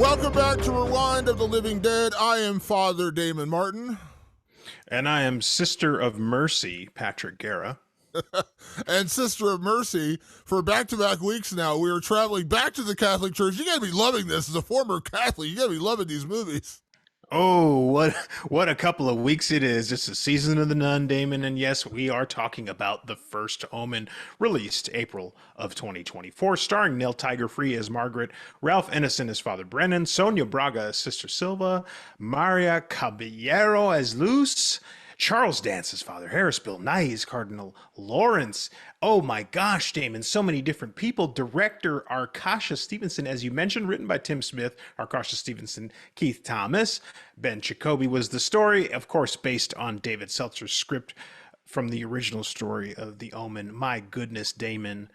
Welcome back to Rewind of the Living Dead. I am Father Damon Martin. And I am Sister of Mercy, Patrick Guerra. And Sister of Mercy, for back-to-back weeks now, we are traveling back to the Catholic Church. You got to be loving this. As a former Catholic, you got to be loving these movies. Oh, what a couple of weeks it is. It's the season of the Nun, Damon, and yes, we are talking about The First Omen, released April of 2024, starring Nell Tiger-Free as Margaret, Ralph Ineson as Father Brennan, Sonia Braga as Sister Silva, Maria Caballero as Luz, Charles Dance as Father Harris, Bill Nighy as Cardinal Lawrence. Oh my gosh, Damon, so many different people. Director Arkasha Stevenson, as you mentioned, written by Tim Smith, Arkasha Stevenson, Keith Thomas. Ben Jacoby was the story, of course, based on David Seltzer's script from the original story of The Omen. My goodness, Damon.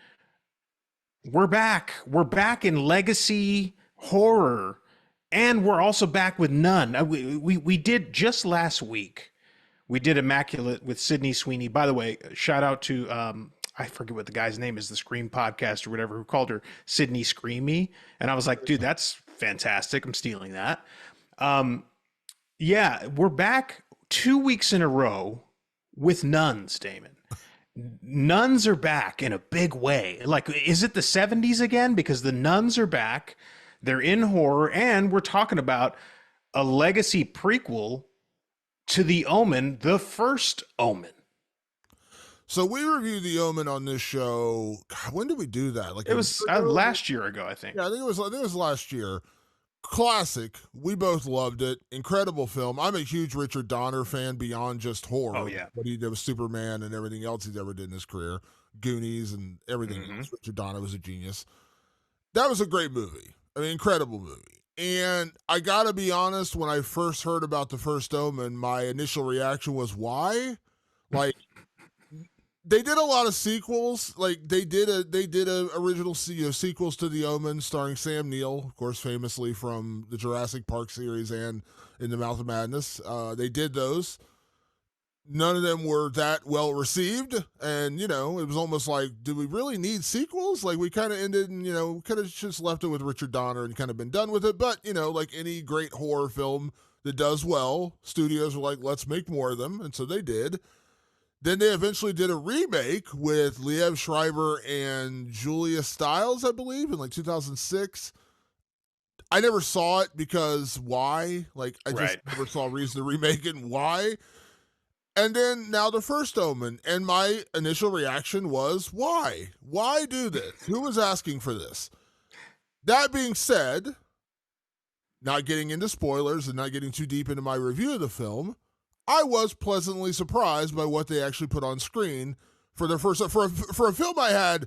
We're back. We're back in legacy horror. And we're also back with Nun. We did just last week. We did Immaculate with Sydney Sweeney. By the way, shout out to, I forget what the guy's name is, the Scream podcast or whatever, who called her Sydney Screamy. And I was like, dude, that's fantastic. I'm stealing that. Yeah, we're back 2 weeks in a row with nuns, Damon. Nuns are back in a big way. Like, is it the 70s again? Because the nuns are back. They're in horror. And we're talking about a legacy prequel to The Omen, The First Omen. So we reviewed The Omen on this show. God, when did we do that? Like it was last year ago, I think. Yeah, I think it was last year. Classic. We both loved it. Incredible film. I'm a huge Richard Donner fan beyond just horror. Oh yeah, what he did with Superman and everything else he's ever did in his career, Goonies and everything else. Richard Donner was a genius. That was a great movie. I mean, incredible movie. And I gotta be honest, when I first heard about The First Omen, my initial reaction was, why? They did a lot of sequels. Like they did a original sequels to The Omen starring Sam Neill, of course, famously from the Jurassic Park series and In the Mouth of Madness. They did those. None of them were that well received, and it was almost like, do we really need sequels? Like we kind of ended, and could have just left it with Richard Donner and kind of been done with it. But like any great horror film that does well, studios were like, let's make more of them, and so they did. Then they eventually did a remake with Liev Schreiber and Julia Stiles, I believe, in like 2006. I never saw it because why? Like I just never saw a reason to remake it. And why? And then now The First Omen, and my initial reaction was, why? Why do this? Who was asking for this? That being said, not getting into spoilers and not getting too deep into my review of the film, I was pleasantly surprised by what they actually put on screen for their first for a film I had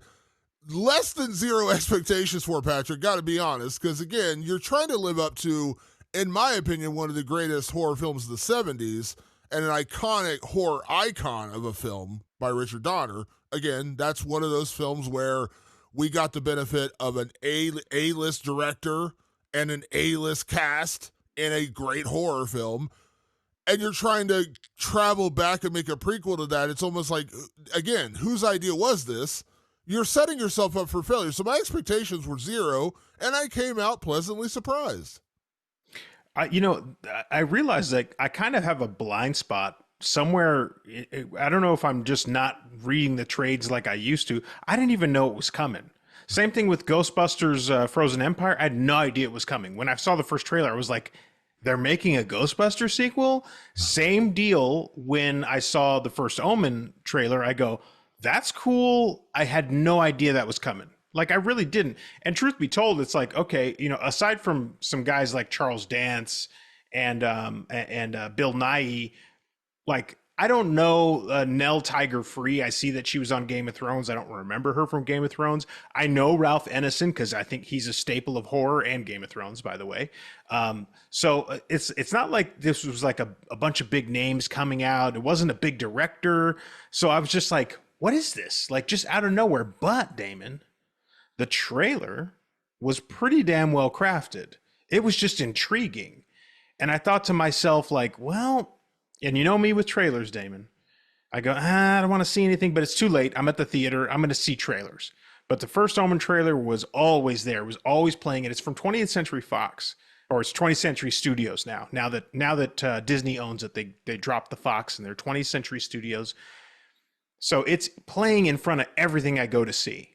less than zero expectations for, Patrick, got to be honest, because again, you're trying to live up to, in my opinion, one of the greatest horror films of the 70s, and an iconic horror icon of a film by Richard Donner. Again, that's one of those films where we got the benefit of an A-list director and an A-list cast in a great horror film. And you're trying to travel back and make a prequel to that. It's almost like, again, whose idea was this? You're setting yourself up for failure. So my expectations were zero, and I came out pleasantly surprised. I realized that I kind of have a blind spot somewhere. I don't know if I'm just not reading the trades like I used to. I didn't even know it was coming. Same thing with Ghostbusters Frozen Empire. I had no idea it was coming. When I saw the first trailer, I was like, they're making a Ghostbusters sequel? Same deal when I saw the First Omen trailer. I go, that's cool. I had no idea that was coming. Like, I really didn't. And truth be told, it's like, okay, aside from some guys like Charles Dance and Bill Nighy, like, I don't know Nell Tiger-Free. I see that she was on Game of Thrones. I don't remember her from Game of Thrones. I know Ralph Ineson because I think he's a staple of horror and Game of Thrones, by the way. So it's not like this was like a bunch of big names coming out. It wasn't a big director. So I was just like, what is this? Like, just out of nowhere. But, Damon, the trailer was pretty damn well crafted. It was just intriguing. And I thought to myself, like, well, and you know me with trailers, Damon. I go, I don't want to see anything, but it's too late. I'm at the theater. I'm going to see trailers. But the First Omen trailer was always there. It was always playing, and it's from 20th Century Fox. or it's 20th Century Studios now. Now that Disney owns it, they dropped the Fox and they're 20th Century Studios. So it's playing in front of everything I go to see.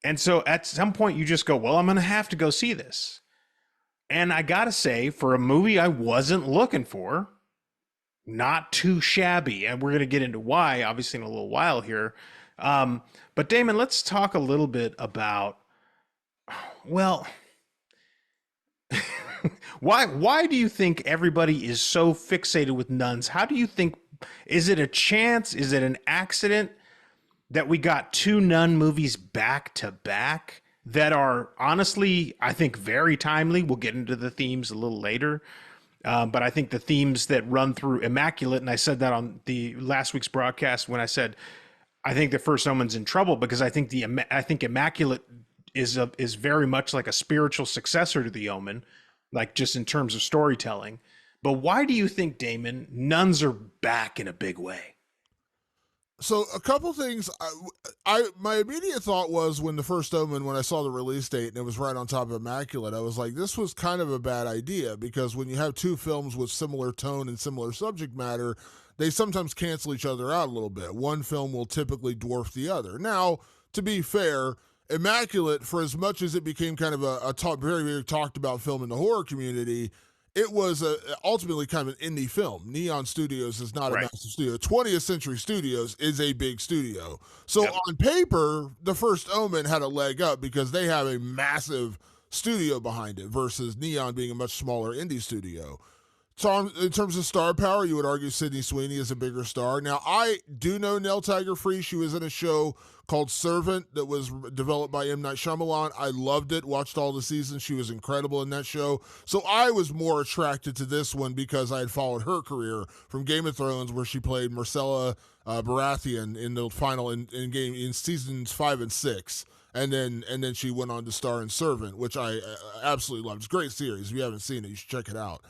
And so at some point you just go, well, I'm going to have to go see this. And I got to say, for a movie I wasn't looking for, not too shabby. And we're going to get into why, obviously, in a little while here. But Damon, let's talk a little bit about, well, why do you think everybody is so fixated with nuns? How do you think, is it a chance? Is it an accident that we got two nun movies back to back that are honestly, I think, very timely? We'll get into the themes a little later. But I think the themes that run through Immaculate, and I said that on the last week's broadcast when I said, I think the First Omen's in trouble because I think Immaculate is very much like a spiritual successor to the Omen, like just in terms of storytelling. But why do you think, Damon, nuns are back in a big way? So a couple things. My immediate thought was when the First Omen, when I saw the release date and it was right on top of Immaculate, I was like, this was kind of a bad idea because when you have two films with similar tone and similar subject matter, they sometimes cancel each other out a little bit. One film will typically dwarf the other. Now, to be fair, Immaculate, for as much as it became kind of a very, very talked about film in the horror community, it was ultimately kind of an indie film. Neon Studios is not a massive studio. 20th Century Studios is a big studio. So on paper, the First Omen had a leg up because they have a massive studio behind it versus Neon being a much smaller indie studio. So in terms of star power, you would argue Sydney Sweeney is a bigger star. Now, I do know Nell Tiger Free. She was in a show called Servant that was developed by M. Night Shyamalan. I loved it, watched all the seasons. She was incredible in that show. So I was more attracted to this one because I had followed her career from Game of Thrones, where she played Myrcella Baratheon in the final in seasons 5 and 6. And then she went on to star in Servant, which I absolutely loved. It's a great series. If you haven't seen it, you should check it out.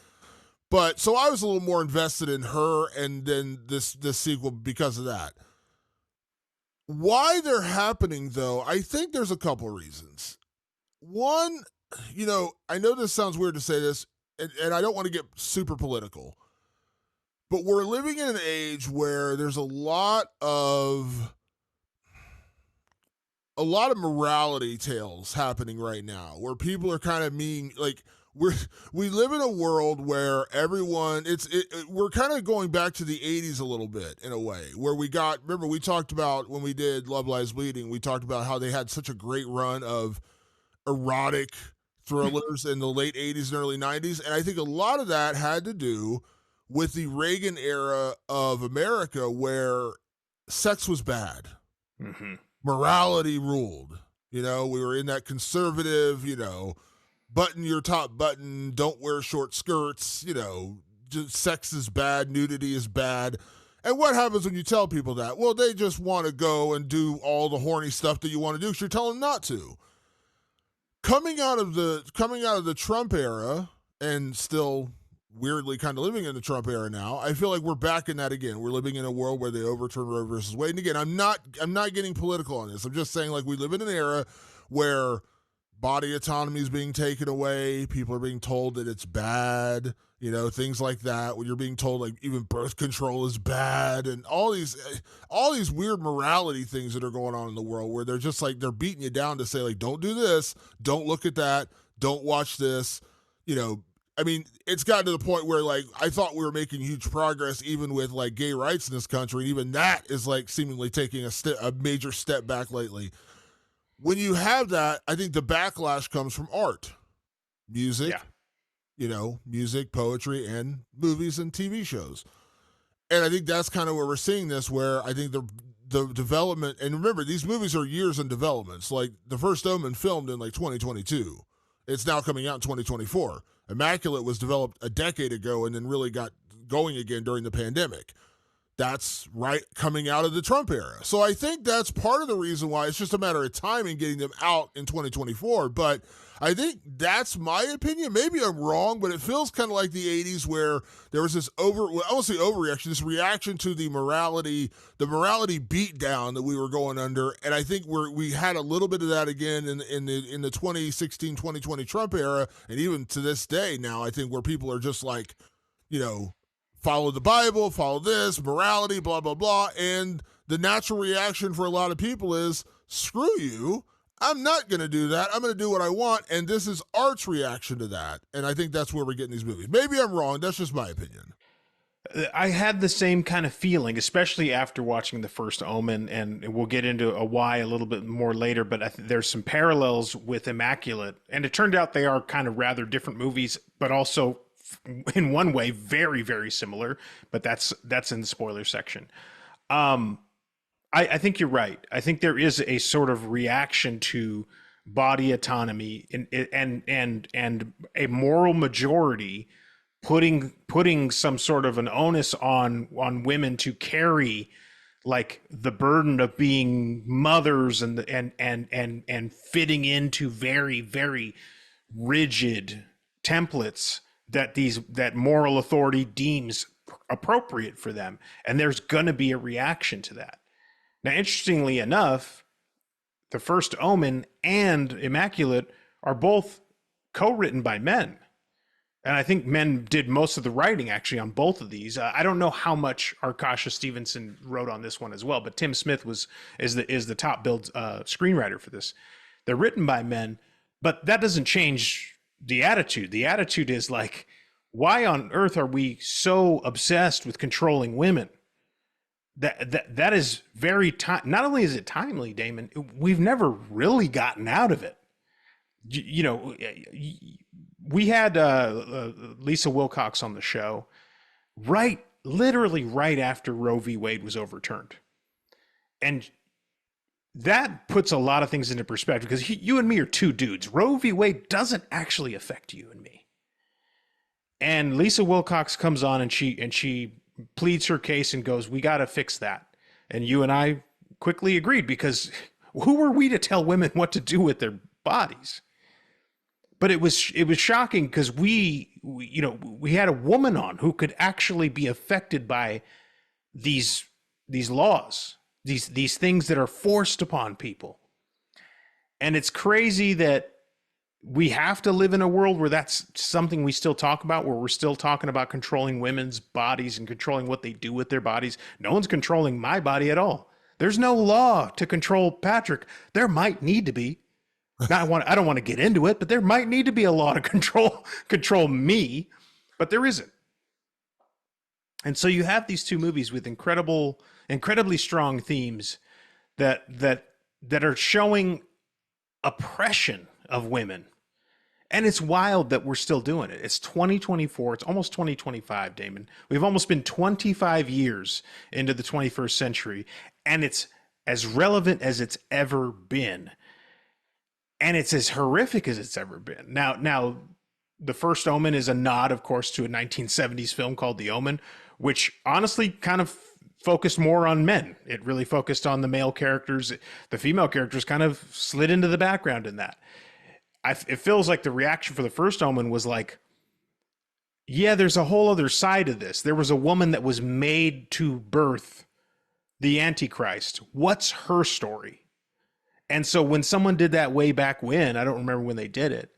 But so I was a little more invested in her and then this sequel because of that. Why they're happening, though, I think there's a couple reasons. One, I know this sounds weird to say this, and I don't want to get super political, but we're living in an age where there's a lot of morality tales happening right now, where people are kind of being like, we live in a world where everyone we're kind of going back to the 80s a little bit in a way, where remember we talked about when we did Love Lies Bleeding, we talked about how they had such a great run of erotic thrillers in the late 80s and early 90s, and I think a lot of that had to do with the Reagan era of America, where sex was bad. Mm-hmm. Morality ruled. We were in that conservative, button your top button, don't wear short skirts, just sex is bad, nudity is bad. And what happens when you tell people that? Well, they just want to go and do all the horny stuff that you want to do because you're telling them not to. Coming out of the Trump era, and still weirdly kind of living in the Trump era now, I feel like we're back in that again. We're living in a world where they overturn Roe versus Wade. And again, I'm not getting political on this. I'm just saying, like, we live in an era where body autonomy is being taken away. People are being told that it's bad, things like that. When you're being told, like, even birth control is bad, and all these weird morality things that are going on in the world, where they're just like, they're beating you down to say, like, don't do this, don't look at that, don't watch this. It's gotten to the point where, like, I thought we were making huge progress even with, like, gay rights in this country, and even that is, like, seemingly taking a major step back lately. When you have that, I think the backlash comes from art, music, music, poetry, and movies and TV shows. And I think that's kind of where we're seeing this, where I think the development, and remember, these movies are years in development. So, like, the First Omen filmed in, like, 2022. It's now coming out in 2024. Immaculate was developed a decade ago and then really got going again during the pandemic. that's right coming out of the Trump era. So I think that's part of the reason why it's just a matter of timing getting them out in 2024. But I think that's my opinion. Maybe I'm wrong, but it feels kind of like the 80s where there was this I won't say overreaction, this reaction to the morality beatdown that we were going under. And I think we had a little bit of that again in the 2016, 2020 Trump era. And even to this day now, I think where people are just like, follow the Bible, follow this, morality, blah, blah, blah. And the natural reaction for a lot of people is, screw you. I'm not going to do that. I'm going to do what I want. And this is art's reaction to that. And I think that's where we're getting these movies. Maybe I'm wrong. That's just my opinion. I had the same kind of feeling, especially after watching The First Omen, and we'll get into a why a little bit more later, but there's some parallels with Immaculate. And it turned out they are kind of rather different movies, but also in one way very, very similar, but that's in the spoiler section. I think you're right. I think there is a sort of reaction to body autonomy and a moral majority putting some sort of an onus on women to carry like the burden of being mothers and fitting into very, very rigid templates that moral authority deems appropriate for them. And there's going to be a reaction to that. Now, interestingly enough, The First Omen and Immaculate are both co-written by men. And I think men did most of the writing actually on both of these. I don't know how much Arkasha Stevenson wrote on this one as well, but Tim Smith is the top billed screenwriter for this. They're written by men, but that doesn't change the attitude. The attitude is like, why on earth are we so obsessed with controlling women? That is very not only is it timely, Damon, we've never really gotten out of it. We had Lisa Wilcox on the show literally right after Roe v. Wade was overturned. And that puts a lot of things into perspective because you and me are two dudes. Roe v. Wade doesn't actually affect you and me. And Lisa Wilcox comes on and she pleads her case and goes, we got to fix that. And you and I quickly agreed because who were we to tell women what to do with their bodies? But it was shocking because we had a woman on who could actually be affected by these laws, these things that are forced upon people. And it's crazy that we have to live in a world where that's something we still talk about, where we're still talking about controlling women's bodies and controlling what they do with their bodies. No one's controlling my body at all. There's no law to control Patrick. There might need to be. I don't want to get into it, but there might need to be a law to control me, but there isn't. And so you have these two movies with incredibly strong themes that are showing oppression of women. And it's wild that we're still doing it. It's 2024. It's almost 2025, Damon. We've almost been 25 years into the 21st century, and it's as relevant as it's ever been. And it's as horrific as it's ever been. Now, The First Omen is a nod, of course, to a 1970s film called The Omen, which honestly kind of focused more on men. It really focused on the male characters. The female characters kind of slid into the background in that. It feels like the reaction for The First Omen was like, yeah, there's a whole other side of this. There was a woman that was made to birth the Antichrist. What's her story? And so when someone did that way back when, I don't remember when they did it,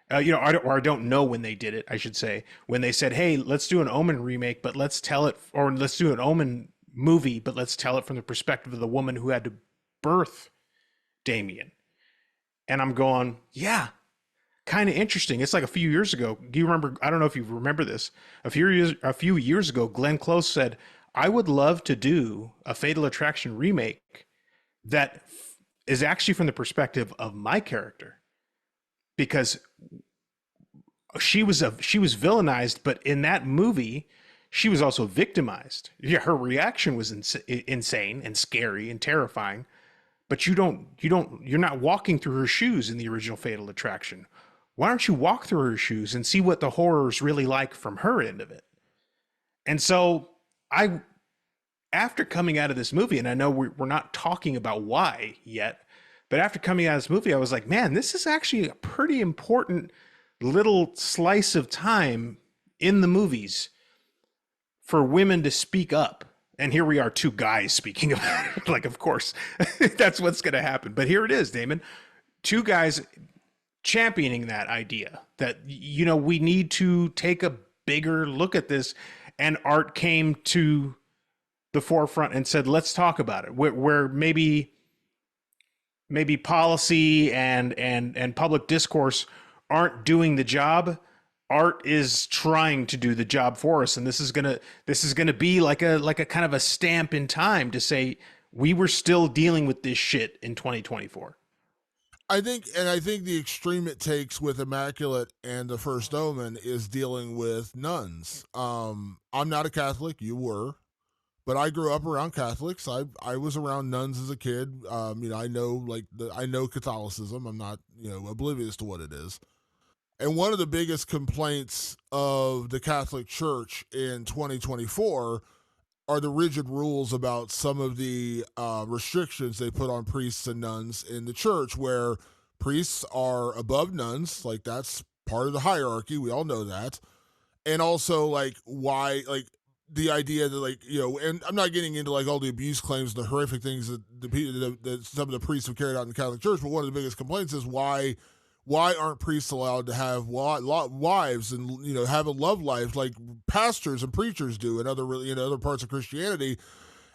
I don't know when they did it, I should say, when they said, hey, let's do an Omen remake, but let's tell it, or let's do an Omen movie, but let's tell it from the perspective of the woman who had to birth Damien. And I'm going, yeah, kind of interesting. It's like a few years ago. Do you remember? I don't know if you remember this. A few years ago, Glenn Close said, I would love to do a Fatal Attraction remake that is actually from the perspective of my character, because she was villainized, but in that movie, she was also victimized. Yeah, her reaction was insane and scary and terrifying, but you're not walking through her shoes in the original Fatal Attraction. Why don't you walk through her shoes and see what the horror is really like from her end of it? And so after coming out of this movie, and I know we're not talking about why yet, but after coming out of this movie, I was like, man, this is actually a pretty important little slice of time in the movies for women to speak up. And here we are, two guys speaking about it. Like, of course, that's what's going to happen. But here it is, Damon. Two guys championing that idea that, we need to take a bigger look at this. And art came to the forefront and said, let's talk about it. Where maybe policy and public discourse aren't doing the job, art is trying to do the job for us. And this is gonna be like a kind of a stamp in time to say we were still dealing with this shit in 2024. I think the extreme it takes with Immaculate and the First Omen is dealing with nuns. I'm not a Catholic, you were, but I grew up around Catholics. I was around nuns as a kid. I know Catholicism. I'm not oblivious to what it is. And one of the biggest complaints of the Catholic Church in 2024 are the rigid rules about some of the restrictions they put on priests and nuns in the church, where priests are above nuns. Like, that's part of the hierarchy. We all know that. And also, like, why, like, the idea that, like, and I'm not getting into like all the abuse claims and the horrific things that that some of the priests have carried out in the Catholic Church, but one of the biggest complaints is why aren't priests allowed to have wives and have a love life like pastors and preachers do in other parts of Christianity?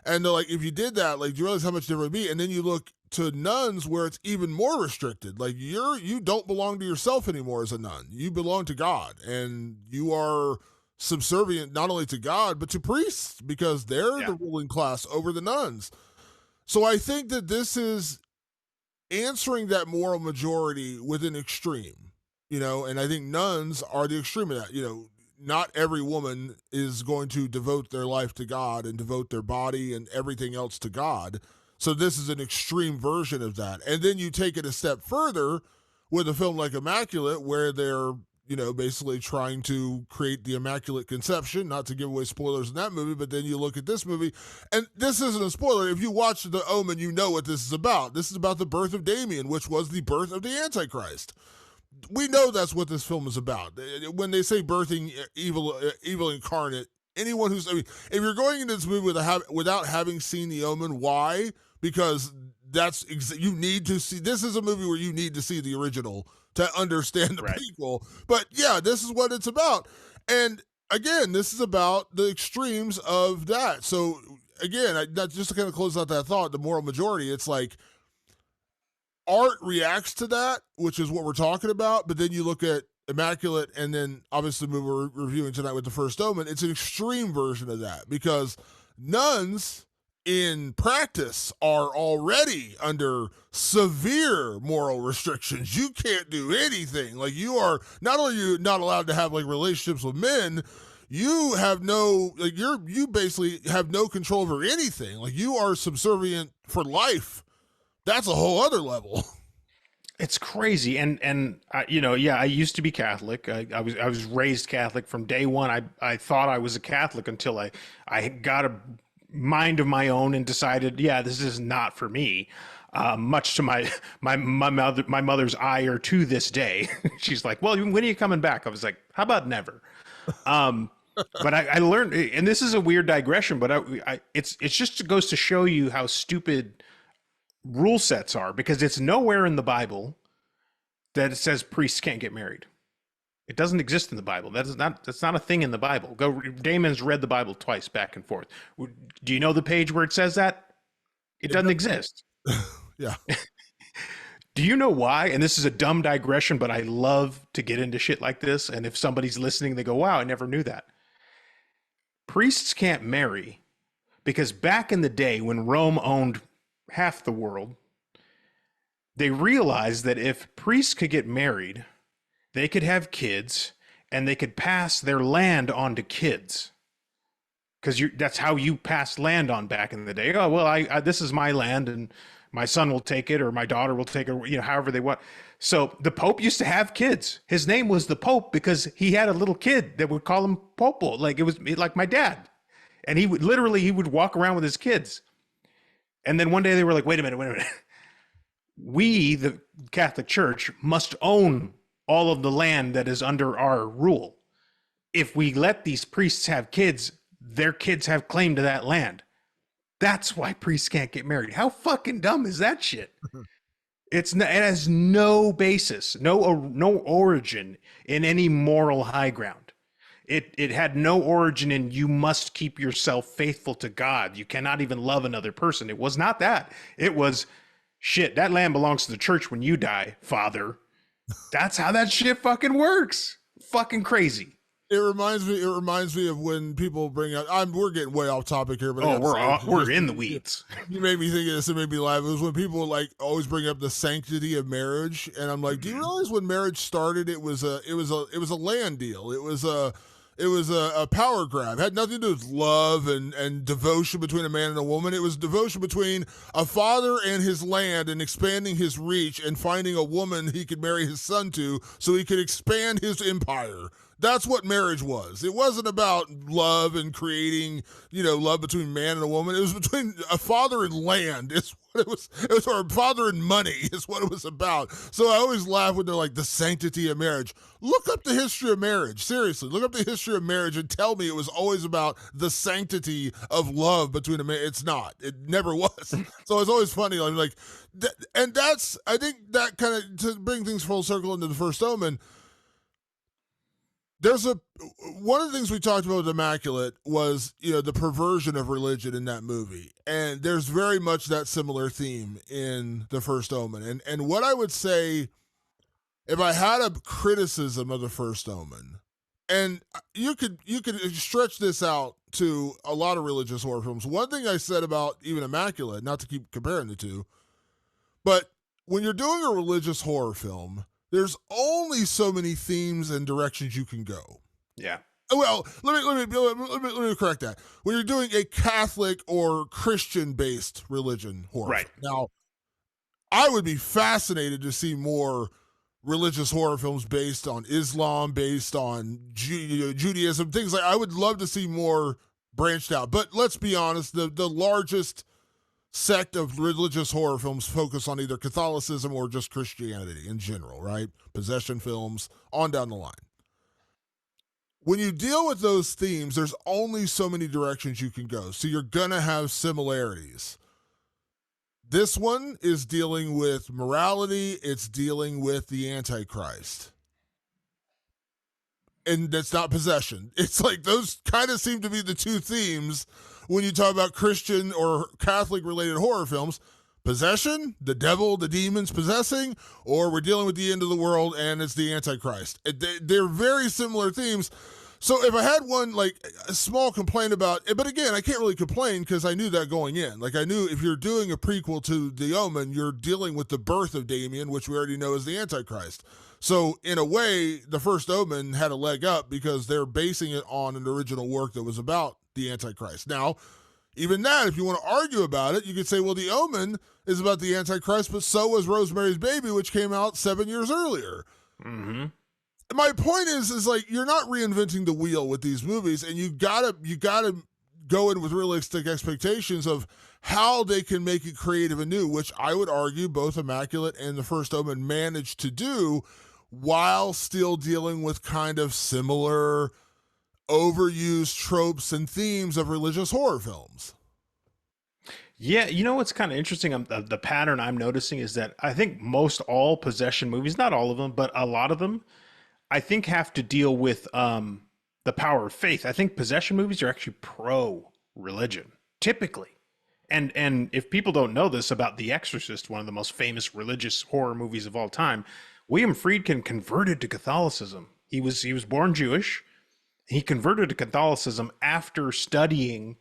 And they're like, if you did that, like, do you realize how much different it would be? And then you look to nuns where it's even more restricted. Like, you don't belong to yourself anymore as a nun. You belong to God, and you are subservient not only to God but to priests, because they're the ruling class over the nuns. So I think that this is answering that moral majority with an extreme, and I think nuns are the extreme of that. Not every woman is going to devote their life to God and devote their body and everything else to God. So this is an extreme version of that. And then you take it a step further with a film like Immaculate, where they're basically trying to create the Immaculate Conception, not to give away spoilers in that movie, but then you look at this movie, and this isn't a spoiler. If you watch The Omen, you know what this is about. This is about the birth of Damien, which was the birth of the Antichrist. We know that's what this film is about. When they say birthing evil incarnate, anyone who's, if you're going into this movie without having seen The Omen, why? Because you need to see, this is a movie where you need to see the original to understand the prequel. But yeah, this is what it's about. And again, this is about the extremes of that. So again, just to kind of close out that thought, the moral majority, it's like art reacts to that, which is what we're talking about. But then you look at Immaculate, and then obviously the movie we're reviewing tonight with The First Omen, it's an extreme version of that, because nuns in practice are already under severe moral restrictions. You can't do anything. Like, you are not only not allowed to have like relationships with men, you have you basically have no control over anything. Like, you are subservient for life. That's a whole other level. It's crazy. And I used to be Catholic. I was raised Catholic from day one. I thought I was a Catholic until I got a mind of my own and decided, this is not for me. Much to my mother's ire to this day. She's like, well, when are you coming back? I was like, how about never? But I learned, and this is a weird digression, but it's just goes to show you how stupid rule sets are, because it's nowhere in the Bible that it says priests can't get married. It doesn't exist in the Bible. That's not a thing in the Bible. Damon's read the Bible twice back and forth. Do you know the page where it says that? It doesn't exist. Yeah. Do you know why? And this is a dumb digression, but I love to get into shit like this. And if somebody's listening, they go, wow, I never knew that. Priests can't marry because back in the day when Rome owned half the world, they realized that if priests could get married, they could have kids and they could pass their land on to kids. Because that's how you passed land on back in the day. Oh, well, this is my land and my son will take it, or my daughter will take it, however they want. So the Pope used to have kids. His name was the Pope because he had a little kid that would call him Popo. Like, it was like my dad. And he would walk around with his kids. And then one day they were like, wait a minute. We, the Catholic Church, must own all of the land that is under our rule. If we let these priests have kids, their kids have claim to that land. That's why priests can't get married. How fucking dumb is that shit? It has no basis, no origin in any moral high ground. It had no origin in you must keep yourself faithful to God. You cannot even love another person. It was not that. It was shit. That land belongs to the church when you die, Father. That's how that shit fucking works. Fucking crazy. It reminds me of when people bring up. We're getting way off topic here, but we're in the weeds. You made me think of this. It made me laugh. It was when people like always bring up the sanctity of marriage, and I'm like, do you realize when marriage started, it was a land deal. It was a power grab. It had nothing to do with love and devotion between a man and a woman. It was devotion between a father and his land and expanding his reach and finding a woman he could marry his son to so he could expand his empire. That's what marriage was. It wasn't about love and creating, love between man and a woman. It was between a father and land. It's what it was. It was our father and money is what it was about. So I always laugh when they're like the sanctity of marriage. Look up the history of marriage. Seriously, look up the history of marriage and tell me it was always about the sanctity of love between a man. It's not. It never was. So it's always funny. I'm like, and that's, I think that kind of, to bring things full circle into the First Omen, one of the things we talked about with Immaculate was, the perversion of religion in that movie. And there's very much that similar theme in the First Omen. And what I would say, if I had a criticism of the First Omen, and you could stretch this out to a lot of religious horror films. One thing I said about even Immaculate, not to keep comparing the two, but when you're doing a religious horror film, there's only so many themes and directions you can go. Yeah. Well, let me correct that. When you're doing a Catholic or Christian-based religion horror, right? Now, I would be fascinated to see more religious horror films based on Islam, based on Judaism, things like. I would love to see more branched out. But let's be honest, the largest sect of religious horror films focus on either Catholicism or just Christianity in general, right? Possession films, on down the line. When you deal with those themes, there's only so many directions you can go. So you're going to have similarities. This one is dealing with morality. It's dealing with the Antichrist. And that's not possession. It's like those kind of seem to be the two themes when you talk about Christian or Catholic related horror films. Possession, the devil, the demons possessing, or we're dealing with the end of the world and it's the Antichrist. They're very similar themes. So if I had one, like a small complaint about it, but again, I can't really complain because I knew that going in. Like I knew if you're doing a prequel to The Omen, you're dealing with the birth of Damien, which we already know is the Antichrist. So in a way, the First Omen had a leg up because they're basing it on an original work that was about the Antichrist. Now, even that, if you want to argue about it, you could say, well, The Omen is about the Antichrist, but so was Rosemary's Baby, which came out 7 years earlier. Mm-hmm. My point is like you're not reinventing the wheel with these movies, and you gotta go in with realistic expectations of how they can make it creative and new, which I would argue both Immaculate and the First Omen managed to do while still dealing with kind of similar overused tropes and themes of religious horror films. Yeah, you know what's kind of interesting? The pattern I'm noticing is that I think most all possession movies, not all of them, but a lot of them, I think have to deal with the power of faith. I think possession movies are actually pro-religion, typically. And if people don't know this about The Exorcist, one of the most famous religious horror movies of all time, William Friedkin converted to Catholicism. He was born Jewish. He converted to Catholicism after studying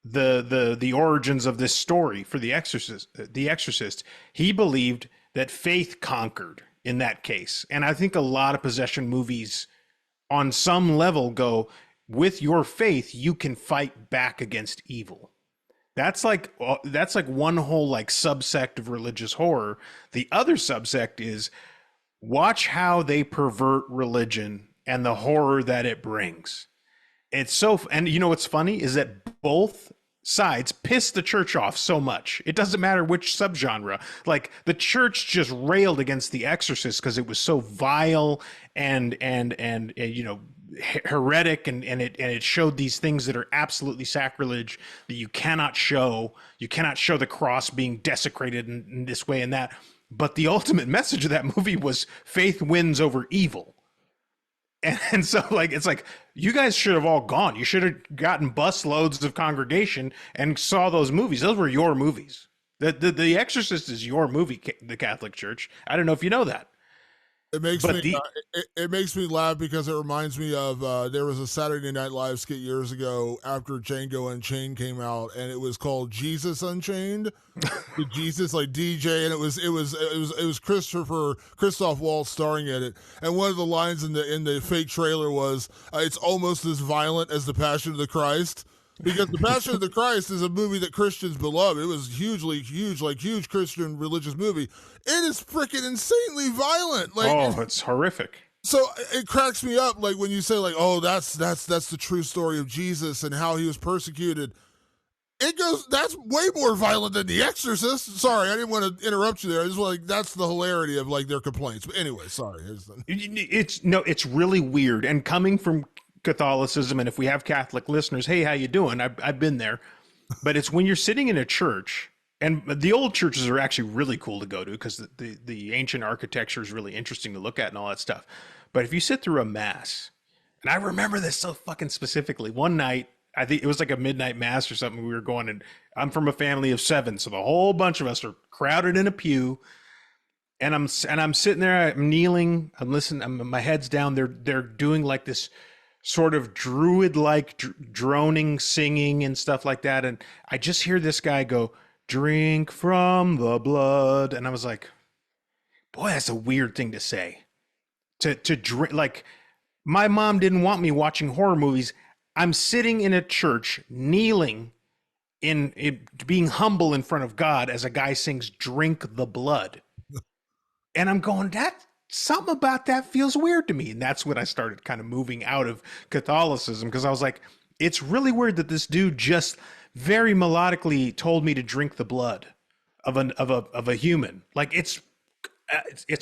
the origins of this story for The Exorcist. The Exorcist. He believed that faith conquered in that case. And I think a lot of possession movies on some level go, with your faith, you can fight back against evil. That's like one whole like subsect of religious horror. The other subsect is watch how they pervert religion and the horror that it brings. It's so, and you know what's funny is that both sides piss the church off so much. It doesn't matter which subgenre. Like the church just railed against The Exorcist because it was so vile and you know, heretic, and it showed these things that are absolutely sacrilege that you cannot show. You cannot show the cross being desecrated in this way and that. But the ultimate message of that movie was faith wins over evil. And so, like, it's like you guys should have all gone. You should have gotten bus loads of congregation and saw those movies. Those were your movies. The Exorcist is your movie. The Catholic Church. I don't know if you know that, It makes but me the it makes me laugh because it reminds me of there was a Saturday Night Live skit years ago after Django Unchained came out, and it was called Jesus Unchained. The Jesus like DJ, and it was Christoph Waltz starring in it, and one of the lines in the fake trailer was it's almost as violent as the Passion of the Christ. Because the Passion of the Christ is a movie that Christians beloved. It was hugely huge, like huge Christian religious movie. It is freaking insanely violent. Like, oh, it's horrific. so it cracks me up, like when you say, like, oh, that's the true story of Jesus and how he was persecuted. It goes, that's way more violent than The Exorcist. Sorry, I didn't want to interrupt you there. I just like that's the hilarity of like their complaints. But anyway, sorry. It's really weird, and coming from Catholicism, and if we have Catholic listeners, hey, how you doing? I've been there, but it's when you're sitting in a church, and the old churches are actually really cool to go to because the ancient architecture is really interesting to look at and all that stuff. But if you sit through a mass, and I remember this so fucking specifically, one night, I think it was like a midnight mass or something. We were going, and I'm from a family of 7, so the whole bunch of us are crowded in a pew. And I'm sitting there, I'm kneeling, I'm listening, my head's down. They're doing like this sort of druid-like droning, singing and stuff like that. And I just hear this guy go, "Drink from the blood," and I was like, "Boy, that's a weird thing to say." To drink, like my mom didn't want me watching horror movies. I'm sitting in a church, kneeling in being humble in front of God as a guy sings "Drink the blood," and I'm going, that something about that feels weird to me. And that's when I started kind of moving out of Catholicism, because I was like, it's really weird that this dude just very melodically told me to drink the blood of a human. Like it's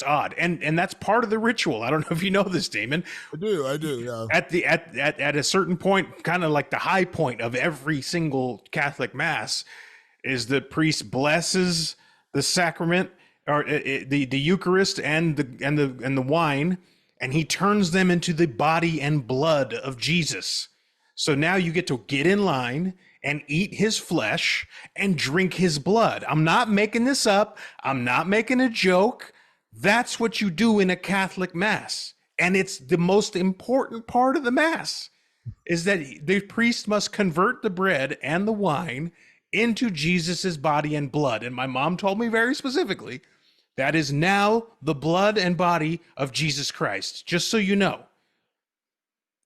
odd, and that's part of the ritual. I don't know if you know this, Damon. I do, yeah. At a certain point, kind of like the high point of every single Catholic mass, is the priest blesses the sacrament, or the Eucharist and the wine, and he turns them into the body and blood of Jesus. So now you get to get in line and eat his flesh and drink his blood. I'm not making this up. I'm not making a joke. That's what you do in a Catholic mass. And it's the most important part of the mass, is that the priest must convert the bread and the wine into Jesus's body and blood. And my mom told me very specifically, that is now the blood and body of Jesus Christ. Just so you know.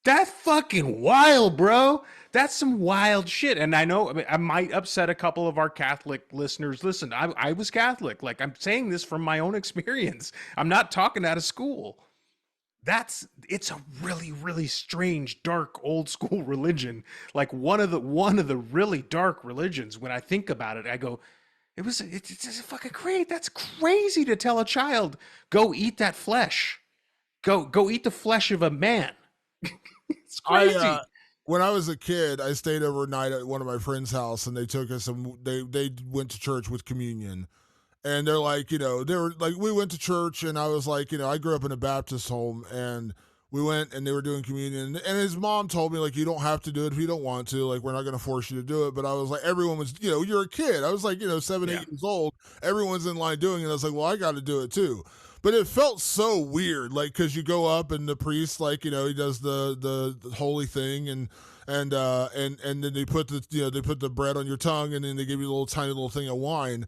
That's fucking wild, bro. That's some wild shit. And I know, I mean, I might upset a couple of our Catholic listeners. Listen, I was Catholic. Like, I'm saying this from my own experience. I'm not talking out of school. It's a really, really strange, dark, old school religion. Like one of the really dark religions. When I think about it, I go, it's fucking great. That's crazy to tell a child, go eat that flesh. Go eat the flesh of a man. It's crazy. When I was a kid, I stayed overnight at one of my friend's house, and they took us, and they went to church with communion. And they're like, they were like, we went to church, and I was like, I grew up in a Baptist home, and we went, and they were doing communion. And his mom told me, like, you don't have to do it if you don't want to. Like, we're not going to force you to do it. But I was like, everyone was, you're a kid. I was like, 7, 8 years old. Everyone's in line doing it. I was like, well, I got to do it too. But it felt so weird, like, because you go up and the priest, like, he does the holy thing, and then they put the bread on your tongue, and then they give you a little tiny little thing of wine,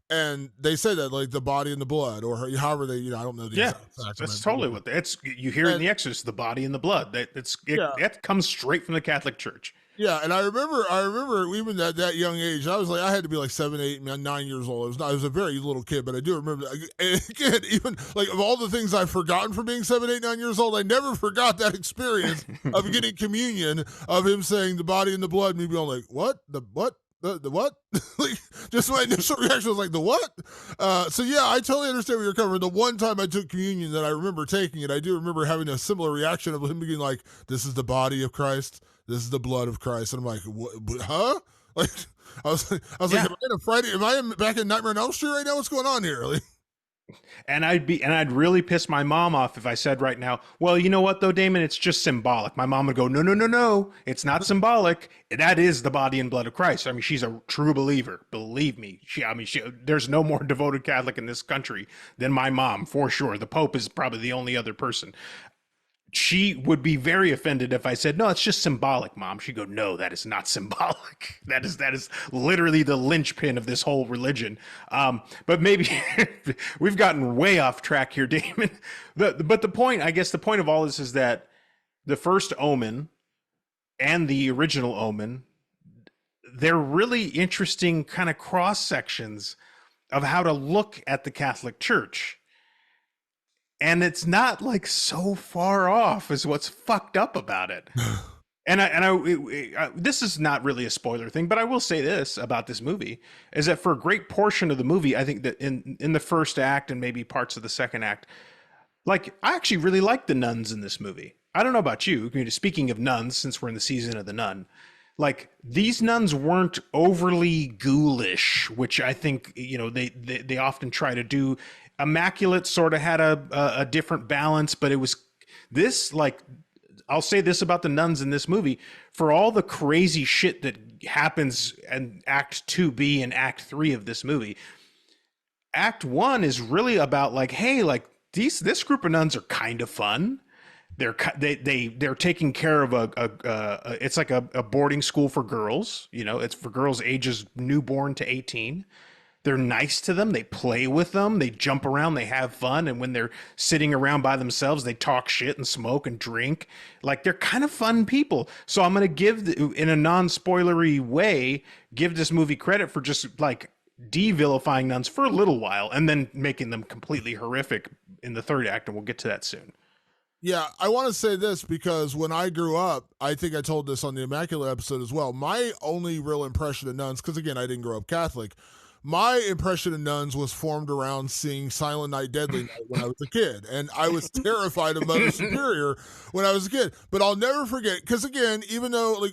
and they say that, like, the body and the blood, or however they, I don't know the exact sacrament. That's totally what you hear in The Exorcist, the body and the blood. That comes straight from the Catholic Church. Yeah, and I remember even at that young age, I was like, I had to be like 7, 8, 9 years old. I was a very little kid, but I do remember. And again, even like of all the things I've forgotten from being 7, 8, 9 years old, I never forgot that experience of getting communion, of him saying the body and the blood, and me being like, what, the what, the what? Like, just my initial reaction was like, the what? So yeah, I totally understand where you're coming from. The one time I took communion that I remember taking it, I do remember having a similar reaction of him being like, this is the body of Christ. This is the blood of Christ. And I'm like, what, huh? Like, Yeah. am I in a Friday? Am I back in Nightmare on Elm Street right now? What's going on here? Like, And I'd really piss my mom off if I said right now, well, you know what though, Damon, it's just symbolic. My mom would go, no, no, no, no, it's not symbolic. That is the body and blood of Christ. I mean, she's a true believer. Believe me. There's no more devoted Catholic in this country than my mom, for sure. The Pope is probably the only other person. She would be very offended if I said, no, it's just symbolic, Mom. She'd go, no, that is not symbolic. That is literally the linchpin of this whole religion. But maybe we've gotten way off track here, Damon. But the point, I guess the point of all this is that the first Omen and the original Omen, they're really interesting kind of cross sections of how to look at the Catholic Church. And it's not like so far off is what's fucked up about it. This is not really a spoiler thing, but I will say this about this movie is that for a great portion of the movie, I think that in the first act and maybe parts of the second act, like I actually really like the nuns in this movie. I don't know about you. Speaking of nuns, since we're in the season of the nun, like these nuns weren't overly ghoulish, which I think they often try to do. Immaculate sort of had a different balance, but it was this like I'll say this about the nuns in this movie: for all the crazy shit that happens in Act 2B and Act 3 of this movie, Act 1 is really about like, hey, like this group of nuns are kind of fun. They're taking care of it's like a boarding school for girls. It's for girls ages newborn to 18. They're nice to them. They play with them. They jump around. They have fun. And when they're sitting around by themselves, they talk shit and smoke and drink. Like they're kind of fun people. So I'm going to in a non-spoilery way, give this movie credit for just like de-vilifying nuns for a little while and then making them completely horrific in the third act. And we'll get to that soon. yeah, I want to say this because when I grew up, I think I told this on the Immaculate episode as well. My only real impression of nuns, because again, I didn't grow up Catholic, my impression of nuns was formed around seeing Silent Night, Deadly Night when I was a kid, and I was terrified of Mother Superior when I was a kid. But I'll never forget, because again, even though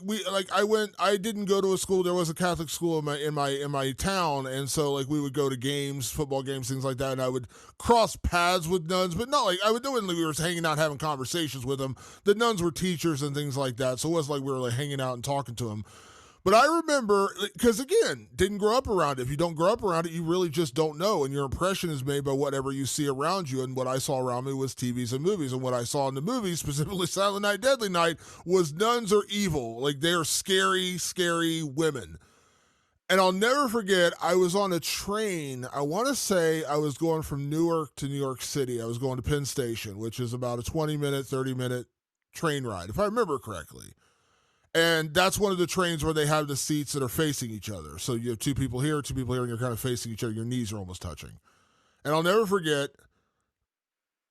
I didn't go to a school. There was a Catholic school in my town, and so like we would go to games, football games, things like that, and I would cross paths with nuns, but not like I would do it. We were hanging out, having conversations with them. The nuns were teachers and things like that, so it wasn't like we were like hanging out and talking to them. But I remember, because again, didn't grow up around it. If you don't grow up around it, you really just don't know. And your impression is made by whatever you see around you. And what I saw around me was TVs and movies. And what I saw in the movies, specifically Silent Night, Deadly Night, was nuns are evil. Like they are scary, scary women. And I'll never forget, I was on a train. I want to say I was going from Newark to New York City. I was going to Penn Station, which is about a 20-minute, 30-minute train ride, if I remember correctly. And that's one of the trains where they have the seats that are facing each other. So you have two people here, and you're kind of facing each other. Your knees are almost touching. And I'll never forget,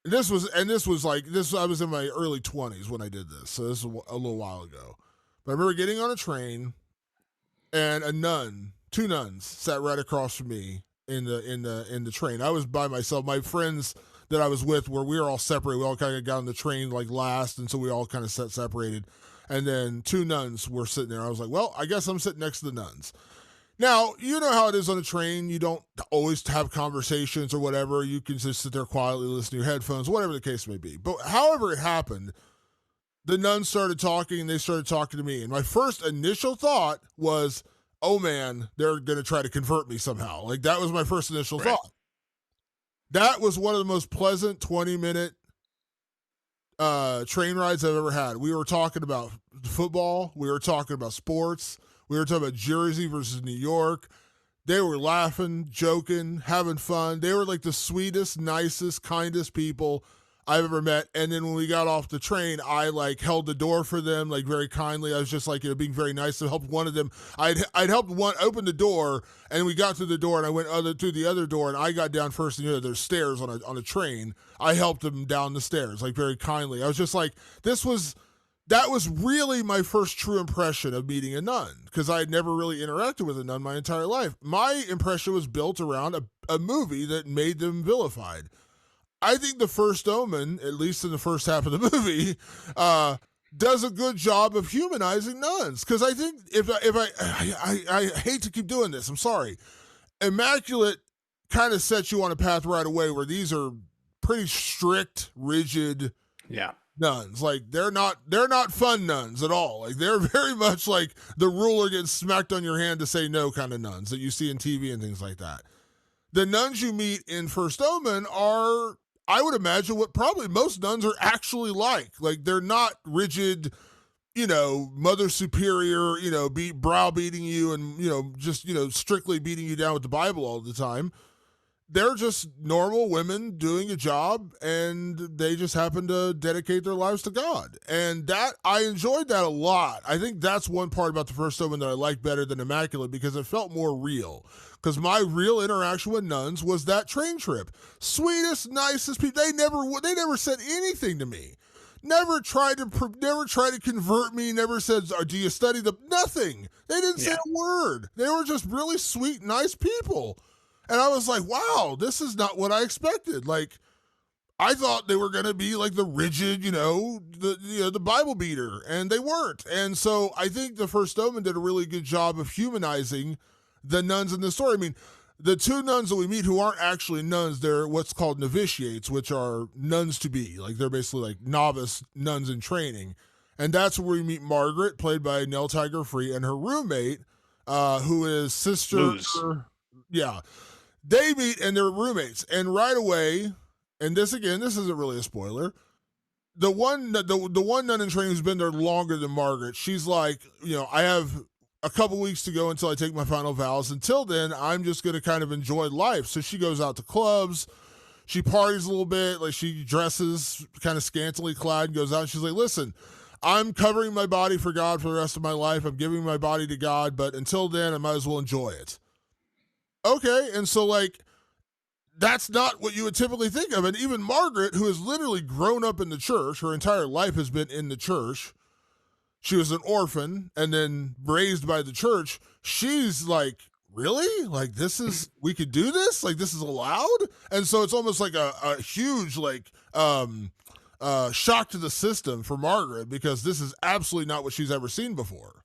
I was in my early 20s when I did this. So this is a little while ago. But I remember getting on a train and two nuns sat right across from me in the train. I was by myself. My friends that I was with we were all separated. We all kind of got on the train like last, and so we all kind of sat separated. And then two nuns were sitting there. I was like, well, I guess I'm sitting next to the nuns. Now, you know how it is on a train. You don't always have conversations or whatever. You can just sit there quietly, listen to your headphones, whatever the case may be. But however it happened, the nuns started talking, and they started talking to me. And my first initial thought was, oh man, they're going to try to convert me somehow. Like that was my first initial thought. That was one of the most pleasant 20-minute train rides I've ever had. We were talking about football. We were talking about sports. We were talking about Jersey versus New York. They were laughing, joking, having fun. They were like the sweetest, nicest, kindest people I've ever met. And then when we got off the train, I like held the door for them, like very kindly. I was just like, being very nice to help one of them. I'd helped one open the door, and we got to the door, and I went through the other door, and I got down first. And there's stairs on a train. I helped them down the stairs, like very kindly. I was just like, that was really my first true impression of meeting a nun, because I had never really interacted with a nun my entire life. My impression was built around a movie that made them vilified. I think the First Omen, at least in the first half of the movie, does a good job of humanizing nuns. Because I think I hate to keep doing this, I'm sorry. Immaculate kind of sets you on a path right away where these are pretty strict, rigid, nuns. Like they're not fun nuns at all. Like they're very much like the ruler getting smacked on your hand to say no kind of nuns that you see in TV and things like that. The nuns you meet in First Omen are, I would imagine, what probably most nuns are actually like. Like they're not rigid, mother superior, browbeating you and, just, strictly beating you down with the Bible all the time. They're just normal women doing a job, and they just happen to dedicate their lives to God. And I enjoyed that a lot. I think that's one part about the First Omen that I like better than Immaculate, because it felt more real. Because my real interaction with nuns was that train trip. Sweetest, nicest people. They never said anything to me. Never tried to convert me. Never said, "Do you study the?" Nothing. They didn't say a word. They were just really sweet, nice people. And I was like, wow, this is not what I expected. Like, I thought they were going to be like the rigid, the Bible beater, and they weren't. And so I think the First Omen did a really good job of humanizing the nuns in the story. I mean, the two nuns that we meet who aren't actually nuns, they're what's called novitiates, which are nuns to be. Like, they're basically like novice nuns in training. And that's where we meet Margaret, played by Nell Tiger Free, and her roommate, who is Sister... Luz. Yeah. They meet and they're roommates. And right away, and this isn't really a spoiler, the one nun in training who's been there longer than Margaret, she's like, I have a couple weeks to go until I take my final vows. Until then, I'm just going to kind of enjoy life. So she goes out to clubs. She parties a little bit. Like, she dresses kind of scantily clad and goes out. And she's like, listen, I'm covering my body for God for the rest of my life. I'm giving my body to God. But until then, I might as well enjoy it. Okay, and so, like, that's not what you would typically think of. And even Margaret, who has literally grown up in the church, her entire life has been in the church. She was an orphan and then raised by the church. She's like, really? Like, we could do this? Like, this is allowed? And so it's almost like a huge, like, shock to the system for Margaret, because this is absolutely not what she's ever seen before.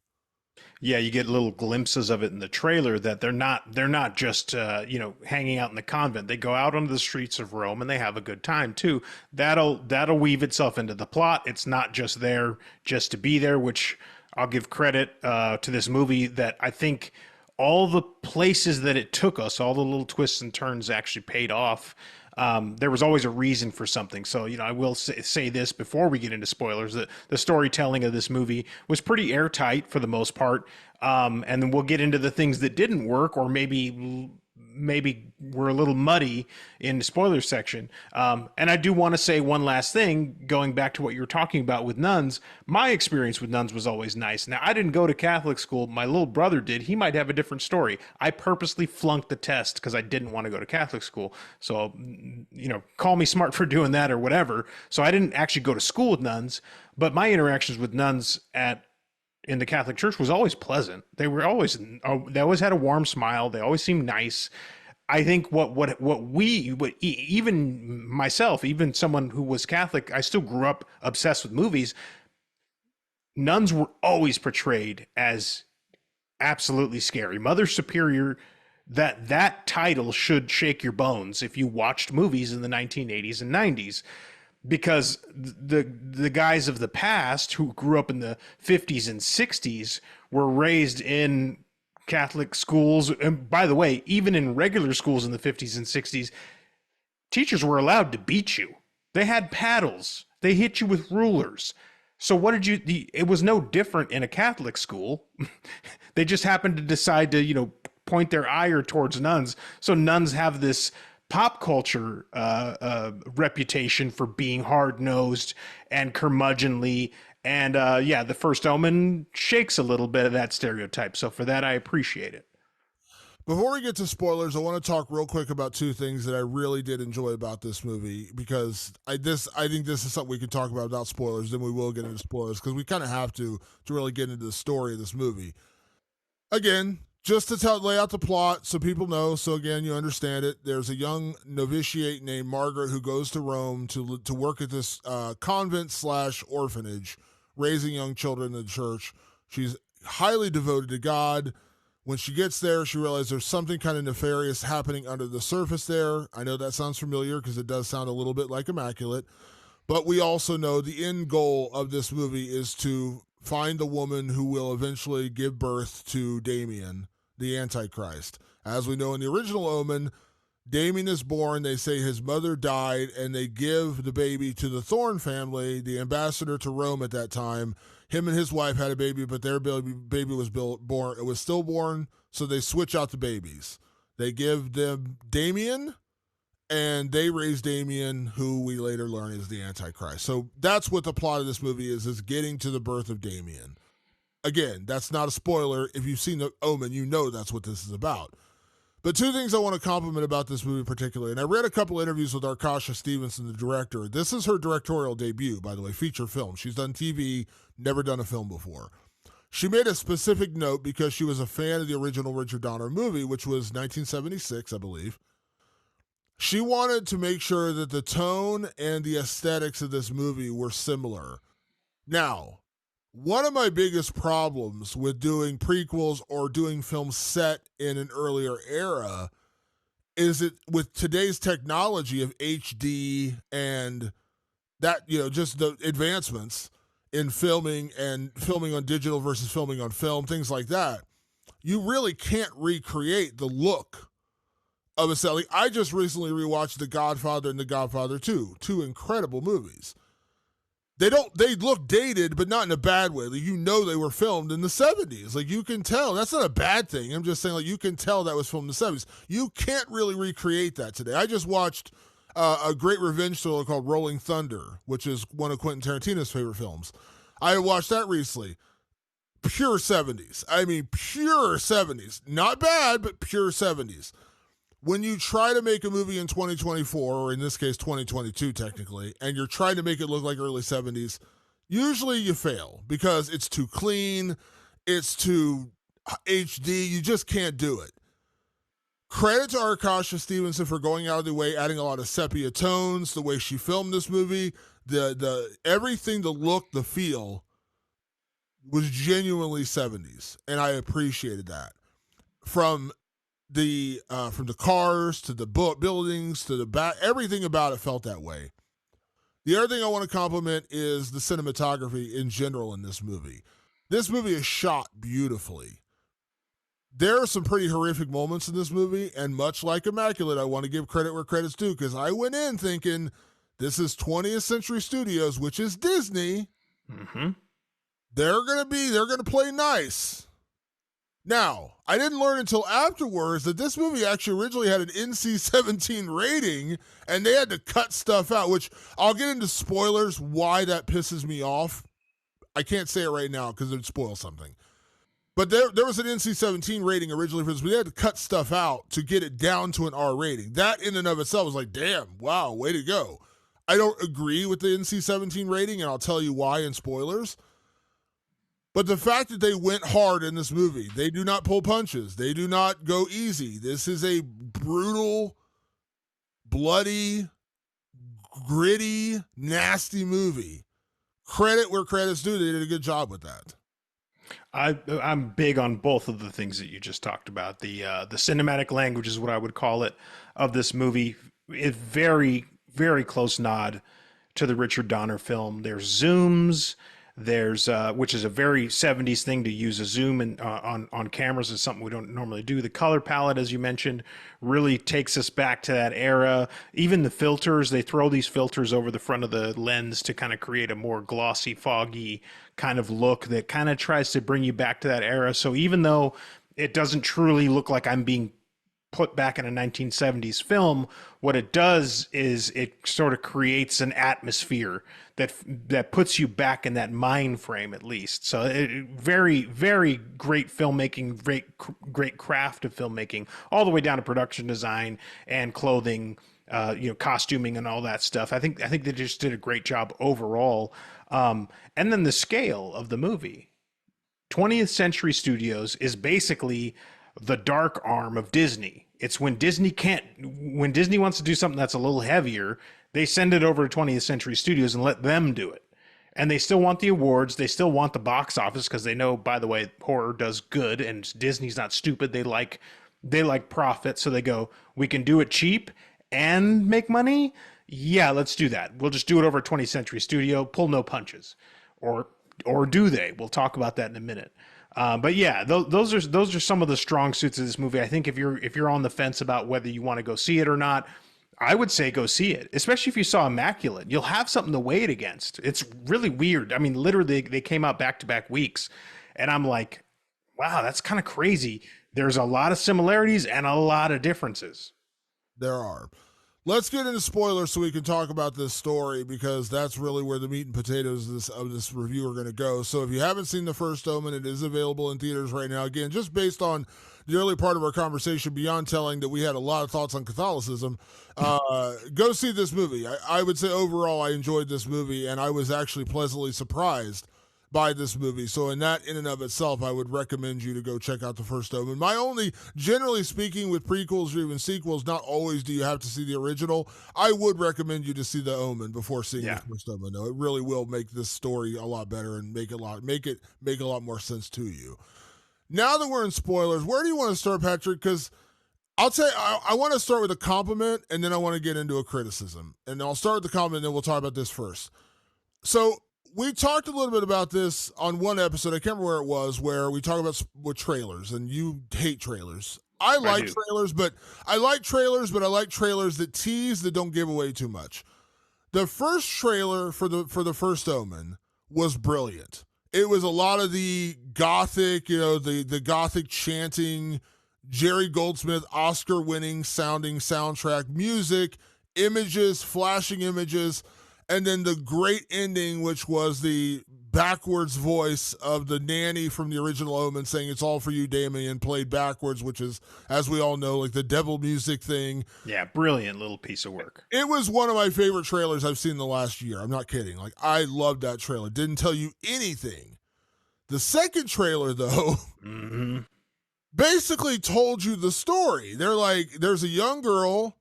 Yeah, you get little glimpses of it in the trailer that they're not just hanging out in the convent. They go out onto the streets of Rome and they have a good time too. That'll weave itself into the plot. It's not just there just to be there, which I'll give credit to this movie that I think all the places that it took us, all the little twists and turns actually paid off. There was always a reason for something. So, I will say this before we get into spoilers, that the storytelling of this movie was pretty airtight for the most part. And then we'll get into the things that didn't work, or maybe were a little muddy in the spoiler section. And I do want to say one last thing, going back to what you were talking about with nuns. My experience with nuns was always nice. Now, I didn't go to Catholic school. My little brother did. He might have a different story. I purposely flunked the test because I didn't want to go to Catholic school. So, call me smart for doing that or whatever. So I didn't actually go to school with nuns, but my interactions with nuns in the Catholic Church was always pleasant. They always had a warm smile. They always seemed nice. I think even myself, even someone who was Catholic, I still grew up obsessed with movies. Nuns were always portrayed as absolutely scary. Mother Superior, that title should shake your bones if you watched movies in the 1980s and 90s. Because the guys of the past who grew up in the 50s and 60s were raised in Catholic schools. And by the way, even in regular schools in the 50s and 60s, teachers were allowed to beat you. They had paddles. They hit you with rulers. So it was no different in a Catholic school. They just happened to decide to, point their ire towards nuns. So nuns have this pop culture reputation for being hard nosed and curmudgeonly. And yeah, the First Omen shakes a little bit of that stereotype. So for that, I appreciate it. Before we get to spoilers, I want to talk real quick about two things that I really did enjoy about this movie, because I think this is something we can talk about without spoilers. Then we will get into spoilers because we kind of have to really get into the story of this movie. Again, just to lay out the plot so people know, so again you understand it. There's a young novitiate named Margaret who goes to Rome to work at this convent slash orphanage, raising young children in the church. She's highly devoted to God. When she gets there, she realizes there's something kind of nefarious happening under the surface there. I know that sounds familiar because it does sound a little bit like Immaculate, but we also know the end goal of this movie is to find the woman who will eventually give birth to Damien, the Antichrist. As we know in the original Omen, Damien is born. They say his mother died, and they give the baby to the Thorn family, the ambassador to Rome at that time. Him and his wife had a baby, but their baby was born. It was stillborn, so they switch out the babies. They give them Damien, and they raise Damien, who we later learn is the Antichrist. So that's what the plot of this movie is getting to the birth of Damien. Again, that's not a spoiler. If you've seen the Omen, you know that's what this is about. But two things I want to compliment about this movie particularly, and I read a couple interviews with Arkasha Stevenson, the director. This is her directorial debut, by the way, feature film. She's done TV, never done a film before. She made a specific note because she was a fan of the original Richard Donner movie, which was 1976, I believe. She wanted to make sure that the tone and the aesthetics of this movie were similar. Now, one of my biggest problems with doing prequels or doing films set in an earlier era is it with today's technology of HD and that, just the advancements in filming and filming on digital versus filming on film, things like that, you really can't recreate the look of a set. Like, I just recently rewatched The Godfather and The Godfather 2, two incredible movies. They look dated, but not in a bad way. Like, they were filmed in the 70s. Like, you can tell. That's not a bad thing. I'm just saying, like, you can tell that was filmed in the 70s. You can't really recreate that today. I just watched a great revenge thriller called Rolling Thunder, which is one of Quentin Tarantino's favorite films. I watched that recently. Pure 70s. I mean, pure 70s. Not bad, but pure 70s. When you try to make a movie in 2024, or in this case 2022 technically, and you're trying to make it look like early 70s, usually you fail because it's too clean, it's too HD, you just can't do it. Credit to Arkasha Stevenson for going out of the way, adding a lot of sepia tones, the way she filmed this movie, the everything, the look, the feel was genuinely 70s, and I appreciated that. From the cars to the buildings to the back, everything about it felt that way. The other thing I want to compliment is the cinematography in general in this movie. This movie is shot beautifully. There are some pretty horrific moments in this movie, and much like Immaculate, I want to give credit where credit's due, because I went in thinking this is 20th Century Studios, which is Disney. Mm-hmm. They're gonna play nice. Now, I didn't learn until afterwards that this movie actually originally had an NC-17 rating, and they had to cut stuff out, which I'll get into spoilers why that pisses me off. I can't say it right now because it would spoil something. But there was an NC-17 rating originally for this, but they had to cut stuff out to get it down to an R rating. That in and of itself was like, damn, wow, way to go. I don't agree with the NC-17 rating, and I'll tell you why in spoilers. But the fact that they went hard in this movie, they do not pull punches. They do not go easy. This is a brutal, bloody, gritty, nasty movie. Credit where credit's due. They did a good job with that. I'm big on both of the things that you just talked about. The cinematic language is what I would call it of this movie. It's very, very close nod to the Richard Donner film. There's zooms. There's which is a very 70s thing to use a zoom on cameras. Is something we don't normally do. The color palette, as you mentioned, really takes us back to that era. Even the filters, they throw these filters over the front of the lens to kind of create a more glossy, foggy kind of look that kind of tries to bring you back to that era. So even though it doesn't truly look like I'm being put back in a 1970s film, what it does is it sort of creates an atmosphere that puts you back in that mind frame at least. So very very great filmmaking, great craft of filmmaking, all the way down to production design and clothing, costuming and all that stuff. I think they just did a great job overall. And then the scale of the movie. 20th Century Studios is basically the dark arm of Disney. It's when Disney wants to do something that's a little heavier, they send it over to 20th Century Studios and let them do it. And they still want the awards, they still want the box office because they know, by the way, horror does good and Disney's not stupid. They like profit, so they go, we can do it cheap and make money. Yeah, let's do that. We'll just do it over at 20th Century Studio, pull no punches. Or do they? We'll talk about that in a minute. But yeah, those are some of the strong suits of this movie. I think if you're on the fence about whether you want to go see it or not, I would say go see it, especially if you saw Immaculate. You'll have something to weigh it against. It's really weird. I mean, literally, they came out back-to-back weeks, and I'm like, wow, that's kind of crazy. There's a lot of similarities and a lot of differences. There are. Let's get into spoilers so we can talk about this story, because that's really where the meat and potatoes of this review are going to go. So if you haven't seen The First Omen, it is available in theaters right now. Again, just based on the early part of our conversation, beyond telling that we had a lot of thoughts on Catholicism, go see this movie. I would say overall I enjoyed this movie, and I was actually pleasantly surprised by this movie. So in and of itself, I would recommend you to go check out The First Omen. My only, generally speaking, with prequels or even sequels, not always do you have to see the original. I would recommend you to see The Omen before seeing The First Omen, though. It really will make this story a lot better and make it make a lot more sense to you. Now that we're in spoilers, where do you want to start, Patrick? Because I'll tell you, I want to start with a compliment, and then I want to get into a criticism. And I'll start with the compliment, and then we'll talk about this first. So we talked a little bit about this on one episode. I can't remember where it was, where we talk about with trailers, and you hate trailers. I like trailers, but I like trailers that tease, that don't give away too much. The first trailer for the First Omen was brilliant. It was a lot of the gothic, the gothic chanting, Jerry Goldsmith Oscar-winning sounding soundtrack, music, images, flashing images. And then the great ending, which was the backwards voice of the nanny from the original Omen saying, "It's all for you, Damien," played backwards, which is, as we all know, like the devil music thing. Yeah, brilliant little piece of work. It was one of my favorite trailers I've seen in the last year. I'm not kidding. Like, I loved that trailer. Didn't tell you anything. The second trailer, though, basically told you the story. They're like, there's a young girl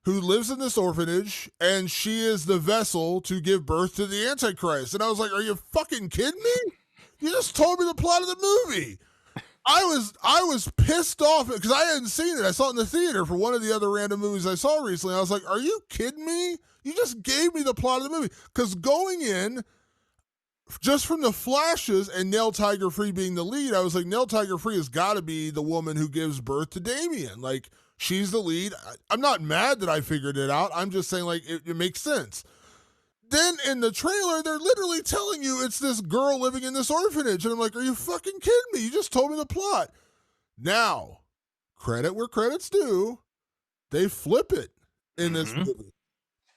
who lives in this orphanage, and she is the vessel to give birth to the Antichrist. And I was like, are you fucking kidding me? You just told me the plot of the movie. I was pissed off because I hadn't seen it. I saw it in the theater for one of the other random movies I saw recently. I was like, are you kidding me? You just gave me the plot of the movie. Because going in, just from the flashes and Nell Tiger Free being the lead, I was like, Nell Tiger Free has got to be the woman who gives birth to Damien. Like, she's the lead. I'm not mad that I figured it out. I'm just saying, like, it makes sense. Then in the trailer, they're literally telling you it's this girl living in this orphanage. And I'm like, are you fucking kidding me? You just told me the plot. Now, credit where credit's due, they flip it in this movie.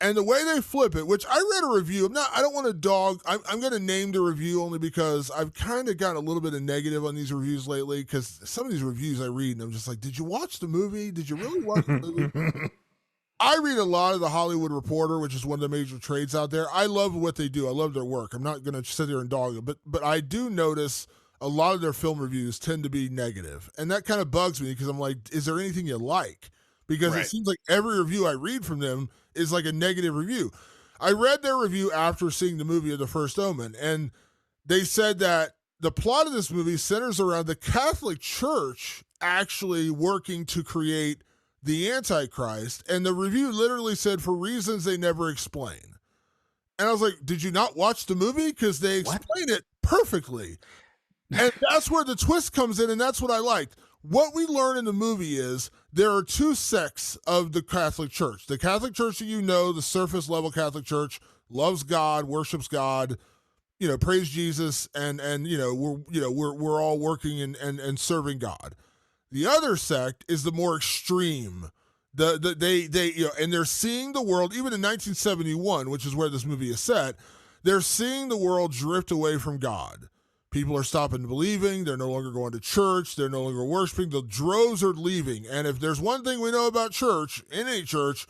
And the way they flip it, which I read a review, I don't want to dog, I'm going to name the review only because I've kind of gotten a little bit of negative on these reviews lately, because some of these reviews I read and I'm just like, did you watch the movie? Did you really watch the movie? I read a lot of the Hollywood Reporter, which is one of the major trades out there. I love what they do. I love their work. I'm not going to sit there and dog it, but I do notice a lot of their film reviews tend to be negative. And that kind of bugs me because I'm like, is there anything you like? Because It seems like every review I read from them is like a negative review. I read their review after seeing the movie of The First Omen, and they said that the plot of this movie centers around the Catholic Church actually working to create the Antichrist, and the review literally said, for reasons they never explain. And I was like, did you not watch the movie? Because they explain it perfectly. And that's where the twist comes in, and that's what I liked. What we learn in the movie is there are two sects of the Catholic Church. The Catholic Church that the surface level Catholic Church, loves God, worships God, praise Jesus, and we're all working and serving God. The other sect is the more extreme. They and they're seeing the world, even in 1971, which is where this movie is set, they're seeing the world drift away from God. People are stopping believing. They're no longer going to church. They're no longer worshiping. The droves are leaving. And if there's one thing we know about church, in any church,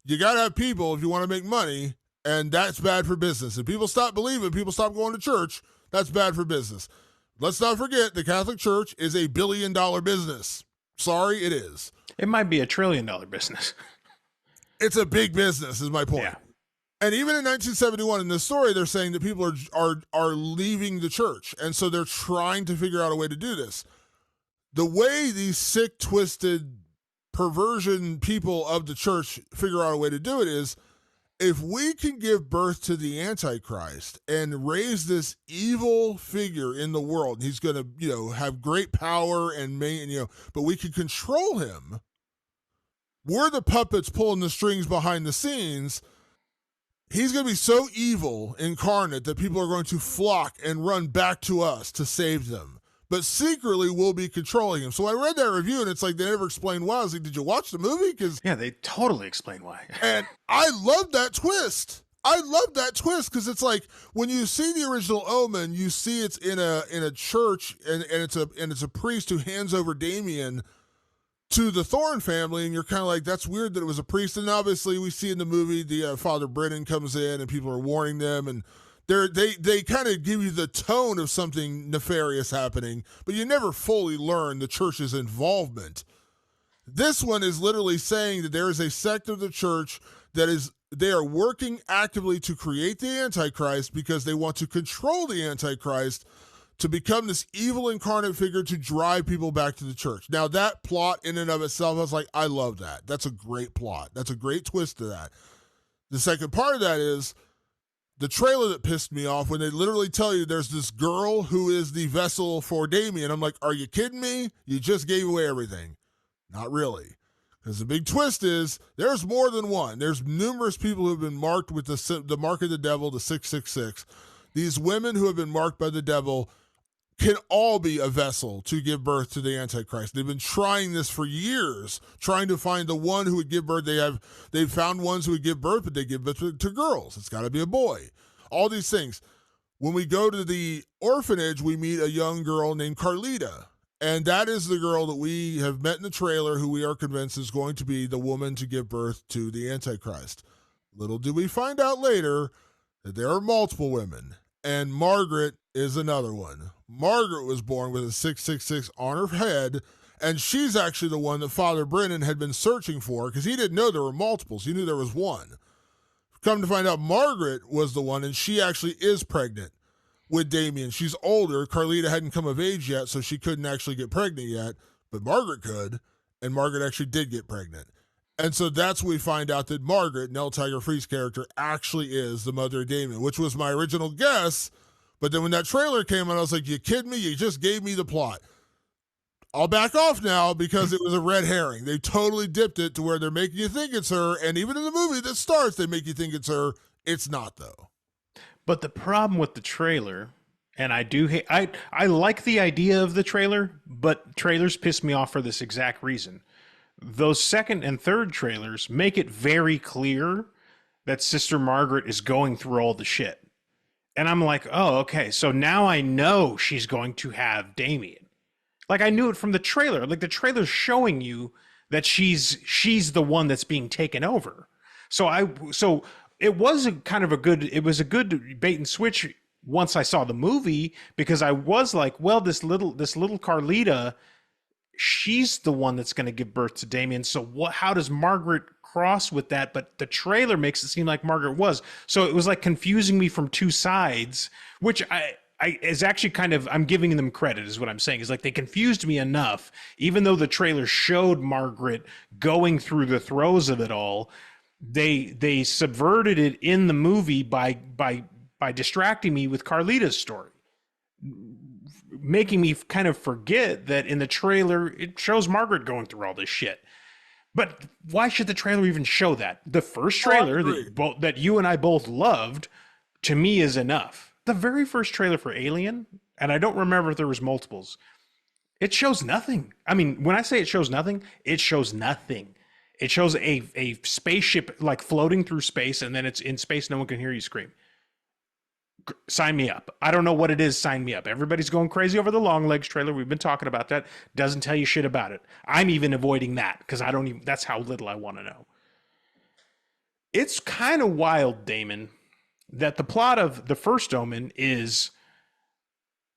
you got to have people if you want to make money, and that's bad for business. If people stop believing, people stop going to church, that's bad for business. Let's not forget the Catholic Church is a $1 billion business. Sorry, it is. It might be $1 trillion business. It's a big business, is my point. Yeah. And even in 1971, in this story, they're saying that people are leaving the church. And so they're trying to figure out a way to do this. The way these sick, twisted, perversion people of the church figure out a way to do it is, if we can give birth to the Antichrist and raise this evil figure in the world, he's going to, have great power and but we can control him. We're the puppets pulling the strings behind the scenes. He's going to be so evil incarnate that people are going to flock and run back to us to save them. But secretly, we'll be controlling him. So I read that review, and it's like they never explained why. I was like, did you watch the movie? Yeah, they totally explain why. And I love that twist. Because it's like when you see the original Omen, you see it's in a church, and it's a priest who hands over Damien to the Thorne family, and you're kind of like, that's weird that it was a priest. And obviously, we see in the movie the Father Brennan comes in, and people are warning them, and they kind of give you the tone of something nefarious happening, but you never fully learn the church's involvement. This one is literally saying that there is a sect of the church they are working actively to create the Antichrist because they want to control the Antichrist to become this evil incarnate figure to drive people back to the church. Now, that plot in and of itself, I was like, I love that. That's a great plot. That's a great twist to that. The second part of that is the trailer that pissed me off when they literally tell you there's this girl who is the vessel for Damien. I'm like, are you kidding me? You just gave away everything. Not really. Because the big twist is there's more than one. There's numerous people who have been marked with the mark of the devil, the 666. These women who have been marked by the devil can all be a vessel to give birth to the Antichrist. They've been trying this for years, trying to find the one who would give birth. They've found ones who would give birth, but they give birth to girls. It's got to be a boy. All these things. When we go to the orphanage, we meet a young girl named Carlita. And that is the girl that we have met in the trailer who we are convinced is going to be the woman to give birth to the Antichrist. Little do we find out later that there are multiple women, and Margaret is another one. Margaret was born with a 666 on her head, and she's actually the one that Father Brennan had been searching for because he didn't know there were multiples. He knew there was one. Come to find out, Margaret was the one, and she actually is pregnant with Damien. She's older. Carlita hadn't come of age yet, so she couldn't actually get pregnant yet, but Margaret could, and Margaret actually did get pregnant. And so that's when we find out that Margaret, Nell Tiger Free's character, actually is the mother of Damien, which was my original guess. But then when that trailer came out, I was like, you kidding me? You just gave me the plot. I'll back off now because it was a red herring. They totally dipped it to where they're making you think it's her, and even in the movie that starts, they make you think it's her. It's not, though. But the problem with the trailer, and I like the idea of the trailer, but trailers piss me off for this exact reason. Those second and third trailers make it very clear that Sister Margaret is going through all the shit. And I'm like, oh, okay, so now I know she's going to have Damien. Like, I knew it from the trailer. Like, the trailer's showing you that she's the one that's being taken over. So it was a good bait and switch once I saw the movie, because I was like, well, this little Carlita, she's the one that's going to give birth to Damien. So how does Margaret cross with that? But the trailer makes it seem like Margaret was. So it was like confusing me from two sides, which I is actually kind of, I'm giving them credit is what I'm saying. Is like they confused me enough, even though the trailer showed Margaret going through the throes of it all. They subverted it in the movie by distracting me with Carlita's story, making me kind of forget that in the trailer it shows Margaret going through all this shit. But why should the trailer even show that? The first trailer that you and I both loved, to me, is enough. The very first trailer for Alien, and I don't remember if there was multiples, It shows nothing. I mean, when I say it shows nothing, it shows nothing. It shows a spaceship like floating through space, and then it's in space. No one can hear you scream. Sign me up. I don't know what it is. Sign me up. Everybody's going crazy over the Long Legs trailer. We've been talking about that. Doesn't tell you shit about it. I'm even avoiding that because I don't even, that's how little I want to know. It's kind of wild, Damon, that the plot of The First Omen is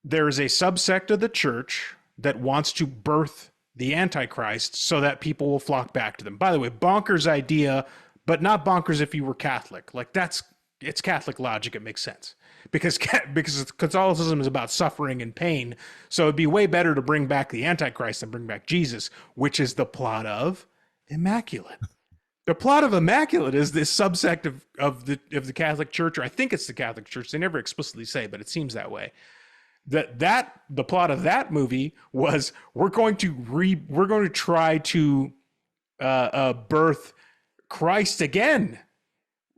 there is a subsect of the church that wants to birth the Antichrist so that people will flock back to them. By the way, bonkers idea, but not bonkers if you were Catholic. Like it's Catholic logic. It makes sense because Catholicism is about suffering and pain. So it'd be way better to bring back the Antichrist than bring back Jesus, which is the plot of Immaculate. The plot of Immaculate is this subsect of the Catholic Church, or I think it's the Catholic Church. They never explicitly say, but it seems that way. The plot of that movie was we're going to try to birth Christ again,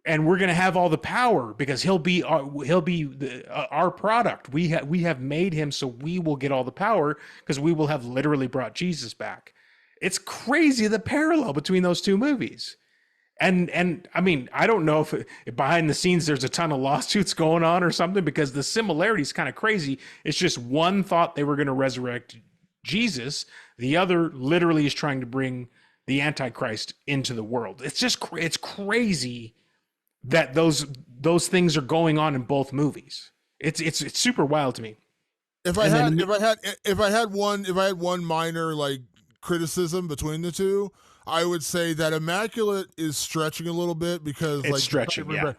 and we're going to have all the power because he'll be our product. We have made him, so we will get all the power because we will have literally brought Jesus back. It's crazy the parallel between those two movies. And I mean, I don't know if behind the scenes there's a ton of lawsuits going on or something because the similarity is kind of crazy. It's just one thought they were going to resurrect Jesus. The other literally is trying to bring the Antichrist into the world. It's crazy that those things are going on in both movies. It's super wild to me. If I had one minor like criticism between the two, I would say that Immaculate is stretching a little bit because it's like stretching, yeah.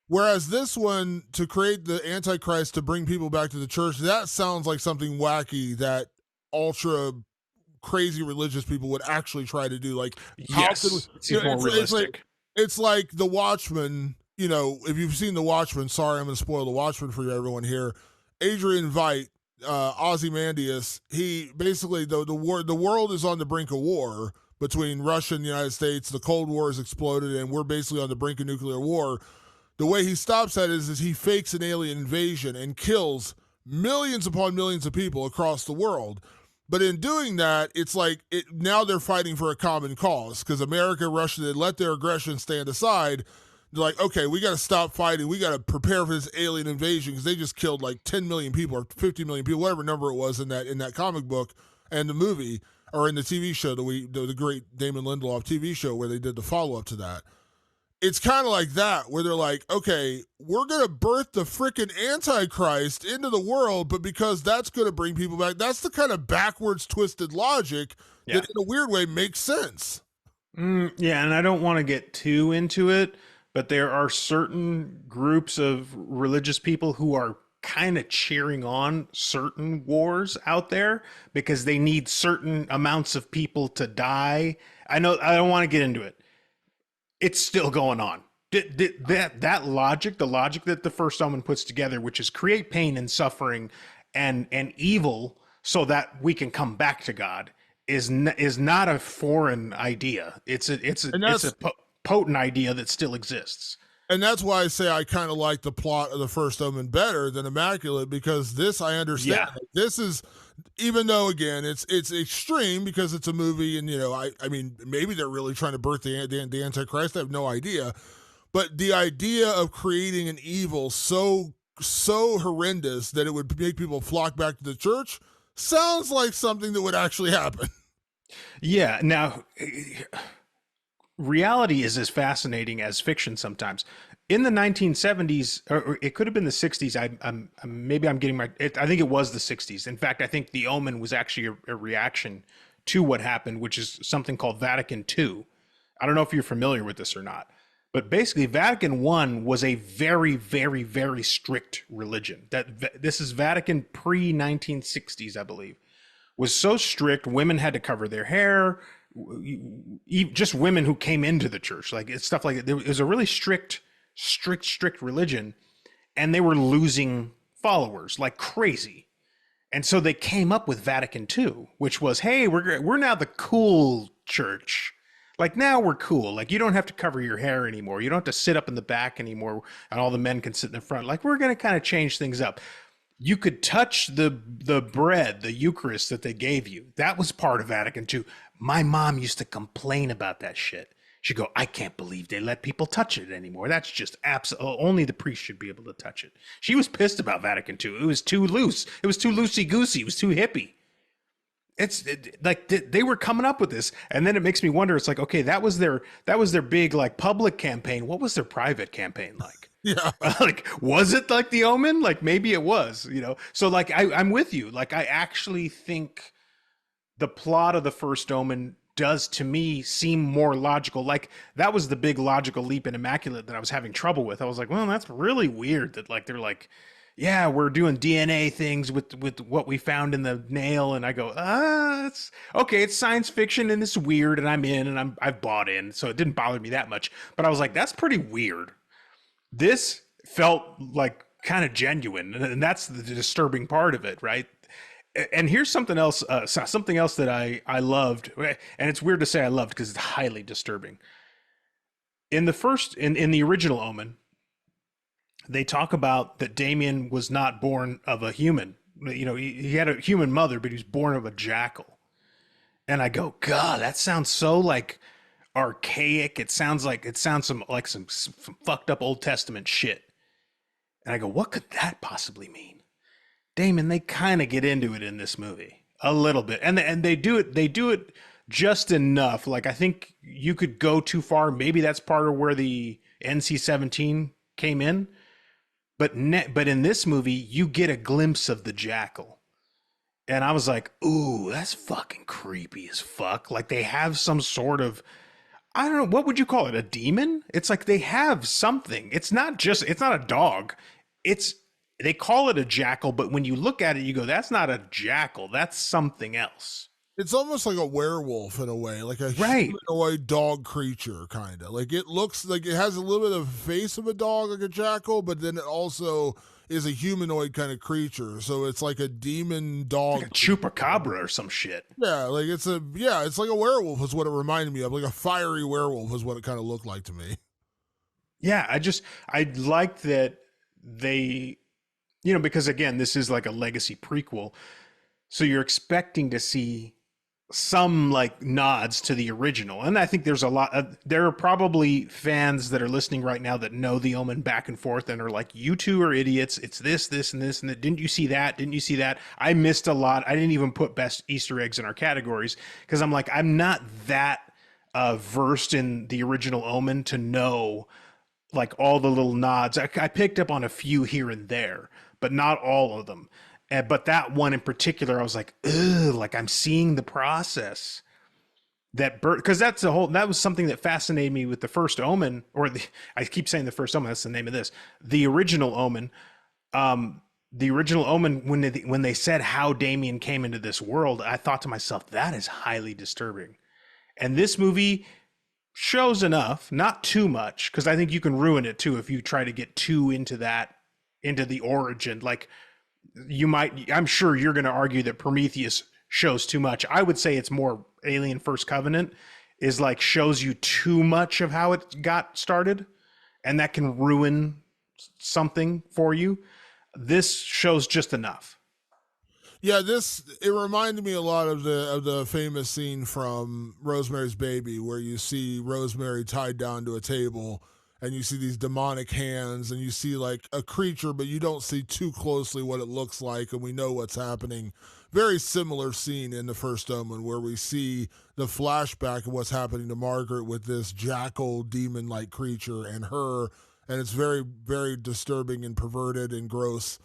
Whereas this one, to create the Antichrist to bring people back to the church, that sounds like something wacky that ultra crazy religious people would actually try to do. Like, yes, it's more realistic. It's like The Watchmen. You know, if you've seen The Watchmen, sorry, I'm going to spoil The Watchmen for everyone here. Adrian Veidt, Ozymandias, he basically the world is on the brink of war between Russia and the United States. The Cold War has exploded, and we're basically on the brink of nuclear war. The way he stops that is he fakes an alien invasion and kills millions upon millions of people across the world. But in doing that, it's like now they're fighting for a common cause because America, Russia, they let their aggression stand aside. They're like, okay, we got to stop fighting. We got to prepare for this alien invasion because they just killed like 10 million people or 50 million people, whatever number it was in that comic book and the movie, or in the TV show, the great Damon Lindelof TV show where they did the follow-up to that. It's kind of like that, where they're like, okay, we're going to birth the freaking Antichrist into the world, but because that's going to bring people back, that's the kind of backwards twisted logic that in a weird way makes sense. Yeah, and I don't want to get too into it, but there are certain groups of religious people who are kind of cheering on certain wars out there because they need certain amounts of people to die. I know I don't want to get into it. It's still going on. That logic, the logic that the First Omen puts together, which is create pain and suffering and evil so that we can come back to God, is not a foreign idea. It's a potent idea that still exists. And that's why I say I kind of like the plot of the First Omen better than Immaculate, because this I understand. Yeah. This is, even though again it's extreme because it's a movie, and you know I mean maybe they're really trying to birth the Antichrist. I have no idea, but the idea of creating an evil so horrendous that it would make people flock back to the church sounds like something that would actually happen. Yeah. Now, reality is as fascinating as fiction sometimes. In the 1970s, or it could have been the 60s. Maybe I'm getting I think it was the 60s. In fact, I think The Omen was actually a reaction to what happened, which is something called Vatican II. I don't know if you're familiar with this or not, but basically Vatican I was a very, very, very strict religion. This is Vatican pre-1960s, I believe, was so strict. Women had to cover their hair. Just women who came into the church, like it's stuff like that. It was a really strict religion, and they were losing followers like crazy. And so they came up with Vatican II, which was, hey, we're now the cool church. Like now we're cool. Like you don't have to cover your hair anymore. You don't have to sit up in the back anymore, and all the men can sit in the front. Like we're going to kind of change things up. you could touch the bread, the Eucharist that they gave you. That was part of Vatican II. My mom used to complain about that shit. She'd go, I can't believe they let people touch it anymore. That's just absolutely only the priest should be able to touch it. She was pissed about Vatican II. It was too loose. It was too loosey goosey. It was too hippie. Like they were coming up with this, and then it makes me wonder. It's like, okay, that was their big like public campaign. What was their private campaign like? Yeah. Like, was it like the Omen? Like, maybe it was, So, like, I'm with you. Like, I actually think the plot of the First Omen does to me seem more logical. Like, that was the big logical leap in Immaculate that I was having trouble with. I was like, well, that's really weird that like they're like, yeah, we're doing DNA things with what we found in the nail, and I go, it's okay. It's science fiction and it's weird, and I'm in, and I've bought in, so it didn't bother me that much. But I was like, that's pretty weird. This felt like kind of genuine, and that's the disturbing part of it, right? And here's something else, that I loved, and it's weird to say I loved because it's highly disturbing. In the original Omen, they talk about that Damien was not born of a human. He had a human mother, but he was born of a jackal. And I go, God, that sounds so like archaic. It sounds some fucked up Old Testament shit. And I go, what could that possibly mean? Damon, they kind of get into it in this movie a little bit, and they do it just enough. Like, I think you could go too far. Maybe that's part of where the NC-17 came in. But in this movie, you get a glimpse of the jackal. And I was like, ooh, that's fucking creepy as fuck. Like, they have some sort of, I don't know, what would you call it? A demon? It's like they have something. It's not a dog. They call it a jackal, but when you look at it, you go, that's not a jackal. That's something else. It's almost like a werewolf in a way, like a Right. humanoid dog creature, kind of. Like, it looks like it has a little bit of the face of a dog, like a jackal, but then it also is a humanoid kind of creature. So it's like a demon dog. Like a chupacabra or some shit. Yeah, like it's like a werewolf is what it reminded me of. Like a fiery werewolf is what it kind of looked like to me. Yeah, I liked that they, because again, this is like a legacy prequel. So you're expecting to see some like nods to the original. And I think there's there are probably fans that are listening right now that know the Omen back and forth and are like, you two are idiots. It's this, and this, and that. Didn't you see that? Didn't you see that? I missed a lot. I didn't even put best Easter eggs in our categories because I'm like, I'm not that versed in the original Omen to know like all the little nods. I picked up on a few here and there, but not all of them. But that one in particular, I was like, ugh, like I'm seeing the process because that was something that fascinated me with the First Omen, I keep saying the First Omen, that's the name of this, the original Omen. The original Omen, when they said how Damien came into this world, I thought to myself, that is highly disturbing. And this movie shows enough, not too much, because I think you can ruin it too if you try to get too into the origin. Like, I'm sure you're going to argue that Prometheus shows too much. I would say it's more Alien First Covenant is like shows you too much of how it got started, and that can ruin something for you. This shows just enough. Yeah, it reminded me a lot of the famous scene from Rosemary's Baby, where you see Rosemary tied down to a table, and you see these demonic hands, and you see like a creature, but you don't see too closely what it looks like, and we know what's happening. Very similar scene in the First Omen, where we see the flashback of what's happening to Margaret with this jackal demon-like creature and her, and it's very, very disturbing and perverted and gross.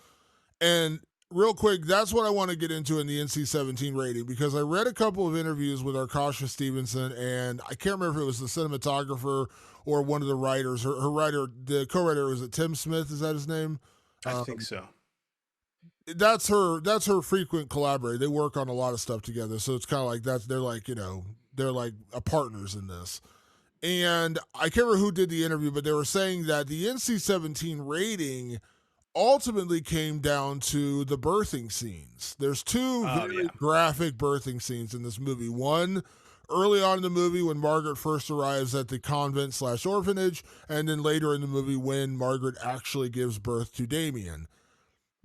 And real quick, that's what I want to get into in the NC-17 rating, because I read a couple of interviews with Arkasha Stevenson, and I can't remember if it was the cinematographer or one of the writers. Her writer, the co-writer, was it Tim Smith? Is that his name? I think so. That's her frequent collaborator. They work on a lot of stuff together, so it's kind of like they're like partners in this. And I can't remember who did the interview, but they were saying that the NC-17 rating ultimately came down to the birthing scenes. There's two very graphic birthing scenes in this movie. One early on in the movie when Margaret first arrives at the convent/orphanage, and then later in the movie when Margaret actually gives birth to Damien.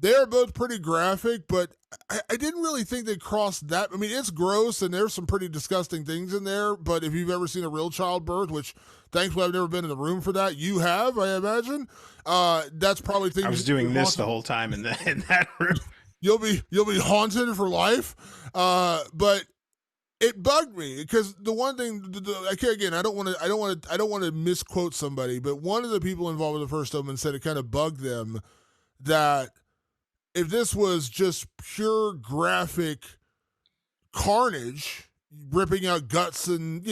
They are both pretty graphic, but I didn't really think they crossed that. I mean, it's gross and there's some pretty disgusting things in there, but if you've ever seen a real childbirth, which thankfully I've never been in the room for that, you have, I imagine. That's probably things I was doing this the whole time in that room. You'll be haunted for life. But it bugged me because the one thing, again, I don't want to misquote somebody, but one of the people involved with the First Omen said it kind of bugged them that if this was just pure graphic carnage, ripping out guts and,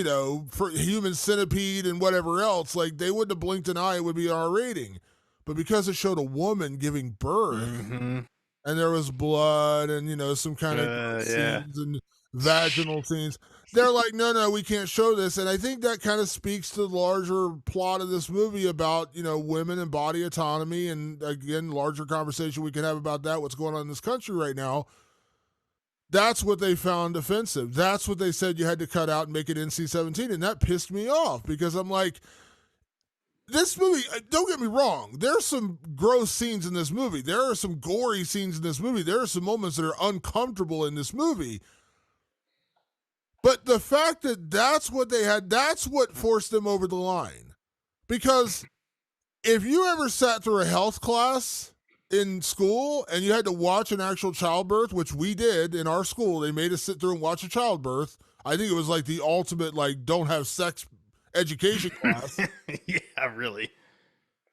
for human centipede and whatever else, like they wouldn't have blinked an eye, it would be R rating. But because it showed a woman giving birth and there was blood and, some kind of scenes and vaginal scenes, they're like, no, we can't show this. And I think that kind of speaks to the larger plot of this movie about, women and body autonomy. And again, larger conversation we can have about that, what's going on in this country right now. That's what they found offensive. That's what they said you had to cut out and make it NC-17. And that pissed me off because I'm like, this movie, don't get me wrong, there are some gross scenes in this movie. There are some gory scenes in this movie. There are some moments that are uncomfortable in this movie. But the fact that that's what they had, that's what forced them over the line. Because if you ever sat through a health class in school and you had to watch an actual childbirth, which we did in our school, they made us sit through and watch a childbirth. I think it was like the ultimate, like, don't have sex education class. Yeah, really.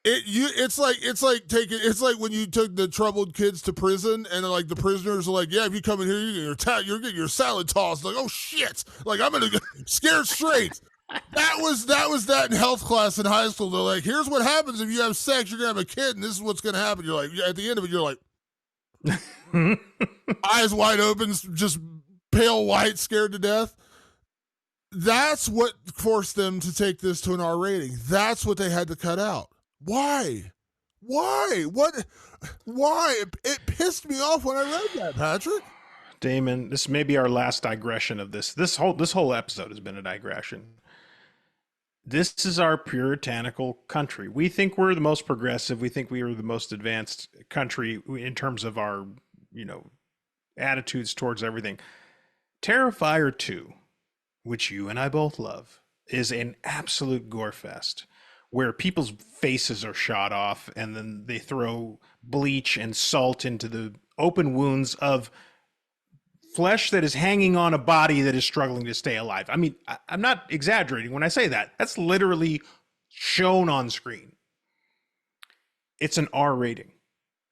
It's like when you took the troubled kids to prison and like the prisoners are like, yeah, if you come in here, you're getting your salad tossed. Like, oh shit! Like I'm gonna get scared straight. That was that in health class in high school. They're like, here's what happens if you have sex. You're gonna have a kid, and this is what's gonna happen. You're like, at the end of it, you're like, eyes wide open, just pale white, scared to death. That's what forced them to take this to an R rating. That's what they had to cut out. Why? What? Why? It pissed me off when I read that, Patrick. Damon, this may be our last digression of this. This whole episode has been a digression. This is our puritanical country. We think we're the most progressive. We think we are the most advanced country in terms of our, attitudes towards everything. Terrifier 2, which you and I both love, is an absolute gore fest where people's faces are shot off and then they throw bleach and salt into the open wounds of flesh that is hanging on a body that is struggling to stay alive. I mean, I'm not exaggerating when I say that. That's literally shown on screen. It's an R rating.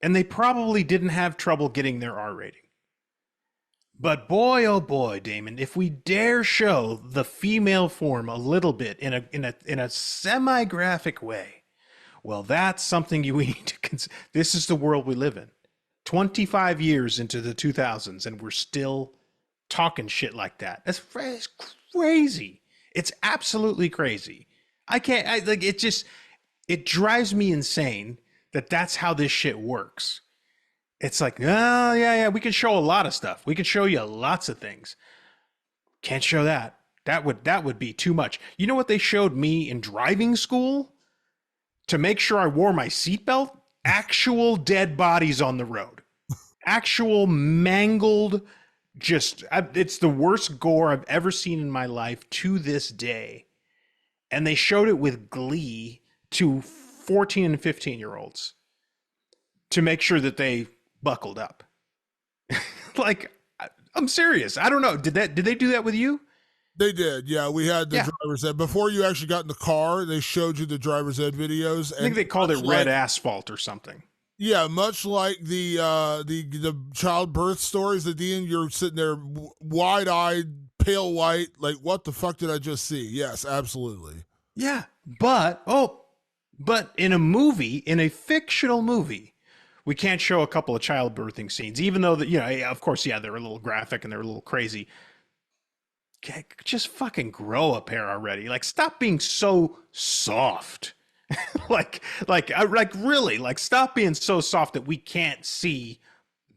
And they probably didn't have trouble getting their R rating. But boy, oh boy, Damon, if we dare show the female form a little bit in a semi-graphic way, well, that's something we need to consider. This is the world we live in. 25 years into the 2000s, and we're still talking shit like that. That's crazy. It's absolutely crazy. It drives me insane that that's how this shit works. It's like, oh, yeah, we can show a lot of stuff. We can show you lots of things. Can't show that. That would be too much. You know what they showed me in driving school? To make sure I wore my seatbelt? Actual dead bodies on the road. Actual mangled, it's the worst gore I've ever seen in my life to this day. And they showed it with glee to 14 and 15-year-olds to make sure that they buckled up. Like, I'm serious. I don't know. Did they do that with you? They did. Yeah, we had the driver's ed. Before you actually got in the car, they showed you the driver's ed videos. I think they called it red asphalt or something. Yeah, much like the childbirth stories. At the end, you're sitting there wide-eyed, pale white, like, what the fuck did I just see? Yes, absolutely. Yeah, but in a movie, in a fictional movie, we can't show a couple of childbirthing scenes, even though of course, they're a little graphic and they're a little crazy. Just fucking grow a pair already. Like, stop being so soft. Really, stop being so soft that we can't see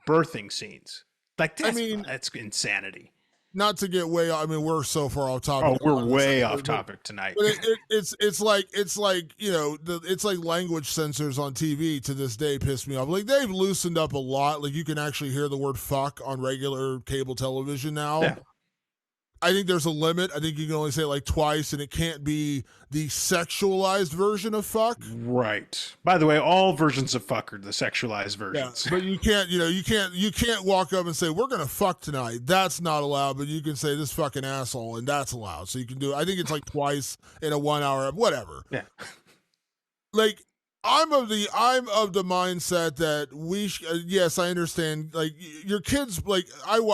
birthing scenes. Like, that's insanity. not to get way. I mean, we're so far off topic. Oh, we're way off topic tonight. But it's like it's like language censors on TV to this day piss me off. Like they've loosened up a lot. Like you can actually hear the word "fuck" on regular cable television now. Yeah. I think there's a limit. I think you can only say it like twice, and it can't be the sexualized version of fuck. Right. By the way, all versions of fuck are the sexualized versions. Yeah, but you can't, you can't walk up and say we're gonna fuck tonight. That's not allowed. But you can say this fucking asshole, and that's allowed. So you can do it. I think it's like twice in a 1 hour, whatever. Yeah. Like I'm of the mindset that yes, I understand. Like your kids, like I'm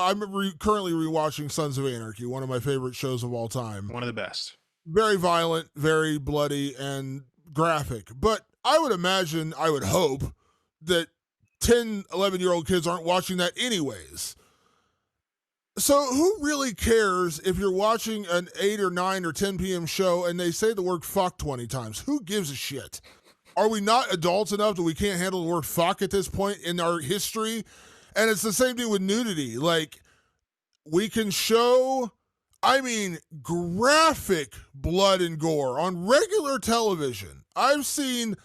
currently rewatching Sons of Anarchy, one of my favorite shows of all time. One of the best. Very violent, very bloody, and graphic. But I would imagine, I would hope that 10, 11-year-old kids aren't watching that anyways. So who really cares if you're watching an 8 or 9 or 10 p.m. show and they say the word fuck 20 times? Who gives a shit? Are we not adults enough that we can't handle the word fuck at this point in our history? And it's the same thing with nudity. Like, we can show, I mean, graphic blood and gore on regular television. I've seen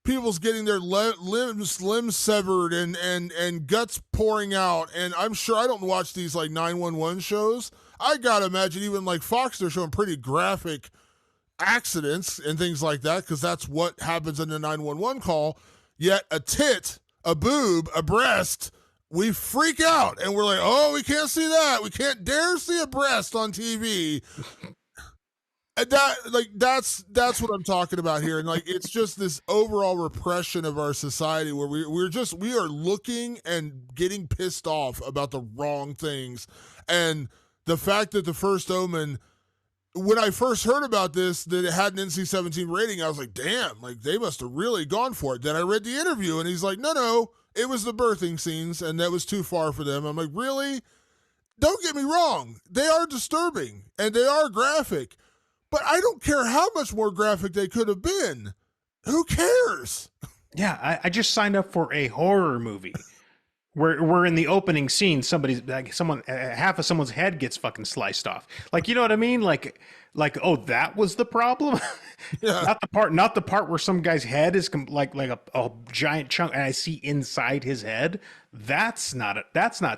people's getting their limbs severed and guts pouring out. And I'm sure I don't watch these like 911 shows. I gotta imagine even like Fox, they're showing pretty graphic accidents and things like that because that's what happens in the 911 call. Yet a tit, a boob, a breast, we freak out and we're like, oh, we can't see that. We can't dare see a breast on TV. And that's what I'm talking about here. And like it's just this overall repression of our society where we are looking and getting pissed off about the wrong things. And the fact that the First Omen, when I first heard about this, that it had an NC-17 rating, I was like, damn, like they must have really gone for it. Then I read the interview and he's like, no, it was the birthing scenes and that was too far for them. I'm like, really? Don't get me wrong. They are disturbing and they are graphic, but I don't care how much more graphic they could have been. Who cares? Yeah, I just signed up for a horror movie. We're in the opening scene, half of someone's head gets fucking sliced off. Like, you know what I mean? Like, oh, that was the problem. Yeah. Not the part where some guy's head is like a giant chunk, and I see inside his head. That's not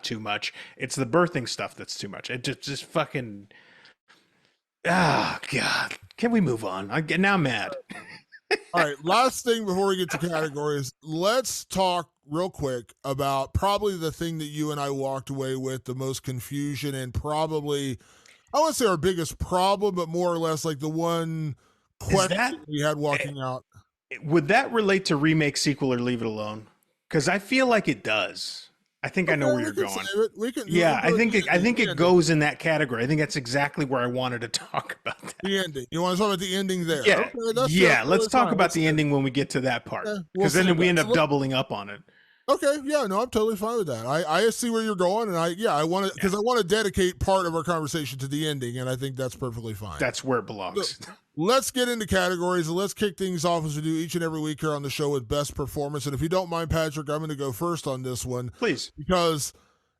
too much. It's the birthing stuff that's too much. It just fucking. Ah, God. Can we move on? Now I'm mad. All right, last thing before we get to categories, let's talk real quick about probably the thing that you and I walked away with the most confusion and probably, I wouldn't say our biggest problem, but more or less like the one question we had walking out. Would that relate to remake, sequel, or leave it alone? Because I feel like it does. I think I know where you're going. I think it goes in that category. I think that's exactly where I wanted to talk about that. The ending. You want to talk about the ending there? Yeah. Okay, let's talk about the ending when we get to that part. Because then we end up doubling up on it. Okay, yeah, no, I'm totally fine with that. I see where you're going, and I want to, because I want to dedicate part of our conversation to the ending, and I think that's perfectly fine. That's where it belongs. So, let's get into categories, and let's kick things off as we do each and every week here on the show with best performance. And if you don't mind, Patrick, I'm going to go first on this one. Please. Because,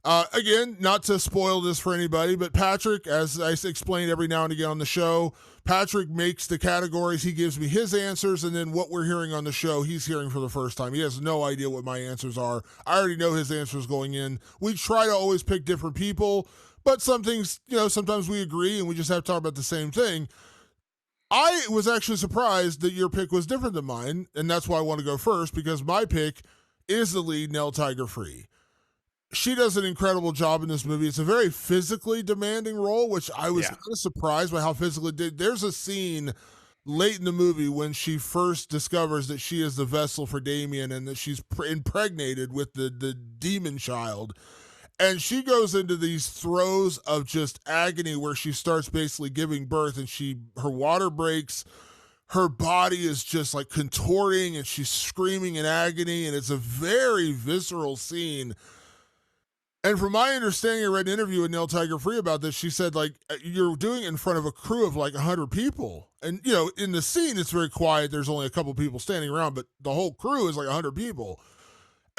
again, not to spoil this for anybody, but Patrick, as I explain every now and again on the show, Patrick makes the categories. He gives me his answers, and then what we're hearing on the show, he's hearing for the first time. He has no idea what my answers are. I already know his answers going in. We try to always pick different people, but some things, sometimes we agree, and we just have to talk about the same thing. I was actually surprised that your pick was different than mine, and that's why I want to go first, because my pick is the lead, Nell Tiger-Free. She does an incredible job in this movie. It's a very physically demanding role, which I was kind of surprised by how physically it did. There's a scene late in the movie when she first discovers that she is the vessel for Damien and that she's impregnated with the demon child. And she goes into these throes of just agony where she starts basically giving birth, and her water breaks. Her body is just like contorting and she's screaming in agony. And it's a very visceral scene. And from my understanding, I read an interview with Nell Tiger-Free about this. She said, like, you're doing it in front of a crew of like 100 people. And, in the scene, it's very quiet. There's only a couple people standing around, but the whole crew is like 100 people.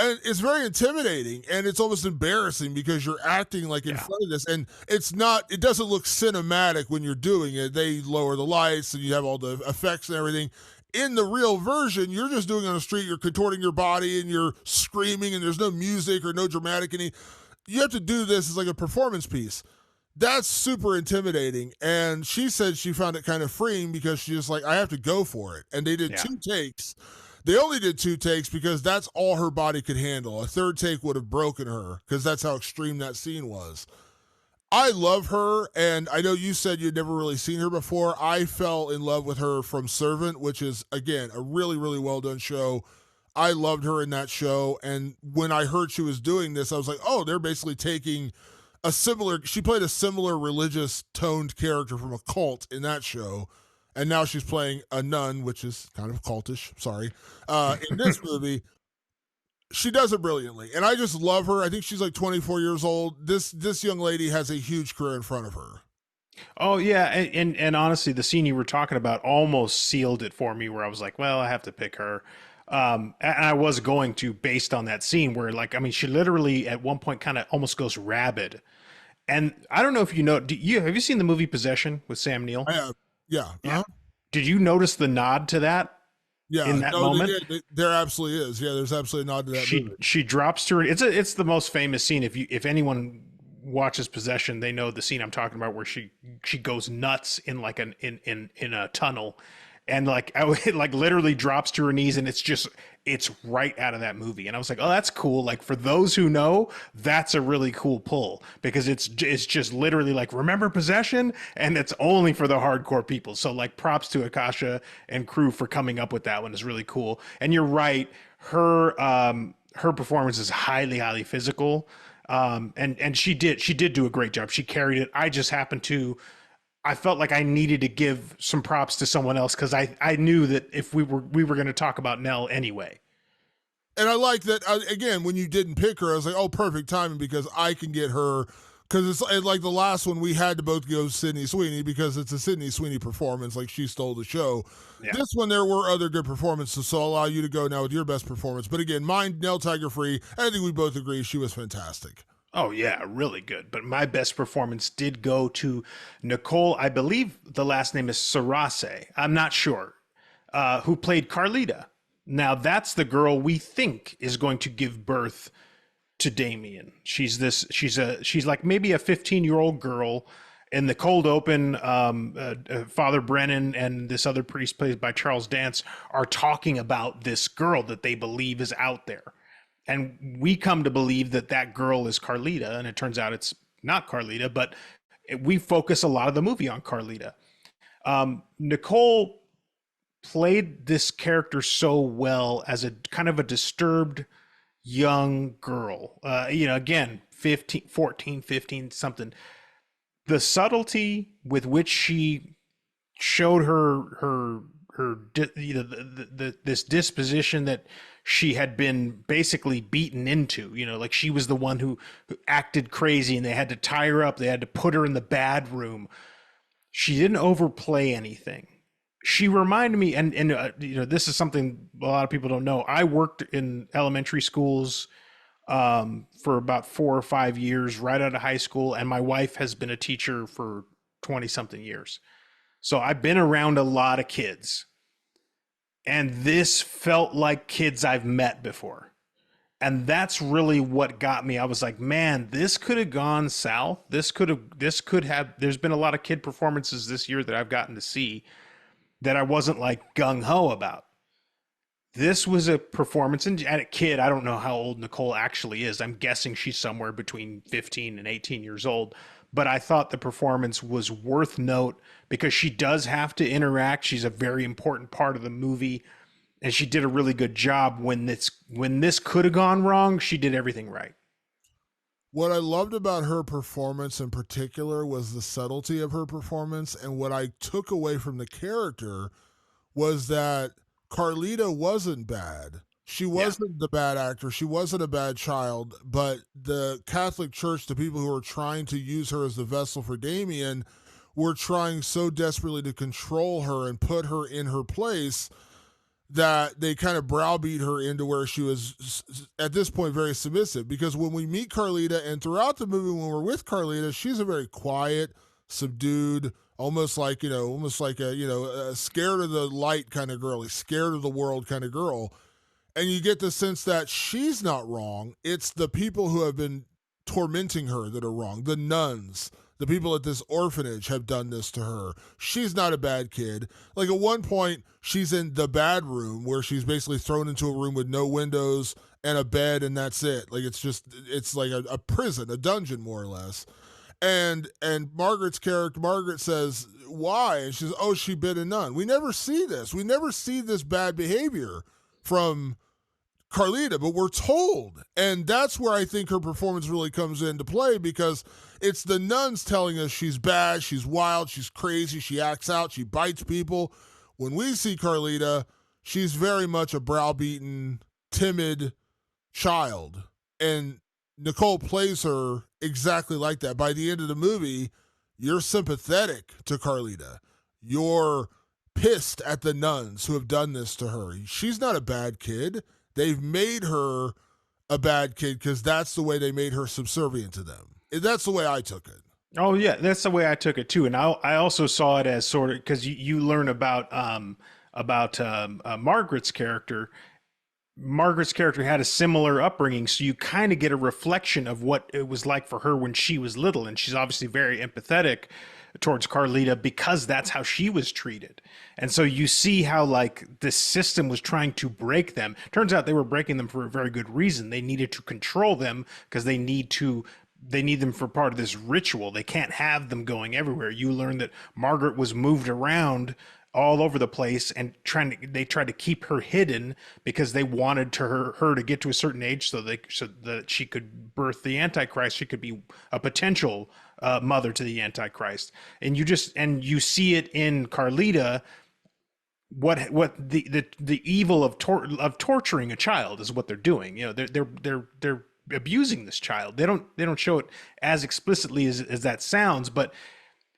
And it's very intimidating, and it's almost embarrassing because you're acting like in Yeah. front of this, and it doesn't look cinematic when you're doing it. They lower the lights and you have all the effects and everything. In the real version, you're just doing it on the street, you're contorting your body and you're screaming, and there's no music or no dramatic any. You have to do this as like a performance piece. That's super intimidating. And she said she found it kind of freeing because she's just like, I have to go for it. And they did Yeah. 2 takes. They only did 2 takes because that's all her body could handle. A third take would have broken her because that's how extreme that scene was. I love her, and I know you said you'd never really seen her before. I fell in love with her from Servant, which is, again, a really, really well done show. I loved her in that show, and when I heard she was doing this, I was like, oh, they're basically taking she played a similar religious toned character from a cult in that show, and now she's playing a nun, which is kind of cultish, sorry, in this movie. She does it brilliantly, and I just love her. I think she's like 24 years old. This young lady has a huge career in front of her. Oh yeah, and honestly, the scene you were talking about almost sealed it for me, where I was like, well, I have to pick her. And I was going to based on that scene where, like, I mean, she literally at one point kind of almost goes rabid. And I don't know if you know, have you seen the movie Possession with Sam Neill? I have, yeah, Yeah. Did you notice the nod to that yeah. in that No, moment? there absolutely is. Yeah, there's absolutely a nod to that movie. She drops to her. It's the most famous scene. If anyone watches Possession, they know the scene I'm talking about where she goes nuts in like in a tunnel, and like it like literally drops to her knees, and it's right out of that movie. And I was like, oh, that's cool. Like, for those who know, that's a really cool pull, because it's just literally like, remember Possession, and it's only for the hardcore people. So like, props to Akasha and crew for coming up with that one. Is really cool. And you're right, her performance is highly physical. And she did do a great job. She carried it. I felt like I needed to give some props to someone else, because I knew that if we were going to talk about Nell anyway. And I like that, again, when you didn't pick her, I was like, oh, perfect timing, because I can get her. Because it's like the last one, we had to both go Sydney Sweeney because it's a Sydney Sweeney performance, like she stole the show. Yeah. This one, there were other good performances, so I'll allow you to go now with your best performance. But again, mine, Nell Tiger Free, I think we both agree she was fantastic. Oh yeah, really good. But my best performance did go to Nicole. I believe the last name is Sarase. I'm not sure. Who played Carlita. Now that's the girl we think is going to give birth to Damien. She's like maybe a 15-year-old girl. In the cold open, Father Brennan and this other priest played by Charles Dance are talking about this girl that they believe is out there. And we come to believe that that girl is Carlita, and it turns out it's not Carlita, but we focus a lot of the movie on Carlita. Nicole played this character so well as a kind of a disturbed young girl. Again, 15, 14, 15, something. The subtlety with which she showed this disposition that she had been basically beaten into, like she was the one who acted crazy, and they had to tie her up. They had to put her in the bad room. She didn't overplay anything. She reminded me, and this is something a lot of people don't know. I worked in elementary schools for about 4 or 5 years right out of high school, and my wife has been a teacher for 20 something years. So I've been around a lot of kids, and this felt like kids I've met before. And that's really what got me. I was like, man, this could have gone south. There's been a lot of kid performances this year that I've gotten to see that I wasn't like gung ho about. This was a performance, and at a kid, I don't know how old Nicole actually is. I'm guessing she's somewhere between 15 and 18 years old. But I thought the performance was worth note because she does have to interact. She's a very important part of the movie, and she did a really good job. When this could have gone wrong, she did everything right. What I loved about her performance in particular was the subtlety of her performance, and what I took away from the character was that Carlita wasn't bad. She wasn't the bad actor. She wasn't a bad child, but the Catholic Church, the people who were trying to use her as the vessel for Damien, were trying so desperately to control her and put her in her place that they kind of browbeat her into where she was at this point very submissive. Because when we meet Carlita, and throughout the movie when we're with Carlita, she's a very quiet, subdued, almost like a scared of the light kind of girl, scared of the world kind of girl. And you get the sense that she's not wrong. It's the people who have been tormenting her that are wrong. The nuns, the people at this orphanage have done this to her. She's not a bad kid. Like at one point, she's in the bad room where she's basically thrown into a room with no windows and a bed, and that's it. Like it's like a prison, a dungeon, more or less. And Margaret's character, Margaret says, why? And she says, oh, she bit a nun. We never see this. We never see this bad behavior from Carlita, but we're told. And that's where I think her performance really comes into play, because it's the nuns telling us she's bad, she's wild, she's crazy, she acts out, she bites people. When we see Carlita, she's very much a browbeaten, timid child. And Nicole plays her exactly like that. By the end of the movie, you're sympathetic to Carlita. You're pissed at the nuns who have done this to her. She's not a bad kid. They've made her a bad kid because that's the way they made her subservient to them. That's the way I took it. Oh yeah, that's the way I took it too. And I also saw it as sort of, because you learn about Margaret's character. Margaret's character had a similar upbringing, so you kind of get a reflection of what it was like for her when she was little, and she's obviously very empathetic towards Carlita because that's how she was treated. And so you see how like the system was trying to break them. Turns out they were breaking them for a very good reason. They needed to control them because they need them for part of this ritual. They can't have them going everywhere. You learn that Margaret was moved around all over the place, and they tried to keep her hidden because they wanted her to get to a certain age so that she could birth the Antichrist. She could be a potential mother to the Antichrist. And you see it in Carlita. What the evil of torturing a child is what they're doing. You know, they're abusing this child. They don't show it as explicitly as that sounds, but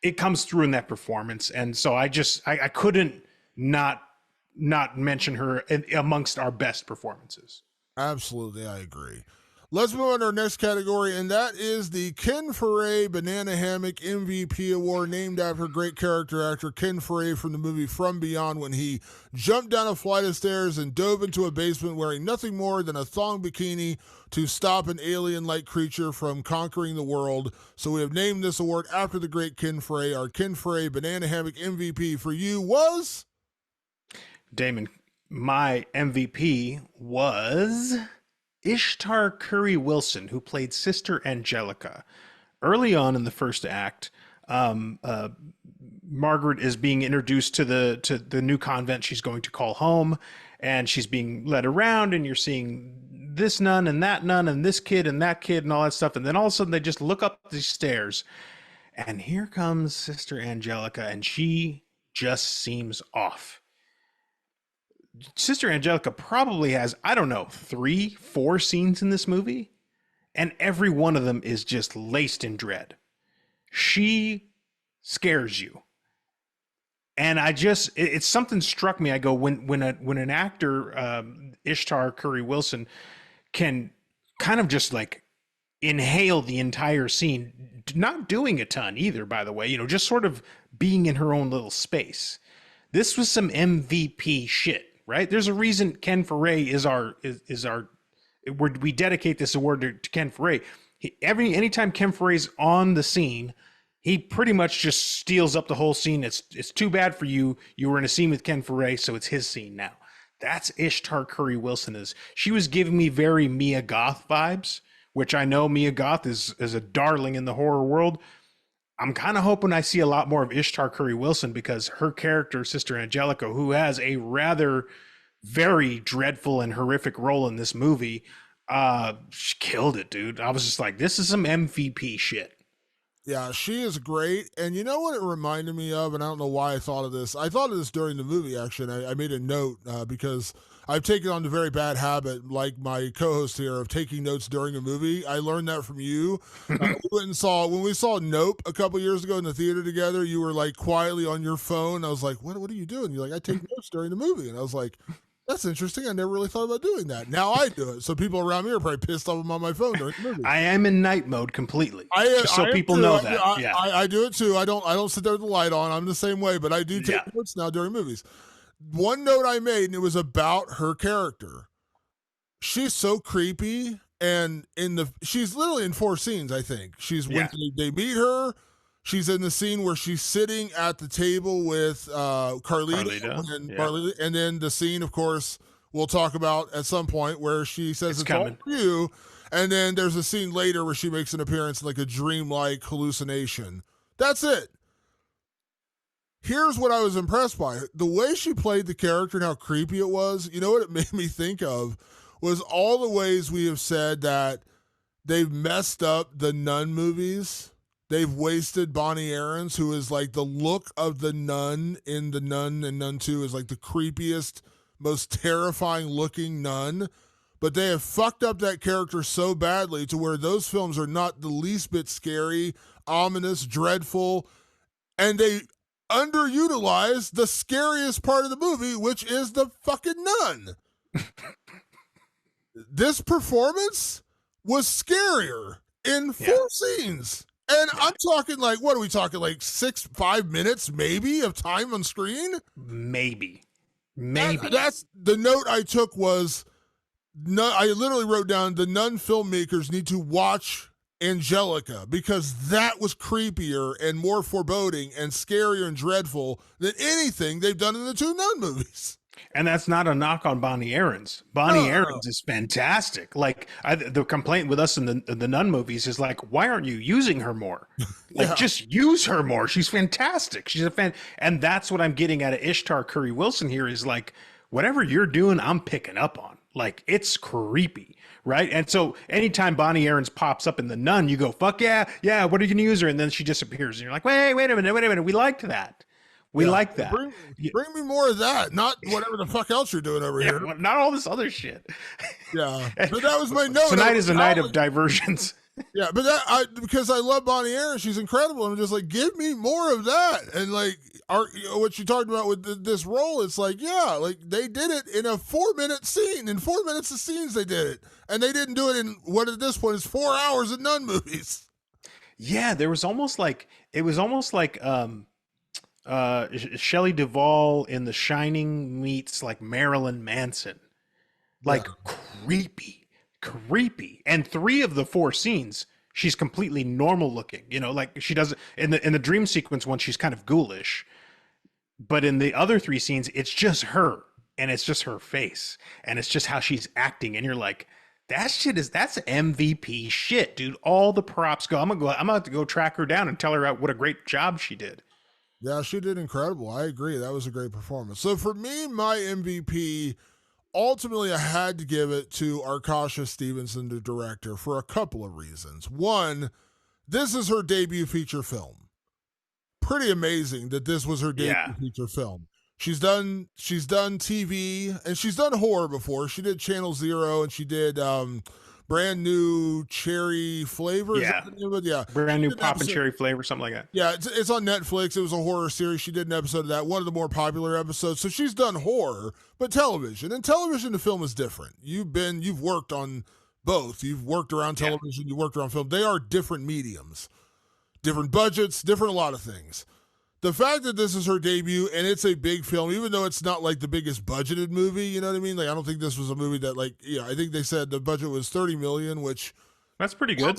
it comes through in that performance. And so I couldn't not mention her amongst our best performances. Absolutely, I agree. Let's move on to our next category, and that is the Ken Foray Banana Hammock MVP Award, named after great character actor Ken Foray from the movie From Beyond, when he jumped down a flight of stairs and dove into a basement wearing nothing more than a thong bikini to stop an alien-like creature from conquering the world. So we have named this award after the great Ken Foray. Our Ken Foray Banana Hammock MVP for you was? Damon, my MVP was Ishtar Curry Wilson, who played Sister Angelica. Early on in the first act, Margaret is being introduced to the new convent she's going to call home, and she's being led around, and you're seeing this nun and that nun and this kid and that kid and all that stuff. And then all of a sudden they just look up these stairs, and here comes Sister Angelica, and she just seems off. Sister Angelica probably has, I don't know, 3-4 scenes in this movie, and every one of them is just laced in dread. She scares you. And it's something struck me. I go, when an actor, Ishtar Curry Wilson, can kind of just like inhale the entire scene, not doing a ton either, by the way, you know, just sort of being in her own little space. This was some MVP shit. Right? There's a reason Ken Foray is our we dedicate this award to Ken Foray. Anytime Ken Foray's on the scene, he pretty much just steals up the whole scene. It's too bad for you. You were in a scene with Ken Foray, so it's his scene now. That's Ishtar Curry Wilson. She was giving me very Mia Goth vibes, which I know Mia Goth is a darling in the horror world. I'm kind of hoping I see a lot more of Ishtar Curry Wilson, because her character, Sister Angelica, who has a rather very dreadful and horrific role in this movie, she killed it, dude. I was just like, this is some MVP shit. Yeah, she is great. And you know what it reminded me of? And I don't know why I thought of this. I thought of this during the movie, actually. I made a note because I've taken on the very bad habit, like my co-host here, of taking notes during a movie. I learned that from you. When we saw Nope a couple years ago in the theater together, you were like quietly on your phone. I was like, what are you doing? You're like, I take notes during the movie. And I was like, That's interesting. I never really thought about doing that. Now I do it. So people around me are probably pissed off I'm on my phone during the movie. I am in night mode completely, just so I am people too. know that. Yeah. I do it too. I don't sit there with the light on. I'm the same way, but I do take Yeah. notes now during movies. One note I made, and it was about her character. She's so creepy, and she's literally in 4 scenes. I think she's when they meet her. She's in the scene where she's sitting at the table with Carlita, and then the scene, of course, we'll talk about at some point where she says it's all for you. And then there's a scene later where she makes an appearance in like a dreamlike hallucination. That's it. Here's what I was impressed by. The way she played the character and how creepy it was, you know what it made me think of was all the ways we have said that they've messed up the Nun movies. They've wasted Bonnie Aarons, who is like the look of the nun in The Nun and Nun 2 is like the creepiest, most terrifying looking nun. But they have fucked up that character so badly to where those films are not the least bit scary, ominous, dreadful, and they underutilize the scariest part of the movie, which is the fucking nun. This performance was scarier in 4 scenes. And I'm talking like, what are we talking, like 5 minutes maybe of time on screen? Maybe. That's the note I took was, I literally wrote down the Nun filmmakers need to watch Angelica because that was creepier and more foreboding and scarier and dreadful than anything they've done in the 2 Nun movies. And that's not a knock on Bonnie Aarons. Bonnie Aarons is fantastic. Like the complaint with us in the Nun movies is like, why aren't you using her more? Like just use her more. She's fantastic. She's a fan. And that's what I'm getting at Ishtar Curry Wilson here is like, whatever you're doing, I'm picking up on. Like it's creepy. Right. And so anytime Bonnie Aarons pops up in The Nun, you go, fuck yeah. Yeah. What are you going to use her? And then she disappears. And you're like, wait a minute. We liked that. We like that. Bring me more of that, not whatever the fuck else you're doing over here. Not all this other shit. Yeah, but that was my note. Tonight is a night of diversions. Yeah, but because I love Bonnie Aarons, she's incredible. I'm just like, give me more of that. And like, what you talked about with this role, it's like, yeah, like they did it in a 4-minute scene. In 4 minutes of scenes, they did it, and they didn't do it in what at this point is 4 hours of Nun movies. Yeah, it was almost like Shelley Duvall in The Shining meets like Marilyn Manson, like creepy. And 3 of the 4 scenes, she's completely normal looking. You know, like she does in the dream sequence one, she's kind of ghoulish, but in the other 3 scenes, it's just her and it's just her face and it's just how she's acting, and you're like, that's MVP shit, dude. All the props go. I'm gonna have to go track her down and tell her what a great job she did. Yeah, she did incredible. I agree. That was a great performance. So for me, my MVP, ultimately I had to give it to Arkasha Stevenson, the director, for a couple of reasons. One, this is her debut feature film. Pretty amazing that this was her debut feature film. She's done TV and she's done horror before. She did Channel Zero and she did Brand New Cherry Flavor. Brand New Pop and Cherry Flavor, something like that. Yeah, it's on Netflix. It was a horror series. She did an episode of that, one of the more popular episodes. So she's done horror, but television. And television to film is different. You've worked on both. You've worked around television, you worked around film. They are different mediums, different budgets, different a lot of things. The fact that this is her debut and it's a big film, even though it's not like the biggest budgeted movie, you know what I mean? Like, I don't think this was a movie that I think they said the budget was $30 million, which that's pretty good.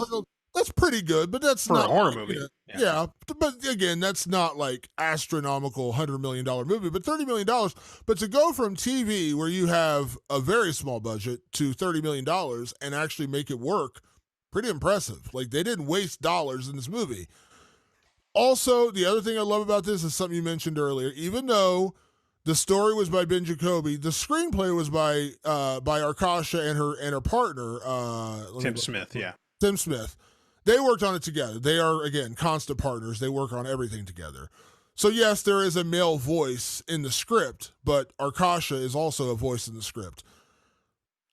That's pretty good, but that's for not a horror movie. Yeah, but again, that's not like astronomical $100 million movie, but $30 million. But to go from TV where you have a very small budget to $30 million and actually make it work, pretty impressive. Like they didn't waste dollars in this movie. Also, the other thing I love about this is something you mentioned earlier. Even though the story was by Ben Jacoby, the screenplay was by Arkasha and her partner Tim Smith. Yeah, Tim Smith. They worked on it together. They are again constant partners. They work on everything together. So yes, there is a male voice in the script, but Arkasha is also a voice in the script.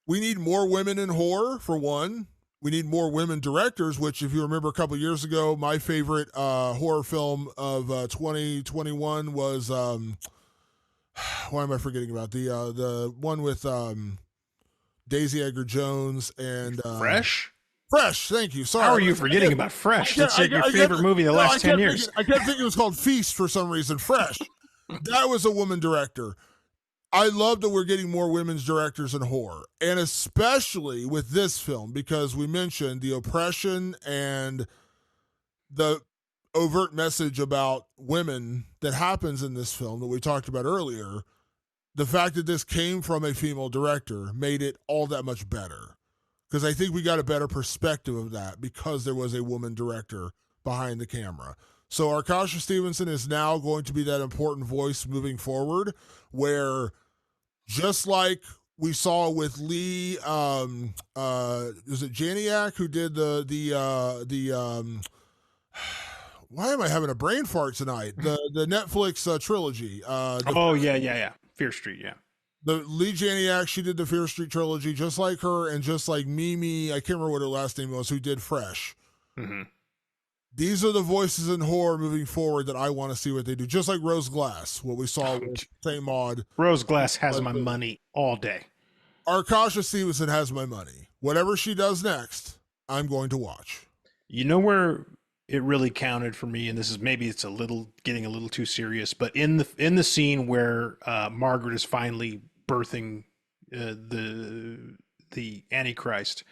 We need more women in horror, for one. We need more women directors, which, if you remember a couple years ago, my favorite horror film of 2021 was Why am I forgetting about the one with Daisy Edgar Jones and Fresh? Fresh? Thank you. How Sorry, are you forgetting about Fresh? That's like your favorite movie of the last 10 years. I kept thinking it was called Feast for some reason. Fresh. That was a woman director. I love that we're getting more women's directors in horror, and especially with this film, because we mentioned the oppression and the overt message about women that happens in this film that we talked about earlier. The fact that this came from a female director made it all that much better, because I think we got a better perspective of that because there was a woman director behind the camera. So Arkasha Stevenson is now going to be that important voice moving forward, where just like we saw with Lee, is it Janiak who did the why am I having a brain fart tonight? The Netflix trilogy. Yeah. Fear Street, yeah. The Lee Janiak, she did the Fear Street trilogy, just like her, and just like Mimi, I can't remember what her last name was, who did Fresh. Mm-hmm. These are the voices in horror moving forward that I want to see what they do. Just like Rose Glass, what we saw with St. Maud. Rose Glass has my money all day. Arkasha Stevenson has my money. Whatever she does next, I'm going to watch. You know where it really counted for me, and this is maybe it's getting a little too serious, but in the scene where Margaret is finally birthing the Antichrist,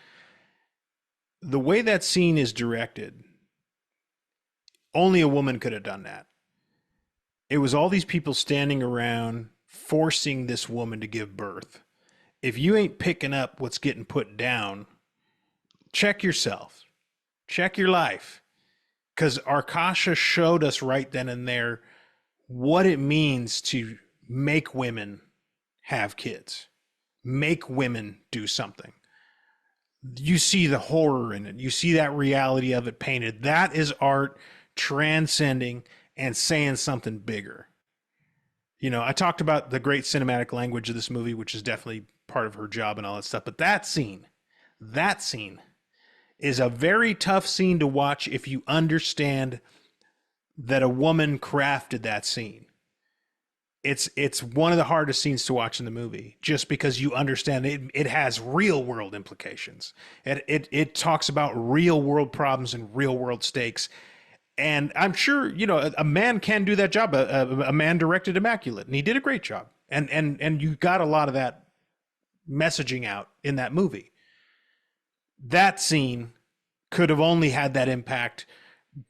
the way that scene is directed, only a woman could have done that. It was all these people standing around forcing this woman to give birth. If you ain't picking up what's getting put down, check yourself. Check your life. Because Arkasha showed us right then and there what it means to make women have kids. Make women do something. You see the horror in it. You see that reality of it painted. That is art transcending and saying something bigger. You know, I talked about the great cinematic language of this movie, which is definitely part of her job and all that stuff. But that scene is a very tough scene to watch if you understand that a woman crafted that scene. It's one of the hardest scenes to watch in the movie, just because you understand it has real world implications. It talks about real world problems and real world stakes. And I'm sure, you know, a man can do that job. A man directed Immaculate, and he did a great job. And you got a lot of that messaging out in that movie. That scene could have only had that impact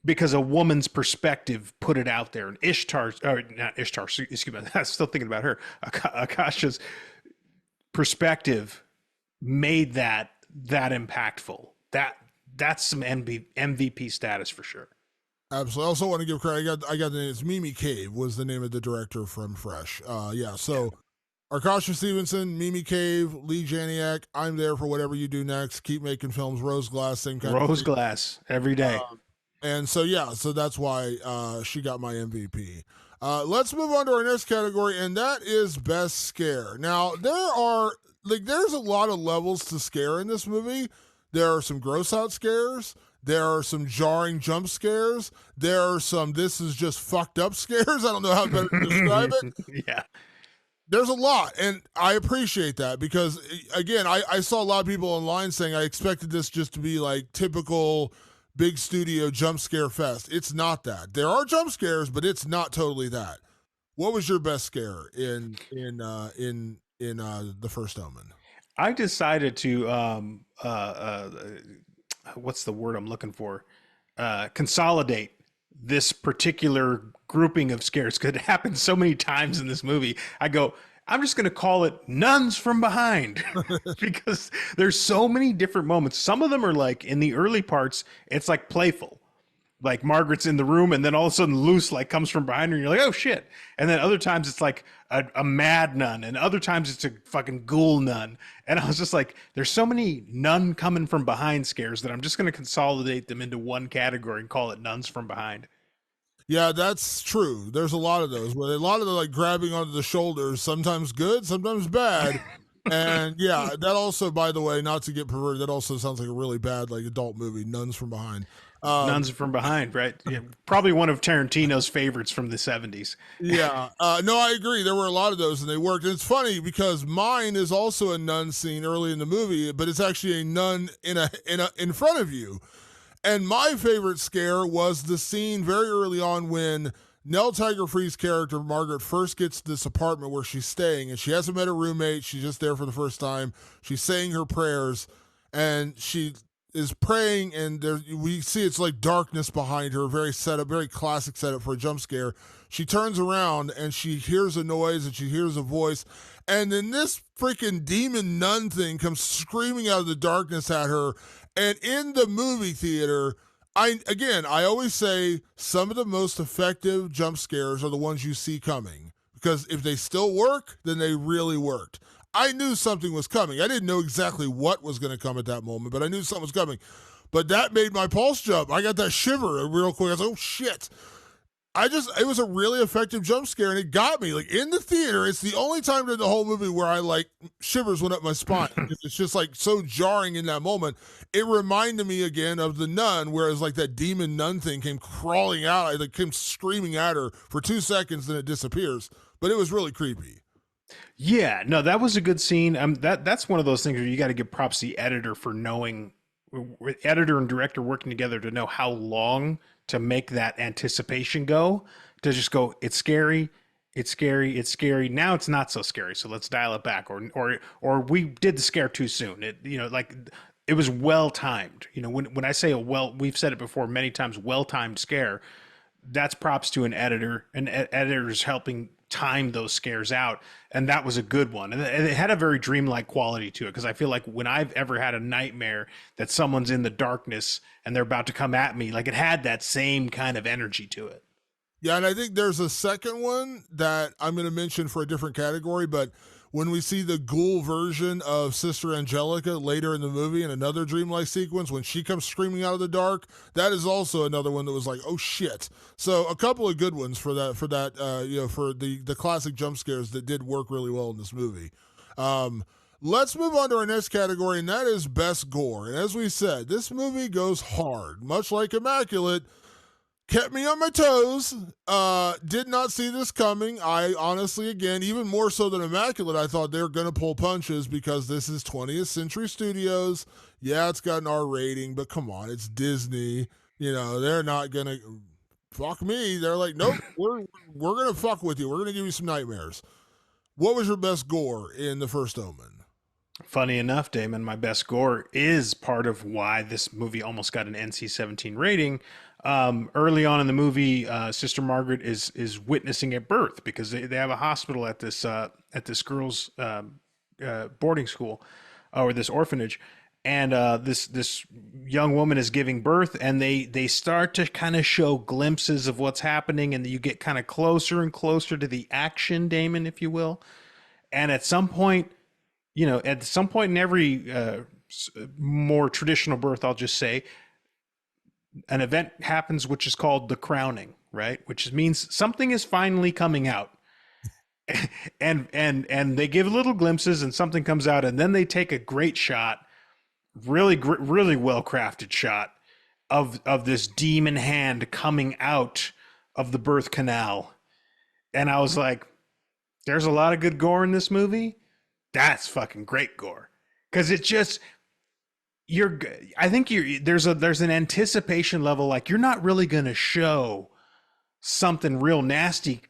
because a woman's perspective put it out there. And excuse me, I'm still thinking about her. Akasha's perspective made that impactful. That's some MVP status for sure. Absolutely. I also want to give credit. I got the name. It's Mimi Cave was the name of the director from Fresh. So Arkasha Stevenson, Mimi Cave, Lee Janiak, I'm there for whatever you do next. Keep making films. Rose Glass, same kind of Rose Glass every day. And so that's why she got my MVP. Let's move on to our next category, and that is Best Scare. Now, there's a lot of levels to scare in this movie. There are some gross out scares. There are some jarring jump scares. There are some this is just fucked up scares. I don't know how better to describe it. Yeah. There's a lot, and I appreciate that because, again, I saw a lot of people online saying I expected this just to be like typical big studio jump scare fest. It's not that. There are jump scares, but it's not totally that. What was your best scare in the First Omen? I decided to what's the word I'm looking for? Consolidate this particular grouping of scares, because it happens so many times in this movie. I'm just going to call it Nuns from Behind because there's so many different moments. Some of them are like in the early parts, it's like playful. Like Margaret's in the room and then all of a sudden Luce like comes from behind her and you're like, oh shit. And then other times it's like a mad nun, and other times it's a fucking ghoul nun. And I was just like, there's so many nun coming from behind scares that I'm just going to consolidate them into one category and call it Nuns from Behind. Yeah, that's true. There's a lot of those where a lot of the like grabbing onto the shoulders, sometimes good, sometimes bad. And yeah, that also, by the way, not to get perverted, that also sounds like a really bad like adult movie, Nuns from Behind. Nuns from Behind, right? Yeah, probably one of Tarantino's favorites from the 70s. Yeah, no, I agree. There were a lot of those, and they worked. And it's funny because mine is also a nun scene early in the movie, but it's actually a nun in front of you. And my favorite scare was the scene very early on when Nell Tiger Free's character Margaret first gets to this apartment where she's staying, and she hasn't met a roommate. She's just there for the first time. She's saying her prayers, and she is praying, and there we see it's like darkness behind her, very setup, very classic setup for a jump scare. She turns around and she hears a noise and she hears a voice, and then this freaking demon nun thing comes screaming out of the darkness at her. And in the movie theater, I always say some of the most effective jump scares are the ones you see coming, because if they still work, then they really worked. I knew something was coming. I didn't know exactly what was going to come at that moment, but I knew something was coming. But that made my pulse jump. I got that shiver real quick. I was like, oh shit. It was a really effective jump scare, and it got me. Like in the theater, it's the only time during the whole movie where I like shivers went up my spine. It's just like so jarring in that moment. It reminded me again of the nun, whereas like that demon nun thing came crawling out. It came screaming at her for 2 seconds, then it disappears. But it was really creepy. Yeah, no, that was a good scene. That's one of those things where you got to give props to the editor for knowing, editor and director working together to know how long to make that anticipation go. To just go, it's scary, it's scary, it's scary. Now it's not so scary, so let's dial it back. Or we did the scare too soon. Like it was well timed. When I say we've said it before many times, well timed scare. That's props to an editor, and editors helping time those scares out, and that was a good one, and it had a very dreamlike quality to it, because I feel like when I've ever had a nightmare that someone's in the darkness and they're about to come at me, like it had that same kind of energy to it. Yeah, and I think there's a second one that I'm going to mention for a different category, but when we see the ghoul version of Sister Angelica later in the movie in another dreamlike sequence, when she comes screaming out of the dark, that is also another one that was like, oh shit. So a couple of good ones for that, for the classic jump scares that did work really well in this movie. Let's move on to our next category, and that is best gore. And as we said, this movie goes hard, much like Immaculate. Kept me on my toes. Did not see this coming. I honestly, again, even more so than Immaculate, I thought they were going to pull punches because this is 20th Century Studios. Yeah, it's got an R rating, but come on, it's Disney. They're not going to fuck me. They're like, nope, we're going to fuck with you. We're going to give you some nightmares. What was your best gore in The First Omen? Funny enough, Damon, my best gore is part of why this movie almost got an NC-17 rating. Early on in the movie, Sister Margaret is witnessing a birth, because they have a hospital at this girls' boarding school, or this orphanage, and this young woman is giving birth, and they start to kind of show glimpses of what's happening, and you get kind of closer and closer to the action, Damon, if you will. And at some point in every more traditional birth, I'll just say, an event happens which is called the crowning, right? Which means something is finally coming out. and they give little glimpses and something comes out, and then they take a great shot, really well crafted shot of this demon hand coming out of the birth canal. And I was like, there's a lot of good gore in this movie. That's fucking great gore. Cause it just, there's an anticipation level, like you're not really going to show something real nasty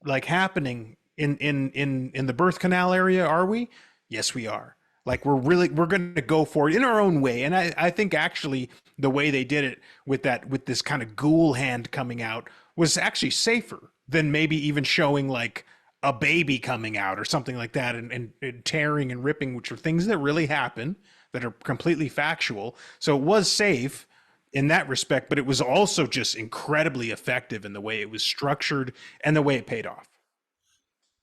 like happening in the birth canal area, are we? Yes, we are. Like we're going to go for it in our own way. And I think actually the way they did it with this kind of ghoul hand coming out was actually safer than maybe even showing like a baby coming out or something like that, and tearing and ripping, which are things that really happen, that are completely factual. So it was safe in that respect, but it was also just incredibly effective in the way it was structured and the way it paid off.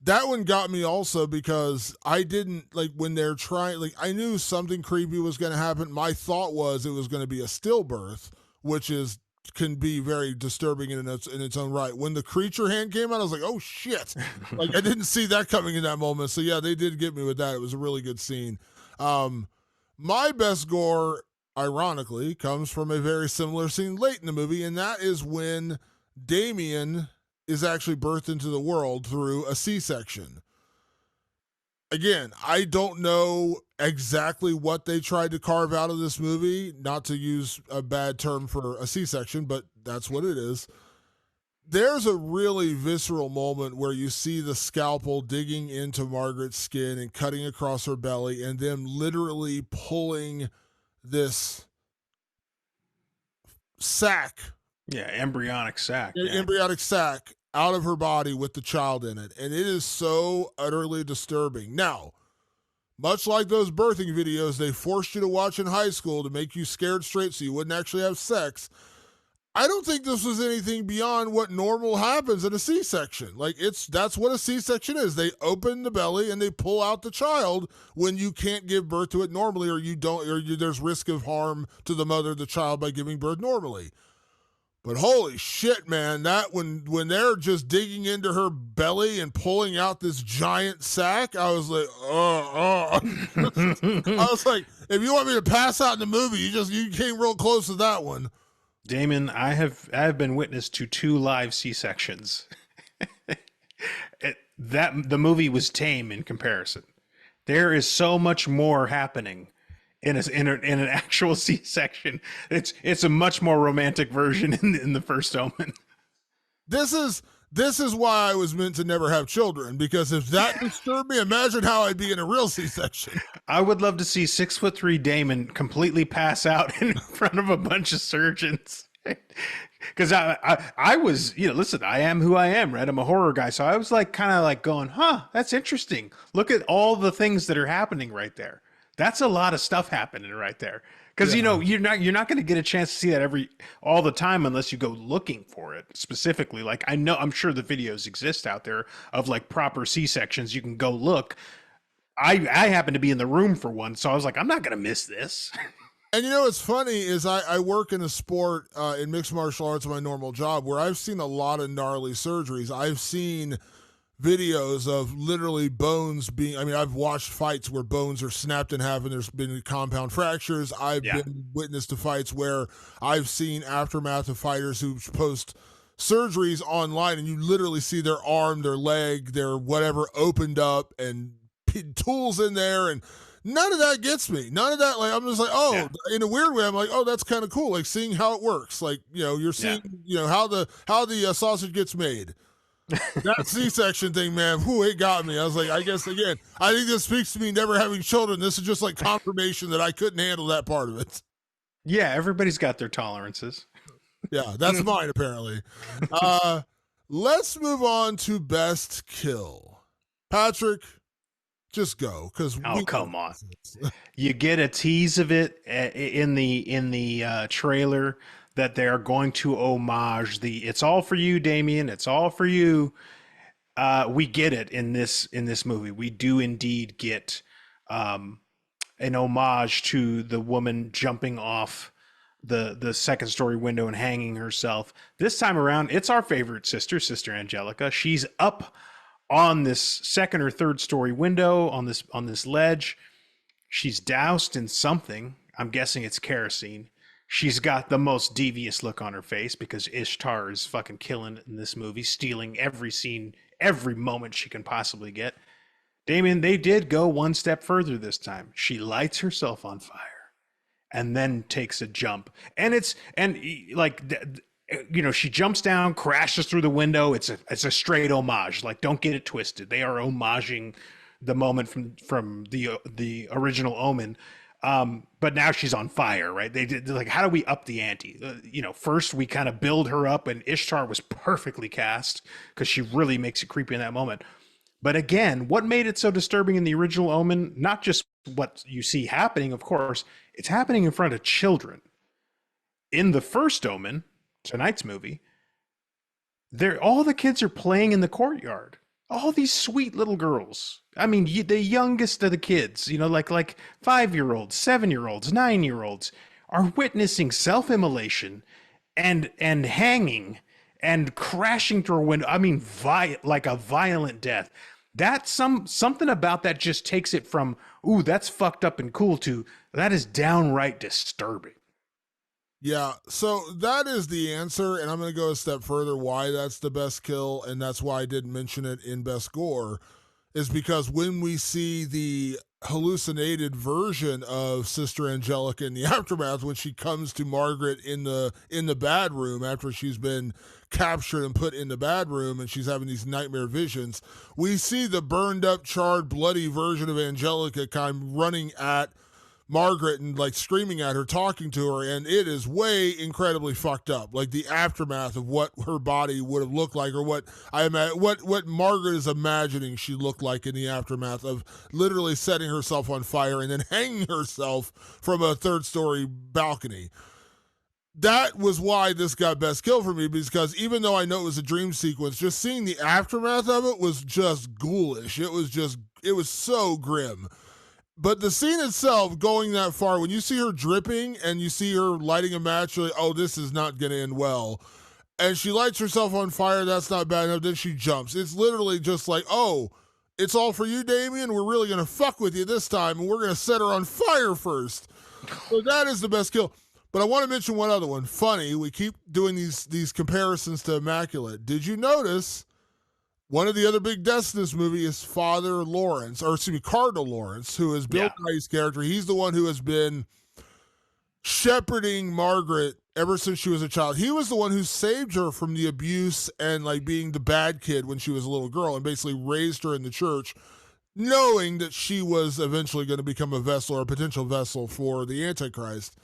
That one got me also because I didn't like when they're trying, like I knew something creepy was going to happen. My thought was it was going to be a stillbirth, which can be very disturbing in its own right. When the creature hand came out, I was like, oh shit. Like I didn't see that coming in that moment. So yeah, they did get me with that. It was a really good scene. My best gore, ironically, comes from a very similar scene late in the movie, and that is when Damien is actually birthed into the world through a C-section. Again, I don't know exactly what they tried to carve out of this movie, not to use a bad term for a C-section, but that's what it is. There's a really visceral moment where you see the scalpel digging into Margaret's skin and cutting across her belly, and them literally pulling this sack, embryonic sac, embryonic sac out of her body with the child in it. And it is so utterly disturbing. Now, much like those birthing videos they forced you to watch in high school to make you scared straight so you wouldn't actually have sex, I don't think this was anything beyond what normal happens in a C-section. Like, that's what a C-section is. They open the belly and they pull out the child when you can't give birth to it normally, or there's risk of harm to the mother of the child by giving birth normally. But holy shit, man, that when they're just digging into her belly and pulling out this giant sack, I was like, I was like, if you want me to pass out in the movie, you came real close to that one. Damon, I have been witness to 2 live C-sections. The movie was tame in comparison. There is so much more happening in an actual C-section. It's a much more romantic version in the First Omen. This is why I was meant to never have children, because if that disturbed me, imagine how I'd be in a real C-section. I would love to see 6'3" Damon completely pass out in front of a bunch of surgeons. Because I was, listen, I am who I am, right? I'm a horror guy. So I was kind of going, that's interesting. Look at all the things that are happening right there. That's a lot of stuff happening right there. Because, you're not going to get a chance to see that all the time unless you go looking for it specifically. Like, I'm sure the videos exist out there of proper C-sections. You can go look. I happened to be in the room for one, so I was like, I'm not going to miss this. And what's funny is I work in a sport in mixed martial arts, my normal job, where I've seen a lot of gnarly surgeries. I've seen videos of literally bones I've watched fights where bones are snapped in half and there's been compound fractures. I've been witness to fights where I've seen aftermath of fighters who post surgeries online, and you literally see their arm, their leg, their whatever opened up and tools in there, and none of that gets me. None of that. I'm just like, in a weird way, I'm like, that's kind of cool. Like seeing how it works. Like, you're seeing, how the sausage gets made. That C-section thing, man, it got me. I was like, I guess, again, I think this speaks to me never having children. This is just confirmation that I couldn't handle that part of it. Yeah, everybody's got their tolerances. Yeah, that's mine, apparently. Let's move on to best kill. Patrick, just go, because come on. You get a tease of it in the trailer that they are going to homage "It's all for you, Damien. It's all for you." We get it in this movie. We do indeed get an homage to the woman jumping off the second story window and hanging herself. This time around, it's our favorite Sister Angelica. She's up on this second or third story window on this ledge. She's doused in something. I'm guessing it's kerosene. She's got the most devious look on her face because Ishtar is fucking killing it in this movie, stealing every scene, every moment she can possibly get. Damien, they did go one step further this time. She lights herself on fire and then takes a jump. She jumps down, crashes through the window. It's a straight homage. Don't get it twisted. They are homaging the moment from the original Omen. But now she's on fire, right? They're how do we up the ante? First we kind of build her up, and Ishtar was perfectly cast because she really makes it creepy in that moment. But again, what made it so disturbing in the original Omen? Not just what you see happening, of course, it's happening in front of children. In the First Omen, tonight's movie, all the kids are playing in the courtyard. All these sweet little girls. I mean, the youngest of the kids, like 5-year-olds, 7-year-olds, 9-year-olds are witnessing self-immolation and hanging and crashing through a window. I mean, like a violent death. That's something about that just takes it from, ooh, that's fucked up and cool, to that is downright disturbing. Yeah, so that is the answer, and I'm going to go a step further why that's the best kill, and that's why I didn't mention it in best gore, is because when we see the hallucinated version of Sister Angelica in the aftermath, when she comes to Margaret in the bad room after she's been captured and put in the bad room and she's having these nightmare visions, we see the burned up, charred, bloody version of Angelica kind of running at Margaret and like screaming at her, talking to her, and it is way incredibly fucked up. Like the aftermath of what her body would have looked like, or what what Margaret is imagining she looked like in the aftermath of literally setting herself on fire and then hanging herself from a third story balcony. That was why this got best kill for me, because even though I know it was a dream sequence, just seeing the aftermath of it was just ghoulish. It was so grim. But the scene itself, going that far, when you see her dripping and you see her lighting a match, you're like, oh, this is not going to end well. And she lights herself on fire. That's not bad enough. Then she jumps. It's literally just like, oh, it's all for you, Damien. We're really going to fuck with you this time, and we're going to set her on fire first. So that is the best kill. But I want to mention one other one. Funny, we keep doing these comparisons to Immaculate. Did you notice one of the other big deaths in this movie is Father Lawrence, or excuse me, Cardinal Lawrence, who is Bill Nighy's character. He's the one who has been shepherding Margaret ever since she was a child. He was the one who saved her from the abuse and like being the bad kid when she was a little girl, and basically raised her in the church, knowing that she was eventually going to become a vessel or a potential vessel for the Antichrist.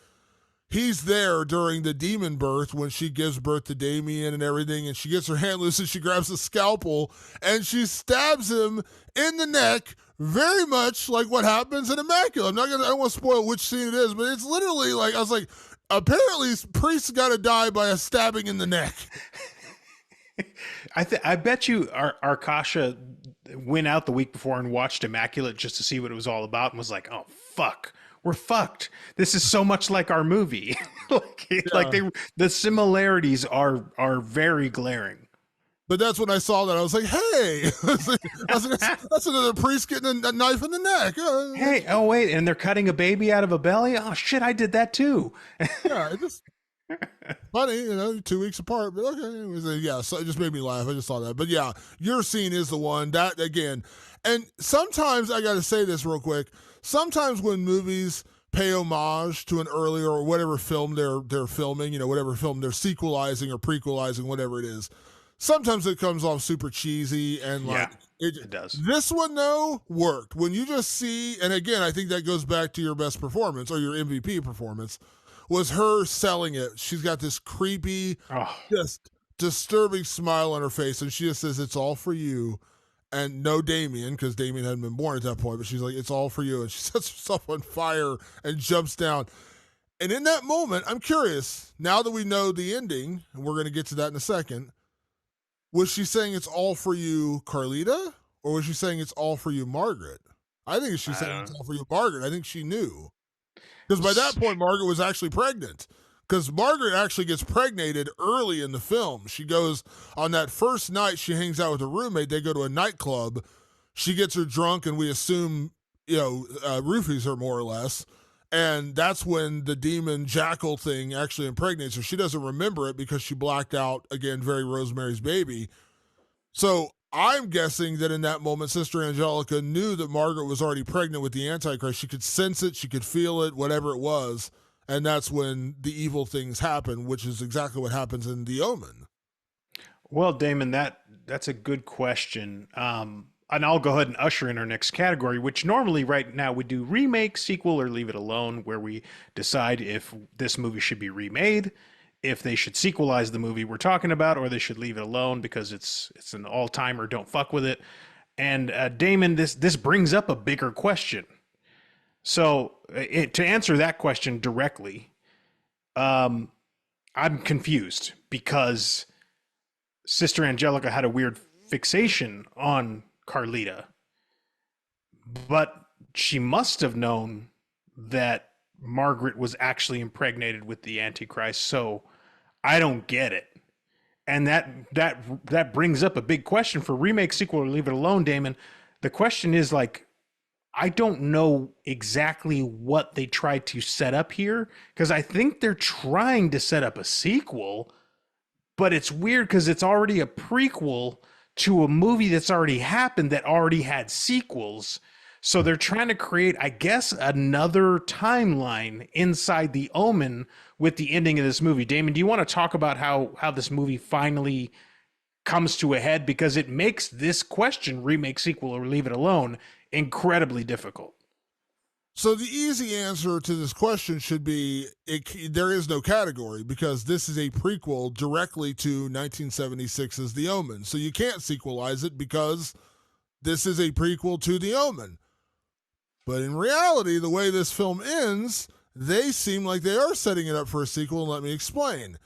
He's there during the demon birth when she gives birth to Damien and everything, and she gets her hand loose and she grabs a scalpel and she stabs him in the neck, very much like what happens in Immaculate. I don't want to spoil which scene it is, but it's literally like, I was like, apparently priests got to die by a stabbing in the neck. I bet you Arkasha went out the week before and watched Immaculate just to see what it was all about and was like, oh, fuck. We're fucked. This is so much like our movie. The similarities are very glaring. But that's when I saw that. I was like, hey, that's another priest getting a knife in the neck. Hey, oh, wait, and they're cutting a baby out of a belly? Oh, shit, I did that too. Yeah, it just funny, 2 weeks apart. But okay, it was, so it just made me laugh. I just saw that. But yeah, your scene is the one. That, again, and sometimes, I got to say this real quick, sometimes when movies pay homage to an earlier or whatever film they're filming, whatever film they're sequelizing or prequelizing, whatever it is, sometimes it comes off super cheesy and like it does. This one though worked. When you just see, and again, I think that goes back to your best performance or your MVP performance, was her selling it. She's got this creepy, just disturbing smile on her face, and she just says, "It's all for you." And no Damien, because Damien hadn't been born at that point, but she's like, it's all for you. And she sets herself on fire and jumps down. And in that moment, I'm curious, now that we know the ending, and we're going to get to that in a second, was she saying it's all for you, Carlita? Or was she saying it's all for you, Margaret? I think she's saying it's all for you, Margaret. I think she knew. Because by that point, Margaret was actually pregnant. Because Margaret actually gets pregnated early in the film. She goes on that first night she hangs out with her roommate. They go to a nightclub. She gets her drunk, and we assume, roofies her more or less. And that's when the demon jackal thing actually impregnates her. She doesn't remember it because she blacked out, again, very Rosemary's Baby. So I'm guessing that in that moment, Sister Angelica knew that Margaret was already pregnant with the Antichrist. She could sense it. She could feel it, whatever it was. And that's when the evil things happen, which is exactly what happens in The Omen. Well, Damon, that's a good question. And I'll go ahead and usher in our next category, which normally right now we do remake, sequel, or leave it alone, where we decide if this movie should be remade, if they should sequelize the movie we're talking about, or they should leave it alone because it's an all-timer, don't fuck with it. And Damon, this brings up a bigger question. So to answer that question directly, I'm confused because Sister Angelica had a weird fixation on Carlita, but she must have known that Margaret was actually impregnated with the Antichrist. So I don't get it. And that brings up a big question for remake, sequel, or leave it alone, Damon. The question is like, I don't know exactly what they tried to set up here because I think they're trying to set up a sequel, but it's weird because it's already a prequel to a movie that's already happened that already had sequels. So they're trying to create, I guess, another timeline inside the Omen with the ending of this movie. Damon, do you want to talk about how this movie finally comes to a head? Because it makes this question, remake, sequel, or leave it alone, incredibly difficult. So the easy answer to this question should be there is no category because this is a prequel directly to 1976's The Omen. So you can't sequelize it because this is a prequel to The Omen. But in reality, the way this film ends, they seem like they are setting it up for a sequel, and let me explain.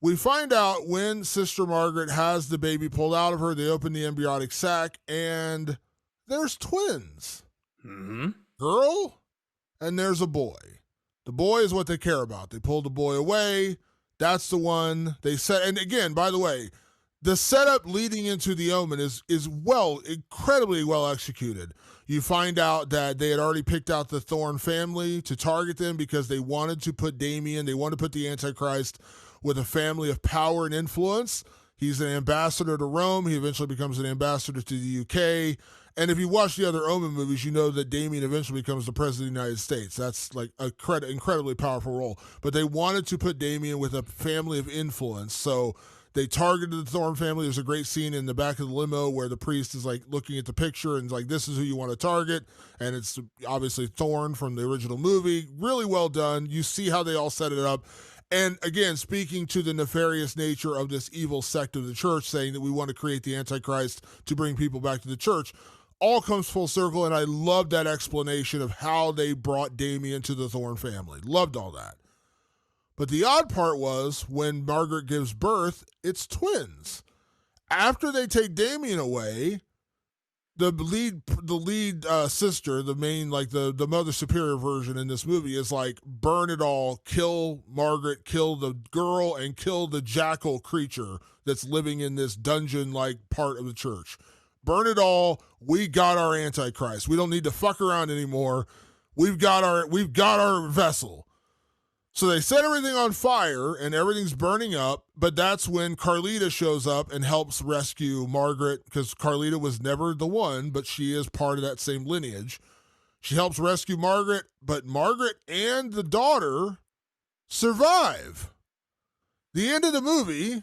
We find out when Sister Margaret has the baby pulled out of her, they open the embryonic sac, and there's twins. Mm-hmm. Girl, and there's a boy. The boy is what they care about. They pulled the boy away. That's the one they set. And again, by the way, the setup leading into The Omen is incredibly well executed. You find out that they had already picked out the Thorne family to target them because they wanted to put Damien, they wanted to put the Antichrist with a family of power and influence. He's an ambassador to Rome. He eventually becomes an ambassador to the UK. And if you watch the other Omen movies, you know that Damien eventually becomes the president of the United States. That's like a incredibly powerful role. But they wanted to put Damien with a family of influence. So they targeted the Thorne family. There's a great scene in the back of the limo where the priest is like looking at the picture and like, this is who you want to target. And it's obviously Thorne from the original movie. Really well done. You see how they all set it up. And again, speaking to the nefarious nature of this evil sect of the church, saying that we want to create the Antichrist to bring people back to the church, all comes full circle. And I love that explanation of how they brought Damien to the Thorne family. Loved all that. But the odd part was when Margaret gives birth, it's twins. After they take Damien away, the lead sister, the main, like the Mother Superior version in this movie is like, burn it all, kill Margaret, kill the girl, and kill the jackal creature that's living in this dungeon-like part of the church. Burn it all. We got our Antichrist. We don't need to fuck around anymore. We've got our vessel. So they set everything on fire and everything's burning up, but that's when Carlita shows up and helps rescue Margaret, because Carlita was never the one, but she is part of that same lineage. She helps rescue Margaret, but Margaret and the daughter survive. The end of the movie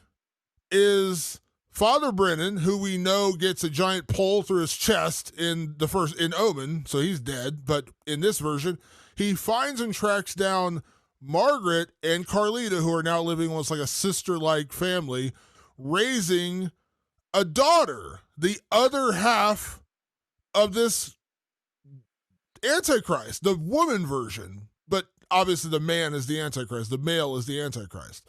is Father Brennan, who we know gets a giant pole through his chest in Omen, so he's dead, but in this version, he finds and tracks down Margaret and Carlita, who are now living almost like a sister-like family, raising a daughter, the other half of this Antichrist, the woman version. But obviously the man is the Antichrist, the male is the Antichrist.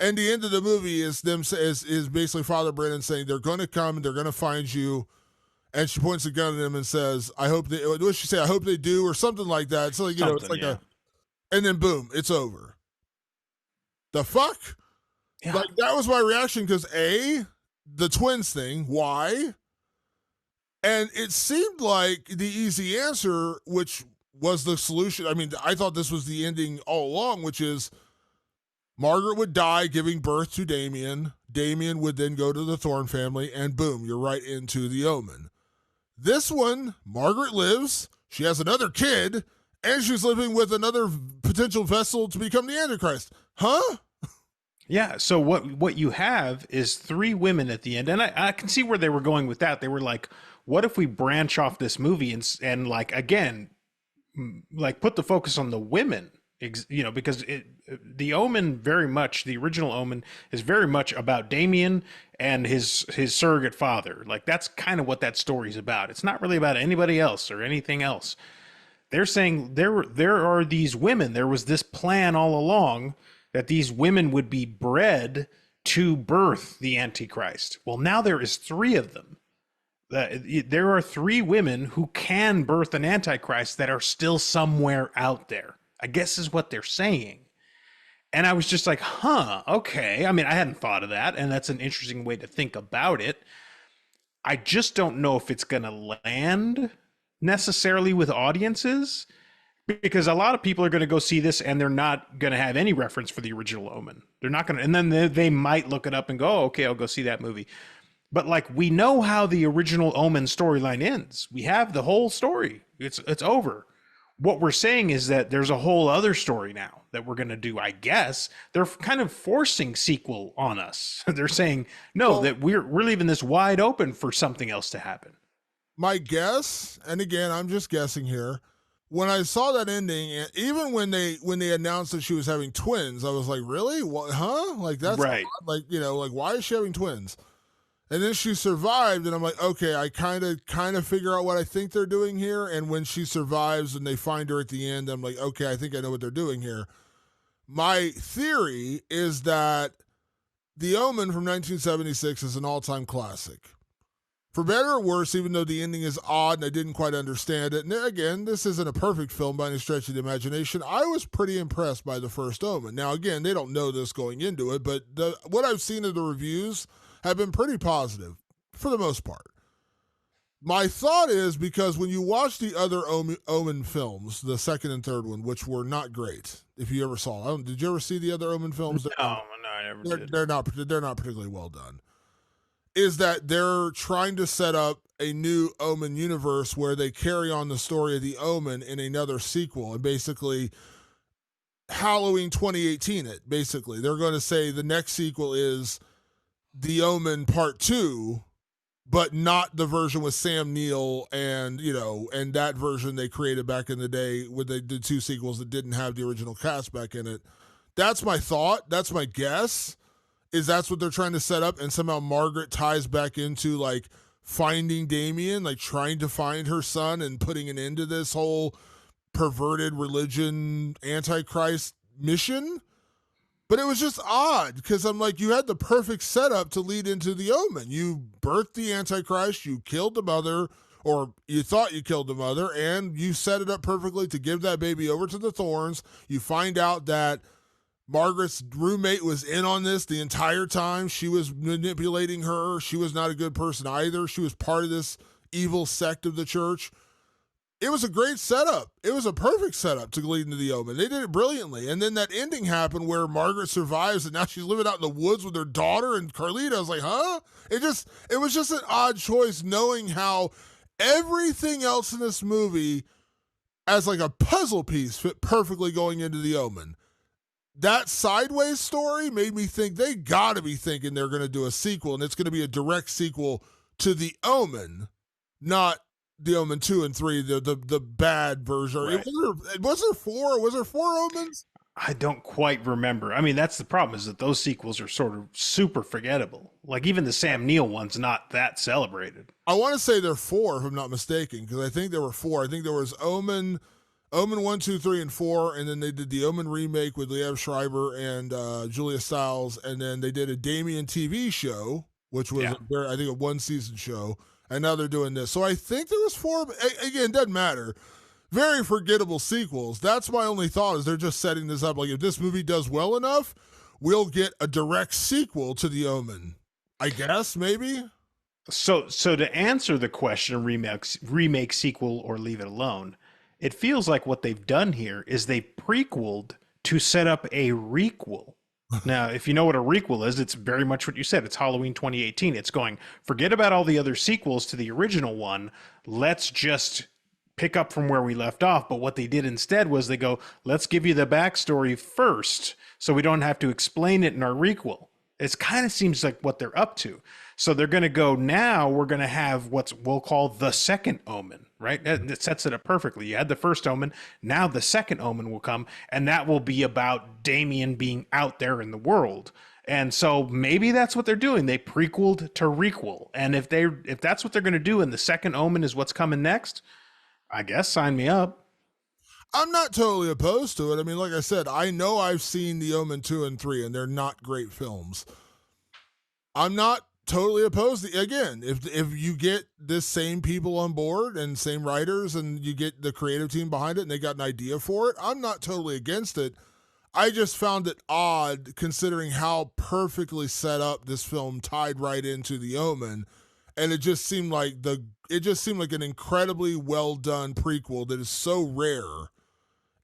And the end of the movie is basically Father Brennan saying they're going to come and they're going to find you. And she points a gun at him and says, "I hope they." What does she say? "I hope they do," or something like that. So it's like and then boom, it's over. The fuck? Yeah. Like, that was my reaction because the twins thing, why? And it seemed like the easy answer, which was the solution. I mean, I thought this was the ending all along, which is Margaret would die giving birth to Damien. Damien would then go to the Thorne family, and boom, you're right into the Omen. This one, Margaret lives. She has another kid. And she's living with another potential vessel to become the Antichrist. Huh? Yeah, so what you have is three women at the end. And I can see where they were going with that. They were like, what if we branch off this movie and like, again, like put the focus on the women, because the Omen the original Omen is very much about Damien and his surrogate father. Like, that's kind of what that story's about. It's not really about anybody else or anything else. They're saying there are these women. There was this plan all along that these women would be bred to birth the Antichrist. Well, now there is three of them. There are three women who can birth an Antichrist that are still somewhere out there, I guess is what they're saying. And I was just like, huh, okay. I mean, I hadn't thought of that, and that's an interesting way to think about it. I just don't know if it's going to land necessarily with audiences, because a lot of people are going to go see this and they're not going to have any reference for the original Omen. They're not going to, and then they might look it up and go, oh, okay, I'll go see that movie. But like, we know how the original Omen storyline ends. We have the whole story. It's over. What we're saying is that there's a whole other story now that we're going to do, I guess. They're kind of forcing sequel on us. They're saying, no, well, that we're leaving this wide open for something else to happen. My guess, and again, I'm just guessing here, when I saw that ending, even when they announced that she was having twins, I was like, really? What? Huh? Like, that's right. Odd. Like, you know, like, why is she having twins? And then she survived, and I'm like, okay, I kind of figure out what I think they're doing here. And when she survives and they find her at the end, I'm like, okay, I think I know what they're doing here. My theory is that The Omen from 1976 is an all-time classic. For better or worse, even though the ending is odd and I didn't quite understand it, and again, this isn't a perfect film by any stretch of the imagination, I was pretty impressed by The First Omen. Now, again, they don't know this going into it, but what I've seen of the reviews have been pretty positive for the most part. My thought is, because when you watch the other Omen films, the second and third one, which were not great, if you ever saw them, did you ever see the other Omen films? No, I never did. They're not particularly well done. Is that they're trying to set up a new Omen universe where they carry on the story of the Omen in another sequel, and basically Halloween 2018 it. Basically, they're going to say the next sequel is The Omen Part 2, but not the version with Sam Neill and, you know, and that version they created back in the day when they did two sequels that didn't have the original cast back in it. That's my thought. That's my guess. Is that's what they're trying to set up, and somehow Margaret ties back into like finding Damien, like trying to find her son and putting an end to this whole perverted religion Antichrist mission. But it was just odd because I'm like, you had the perfect setup to lead into the Omen. You birthed the Antichrist, you killed the mother, or you thought you killed the mother, and you set it up perfectly to give that baby over to the Thorns. You find out that Margaret's roommate was in on this the entire time. She was manipulating her. She was not a good person either. She was part of this evil sect of the church. It was a great setup. It was a perfect setup to lead into the Omen. They did it brilliantly. And then that ending happened where Margaret survives and now she's living out in the woods with her daughter and Carlita. I was like, huh? It was just an odd choice, knowing how everything else in this movie as like a puzzle piece fit perfectly going into the Omen. That sideways story made me think they got to be thinking they're going to do a sequel, and it's going to be a direct sequel to The Omen, not The Omen 2 and 3, the bad version. Right. Was there four? Was there four Omens? I don't quite remember. I mean, that's the problem, is that those sequels are sort of super forgettable. Like even the Sam Neill one's not that celebrated. I want to say there are four, if I'm not mistaken, because I think there were four. I think there was Omen 1, 2, 3, and 4, and then they did the Omen remake with Liev Schreiber and Julia Stiles, and then they did a Damien TV show, which was, I think, a one-season show, and now they're doing this. So I think there was four. Again, doesn't matter. Very forgettable sequels. That's my only thought, is they're just setting this up. Like, if this movie does well enough, we'll get a direct sequel to The Omen. I guess, maybe? So to answer the question, remake, sequel, or leave it alone, it feels like what they've done here is they prequeled to set up a requel. Now, if you know what a requel is, it's very much what you said. It's Halloween 2018. It's going, forget about all the other sequels to the original one. Let's just pick up from where we left off. But what they did instead was they go, let's give you the backstory first so we don't have to explain it in our requel. It kind of seems like what they're up to. So they're going to go, now we're going to have what we'll call the second Omen, right? That sets it up perfectly. You had the first Omen. Now the second Omen will come, and that will be about Damien being out there in the world. And so maybe that's what they're doing. They prequeled to requel. And if that's what they're going to do, and the second Omen is what's coming next, I guess sign me up. I'm not totally opposed to it. I mean, like I said, I know I've seen The Omen 2 and 3, and they're not great films. I'm not totally opposed. Again, if you get this same people on board and same writers, and you get the creative team behind it and they got an idea for it, I'm not totally against it. I just found it odd considering how perfectly set up this film tied right into The Omen, and it just seemed like an incredibly well done prequel that is so rare.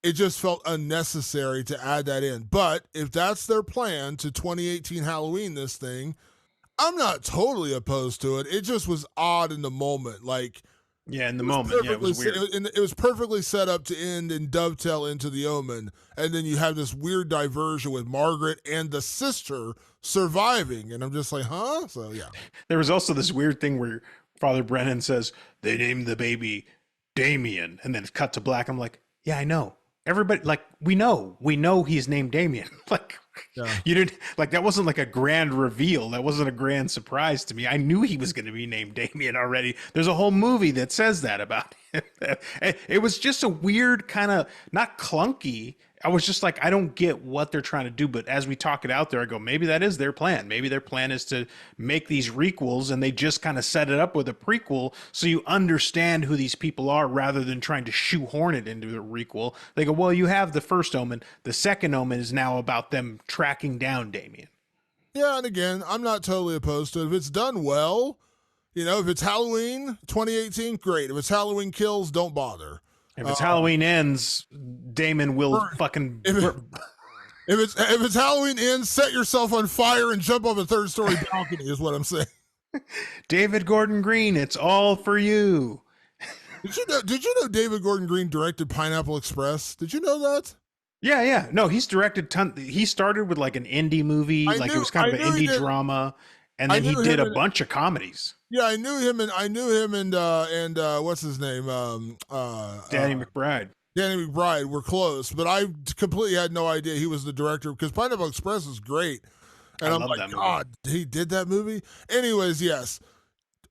It just felt unnecessary to add that in. But if that's their plan to 2018 Halloween this thing, I'm not totally opposed to it. It just was odd in the moment. Like, Yeah, in the moment, yeah, it was weird. It was perfectly set up to end and dovetail into The Omen, and then you have this weird diversion with Margaret and the sister surviving, and I'm just like, huh? So yeah, There was also this weird thing where Father Brennan says they named the baby Damien, and then it's cut to black. I'm like, yeah, I know. Everybody, like, we know he's named Damien. Like, yeah. you didn't, like, that wasn't like a grand reveal. That wasn't a grand surprise to me. I knew he was going to be named Damien already. There's a whole movie that says that about him. It was just a weird kind of, not clunky. I was just like, I don't get what they're trying to do. But as we talk it out there, I go, maybe that is their plan. Maybe their plan is to make these requels, and they just kind of set it up with a prequel so you understand who these people are rather than trying to shoehorn it into the requel. They go, well, you have the first Omen. The second Omen is now about them tracking down Damien. Yeah, and again, I'm not totally opposed to it. If it's done well, if it's Halloween 2018, great. If it's Halloween Kills, don't bother. If it's Halloween Ends, Damon will fucking. If it's Halloween Ends, set yourself on fire and jump off a third-story balcony. Is what I'm saying. David Gordon Green, it's all for you. Did you know David Gordon Green directed Pineapple Express? Did you know that? Yeah. No, he's directed he started with like an indie movie, it was kind of an indie drama, and then he did a bunch of comedies. Yeah, I knew him and what's his name? Danny McBride. Danny McBride were close, but I completely had no idea he was the director because Pineapple Express is great. And I'm like, God, he did that movie? Anyways, yes.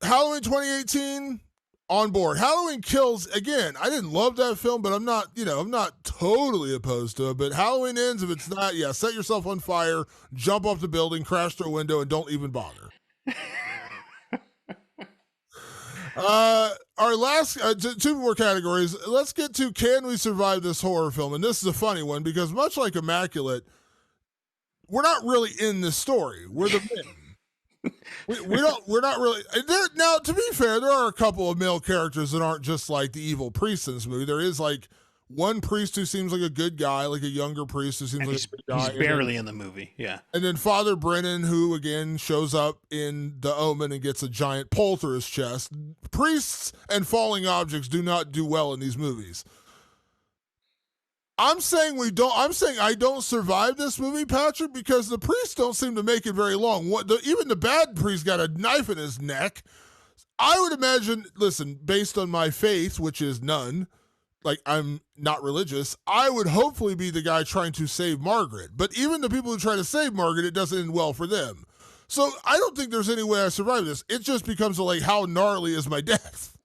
Halloween 2018, on board. Halloween Kills, again, I didn't love that film, but I'm not totally opposed to it. But Halloween Ends, if it's not, yeah, set yourself on fire, jump off the building, crash through a window, and don't even bother. Our last two more categories. Let's get to can we survive this horror film? And this is a funny one because much like Immaculate, we're not really in this story. We're the men. We're not really there. Now, to be fair, there are a couple of male characters that aren't just like the evil priest in this movie. There is like one priest who seems like a good guy, like a younger priest who seems like a good guy. He's barely in the movie, yeah. And then Father Brennan, who again shows up in The Omen and gets a giant pole through his chest. Priests and falling objects do not do well in these movies. I'm saying I don't survive this movie, Patrick, because the priests don't seem to make it very long. Even the bad priest got a knife in his neck. I would imagine, listen, based on my faith, which is none, like I'm not religious, I would hopefully be the guy trying to save Margaret. But even the people who try to save Margaret, it doesn't end well for them. So I don't think there's any way I survive this. It just becomes like, how gnarly is my death?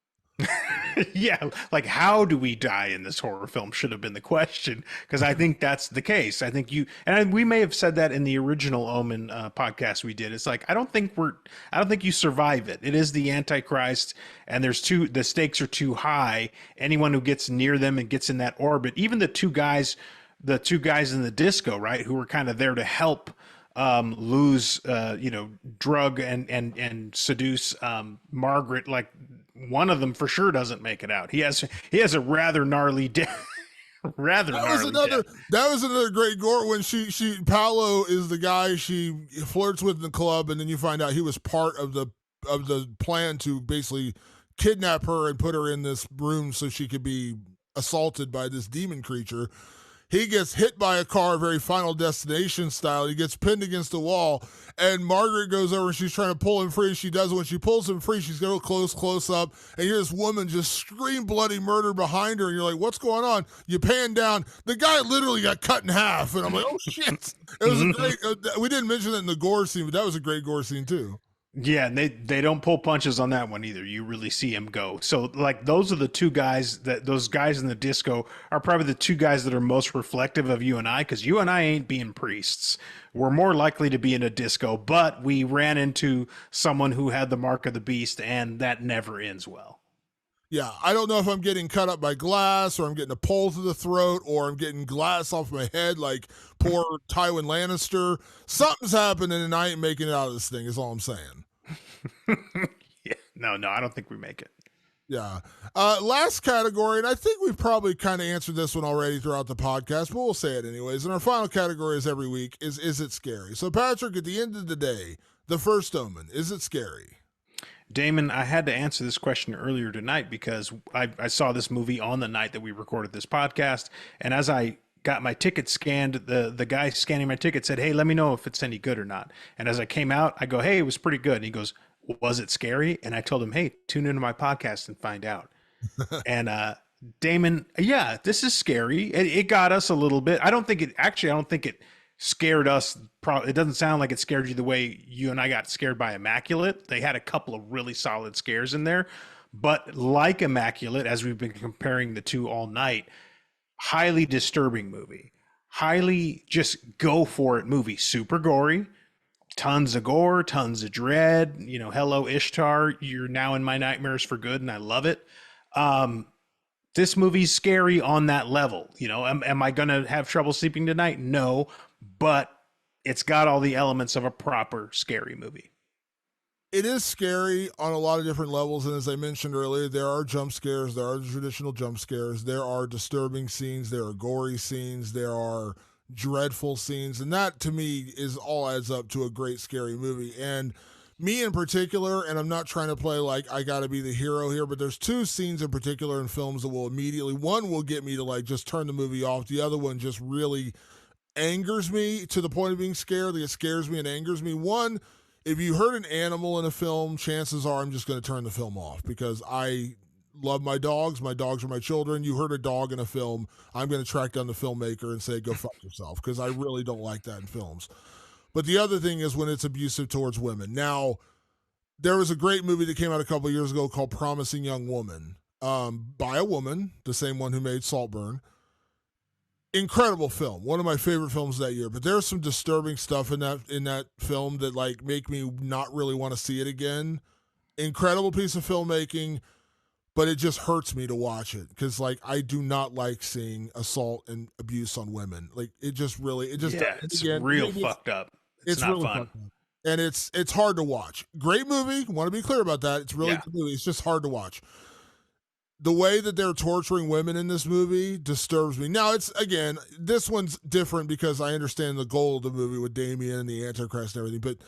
Yeah, like how do we die in this horror film should have been the question, because I think that's the case. I think we may have said that in the original Omen podcast we did. It's like I don't think you survive it. It is the Antichrist, and the stakes are too high. Anyone who gets near them and gets in that orbit, even the two guys in the disco, right, who were kind of there to help lose drug and seduce Margaret, like one of them for sure doesn't make it out. He has a rather gnarly death. That was another great gore when she Paolo is the guy she flirts with in the club, and then you find out he was part of the plan to basically kidnap her and put her in this room so she could be assaulted by this demon creature. He gets hit by a car, very Final Destination style. He gets pinned against the wall, and Margaret goes over and she's trying to pull him free. She does. When she pulls him free, she's going close up, and you hear this woman just scream bloody murder behind her, and you're like, what's going on? You pan down. The guy literally got cut in half, and I'm like, oh, shit. It was a great we didn't mention that in the gore scene, but that was a great gore scene, too. Yeah, and they don't pull punches on that one either. You really see him go. So like those are the two guys those guys in the disco are probably the two guys that are most reflective of you and I, because you and I ain't being priests. We're more likely to be in a disco, but we ran into someone who had the mark of the beast, and that never ends well. Yeah, I don't know if I'm getting cut up by glass or I'm getting a pole to the throat or I'm getting glass off my head like poor Tywin Lannister. Something's happening and I ain't making it out of this thing is all I'm saying. Yeah, no, I don't think we make it. Yeah. Last category, and I think we've probably kind of answered this one already throughout the podcast, but we'll say it anyways. And our final category is every week is it scary? So Patrick, at the end of the day, the First Omen, is it scary? Damon, I had to answer this question earlier tonight because I saw this movie on the night that we recorded this podcast. And as I got my ticket scanned, the guy scanning my ticket said, "Hey, let me know if it's any good or not." And as I came out, I go, "Hey, it was pretty good." And he goes, "Was it scary?" And I told him, "Hey, tune into my podcast and find out." And Damon, yeah, this is scary. It got us a little bit. I don't think it scared us. It doesn't sound like it scared you the way you and I got scared by Immaculate. They had a couple of really solid scares in there, but like Immaculate, as we've been comparing the two all night, highly disturbing movie, highly just go for it movie, super gory, tons of gore, tons of dread. You know, hello Ishtar, you're now in my nightmares for good, and I love it. This movie's scary on that level. You know, am I gonna have trouble sleeping tonight? No, but it's got all the elements of a proper scary movie. It is scary on a lot of different levels, and as I mentioned earlier, there are jump scares, there are traditional jump scares, there are disturbing scenes, there are gory scenes, there are dreadful scenes, and that to me is all adds up to a great scary movie. And me in particular, and I'm not trying to play like I gotta be the hero here, but there's two scenes in particular in films that will immediately, one will get me to like just turn the movie off, the other one just really angers me to the point of being scared. It scares me and angers me. One, if you hurt an animal in a film, chances are I'm just going to turn the film off because I love my dogs. My dogs are my children. You hurt a dog in a film, I'm going to track down the filmmaker and say, go fuck yourself, because I really don't like that in films. But the other thing is when it's abusive towards women. Now, there was a great movie that came out a couple of years ago called Promising Young Woman, by a woman, the same one who made Saltburn. Incredible film, one of my favorite films that year. But there's some disturbing stuff in that film that like make me not really want to see it again. Incredible piece of filmmaking, but it just hurts me to watch it because like I do not like seeing assault and abuse on women. Like it just it's again, real fucked up. It's not really fun. And it's hard to watch. Great movie. Want to be clear about that. It's really good movie. It's just hard to watch. The way that they're torturing women in this movie disturbs me. Now, it's, again, this one's different because I understand the goal of the movie with Damien and the Antichrist and everything, but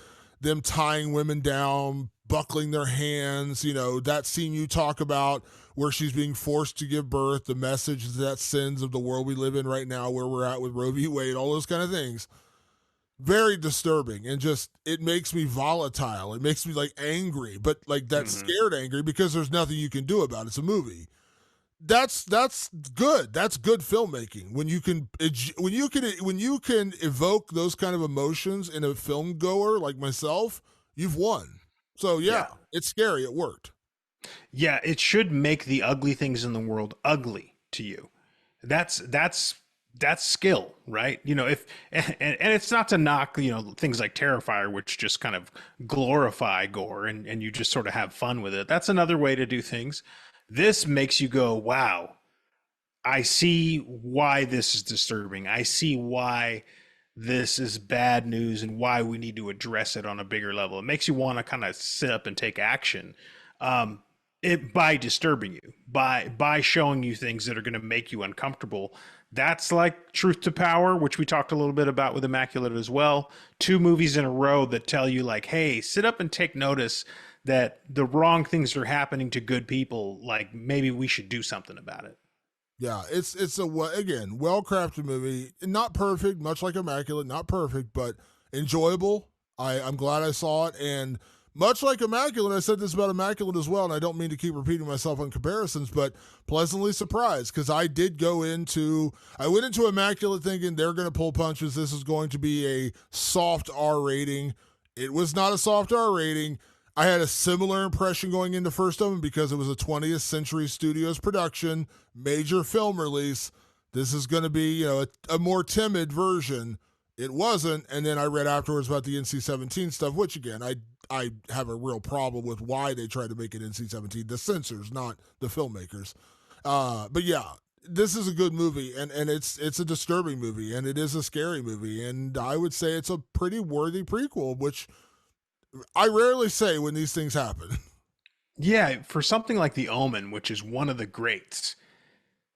them tying women down, buckling their hands, you know, that scene you talk about where she's being forced to give birth, the message that sends of the world we live in right now, where we're at with Roe v. Wade, all those kind of things. Very disturbing, and just it makes me volatile. It makes me like angry, but like that scared angry because there's nothing you can do about it. It's a movie. That's good. That's good filmmaking. When you can evoke those kind of emotions in a film goer like myself, you've won. So yeah, it's scary. It worked. Yeah, it should make the ugly things in the world ugly to you. That's skill, right? You know, if and it's not to knock, you know, things like Terrifier, which just kind of glorify gore and you just sort of have fun with it. That's another way to do things. This makes you go, wow, I see why this is disturbing. I see why this is bad news and why we need to address it on a bigger level. It makes you want to kind of sit up and take action. By disturbing you, by showing you things that are going to make you uncomfortable. That's like Truth to Power, which we talked a little bit about with Immaculate as well. 2 movies in a row that tell you like, hey, sit up and take notice that the wrong things are happening to good people. Like maybe we should do something about it. Yeah, it's again, well-crafted movie. Not perfect, much like Immaculate, not perfect, but enjoyable. I'm glad I saw it, and much like Immaculate, I said this about Immaculate as well, and I don't mean to keep repeating myself on comparisons, but pleasantly surprised because I went into Immaculate thinking they're going to pull punches. This is going to be a soft R rating. It was not a soft R rating. I had a similar impression going into First Omen because it was a 20th Century Studios production, major film release. This is going to be, you know, a more timid version. It wasn't, and then I read afterwards about the NC-17 stuff, which again, I have a real problem with why they try to make it NC-17. The censors, not the filmmakers. But yeah, this is a good movie, and it's a disturbing movie, and it is a scary movie, and I would say it's a pretty worthy prequel, which I rarely say when these things happen. Yeah, for something like The Omen, which is one of the greats,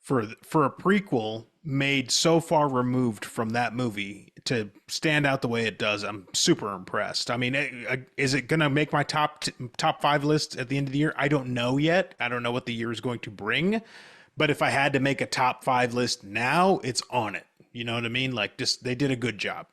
for a prequel made so far removed from that movie to stand out the way it does, I'm super impressed. I mean, is it going to make my top 5 list at the end of the year? I don't know yet. I don't know what the year is going to bring. But if I had to make a top 5 list now, it's on it. You know what I mean? Like, just they did a good job.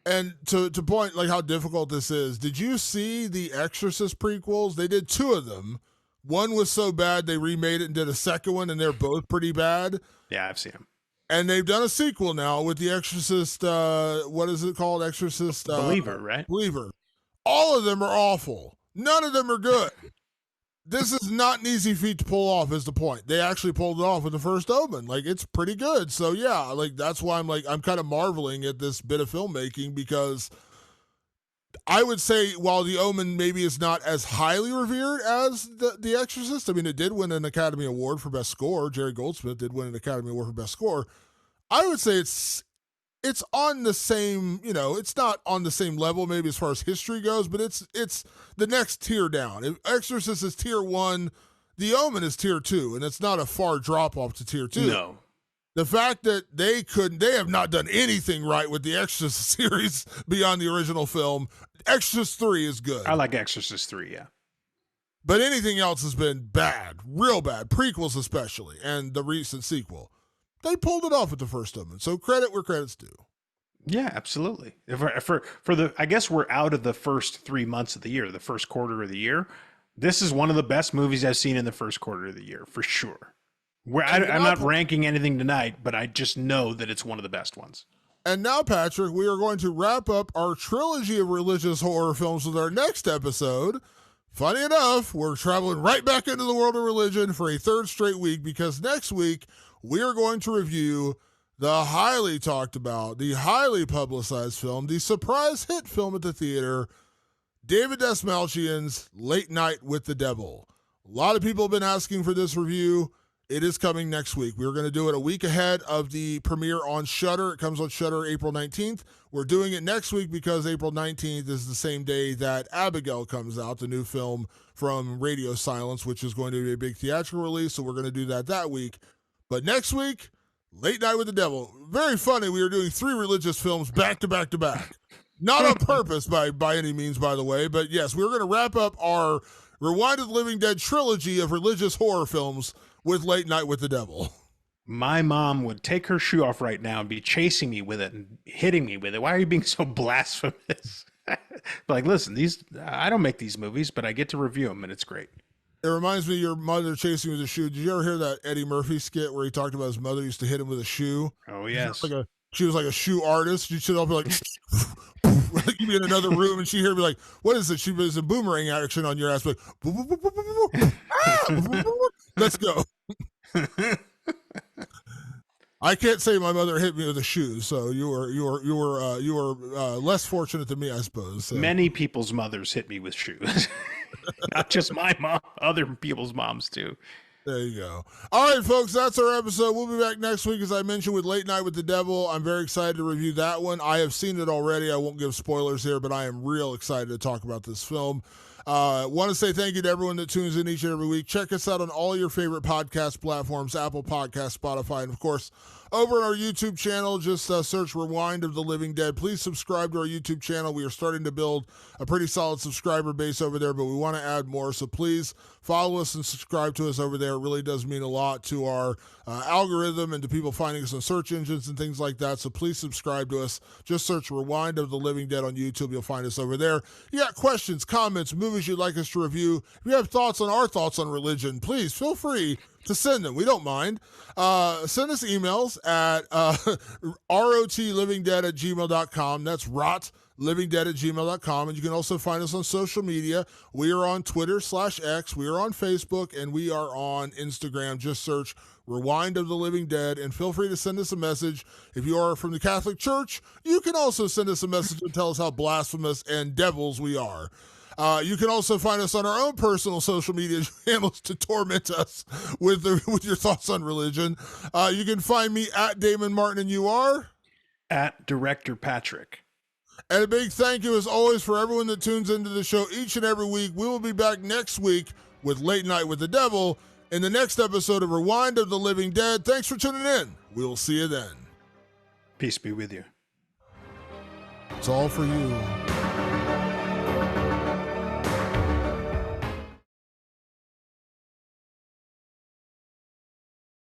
And to point like how difficult this is, did you see the Exorcist prequels? They did 2 of them. One was so bad they remade it and did a second one, and they're both pretty bad. Yeah, I've seen them. And they've done a sequel now with the Exorcist. What is it called? Exorcist Believer, right? Believer. All of them are awful. None of them are good. This is not an easy feat to pull off, is the point. They actually pulled it off with the First Omen. Like, it's pretty good. So yeah, like that's why I'm kind of marveling at this bit of filmmaking, because I would say while The Omen maybe is not as highly revered as the Exorcist, I mean, it did win an Academy Award for Best Score. Jerry Goldsmith did win an Academy Award for Best Score. I would say it's on the same, it's not on the same level maybe as far as history goes, but it's the next tier down. If Exorcist is tier 1, The Omen is tier 2, and it's not a far drop off to tier 2. No. The fact that they have not done anything right with the Exorcist series beyond the original film. Exorcist 3 is good. I like Exorcist 3, yeah. But anything else has been bad, real bad, prequels especially, and the recent sequel. They pulled it off with the First Omen, so credit where credit's due. Yeah, absolutely. I guess we're out of the first 3 months of the year, the first quarter of the year. This is one of the best movies I've seen in the first quarter of the year, for sure. I'm not ranking anything tonight, but I just know that it's one of the best ones. And now, Patrick, we are going to wrap up our trilogy of religious horror films with our next episode. Funny enough, we're traveling right back into the world of religion for a 3rd straight week, because next week we are going to review the highly talked about, the highly publicized film, the surprise hit film at the theater, David Dastmalchian's Late Night with the Devil. A lot of people have been asking for this review. It is coming next week. We're going to do it a week ahead of the premiere on Shudder. It comes on Shudder April 19th. We're doing it next week because April 19th is the same day that Abigail comes out, the new film from Radio Silence, which is going to be a big theatrical release. So we're going to do that week. But next week, Late Night with the Devil. Very funny. We are doing 3 religious films back to back to back. Not on purpose by any means, by the way. But yes, we're going to wrap up our Rewind of the Living Dead trilogy of religious horror films with Late Night with the Devil. My mom would take her shoe off right now and be chasing me with it and hitting me with it. Why are you being so blasphemous? Like, listen, I don't make these movies, but I get to review them, and it's great. It reminds me of your mother chasing you with a shoe. Did you ever hear that Eddie Murphy skit where he talked about his mother used to hit him with a shoe? Oh, yes. She was like a shoe artist. She'd sit up and like, you'd be in another room, and she'd hear me like, what is it? She was a boomerang action on your ass. Like, let's go. I can't say my mother hit me with a shoe, so you were less fortunate than me, I suppose. So. Many people's mothers hit me with shoes. Not just my mom, other people's moms too. There you go. All right, folks, that's our episode. We'll be back next week, as I mentioned, with Late Night with the Devil. I'm very excited to review that one. I have seen it already. I won't give spoilers here, but I am real excited to talk about this film. Want to say thank you to everyone that tunes in each and every week. Check us out on all your favorite podcast platforms, Apple Podcasts, Spotify, and of course, over on our YouTube channel, just search Rewind of the Living Dead. Please subscribe to our YouTube channel. We are starting to build a pretty solid subscriber base over there, but we want to add more. So please follow us and subscribe to us over there. It really does mean a lot to our algorithm and to people finding us on search engines and things like that. So please subscribe to us. Just search Rewind of the Living Dead on YouTube. You'll find us over there. You got questions, comments, movies you'd like us to review. If you have thoughts on our thoughts on religion, please feel free to send them. We don't mind. Send us emails at rotlivingdead@gmail.com. That's rotlivingdead@gmail.com. And you can also find us on social media. We are on Twitter/X. We are on Facebook, and we are on Instagram. Just search Rewind of the Living Dead, and feel free to send us a message. If you are from the Catholic Church, you can also send us a message and tell us how blasphemous and devils we are. You can also find us on our own personal social media channels to torment us with your thoughts on religion. You can find me at Damon Martin, and you are? At Director Patrick. And a big thank you, as always, for everyone that tunes into the show each and every week. We will be back next week with Late Night with the Devil in the next episode of Rewind of the Living Dead. Thanks for tuning in. We'll see you then. Peace be with you. It's all for you.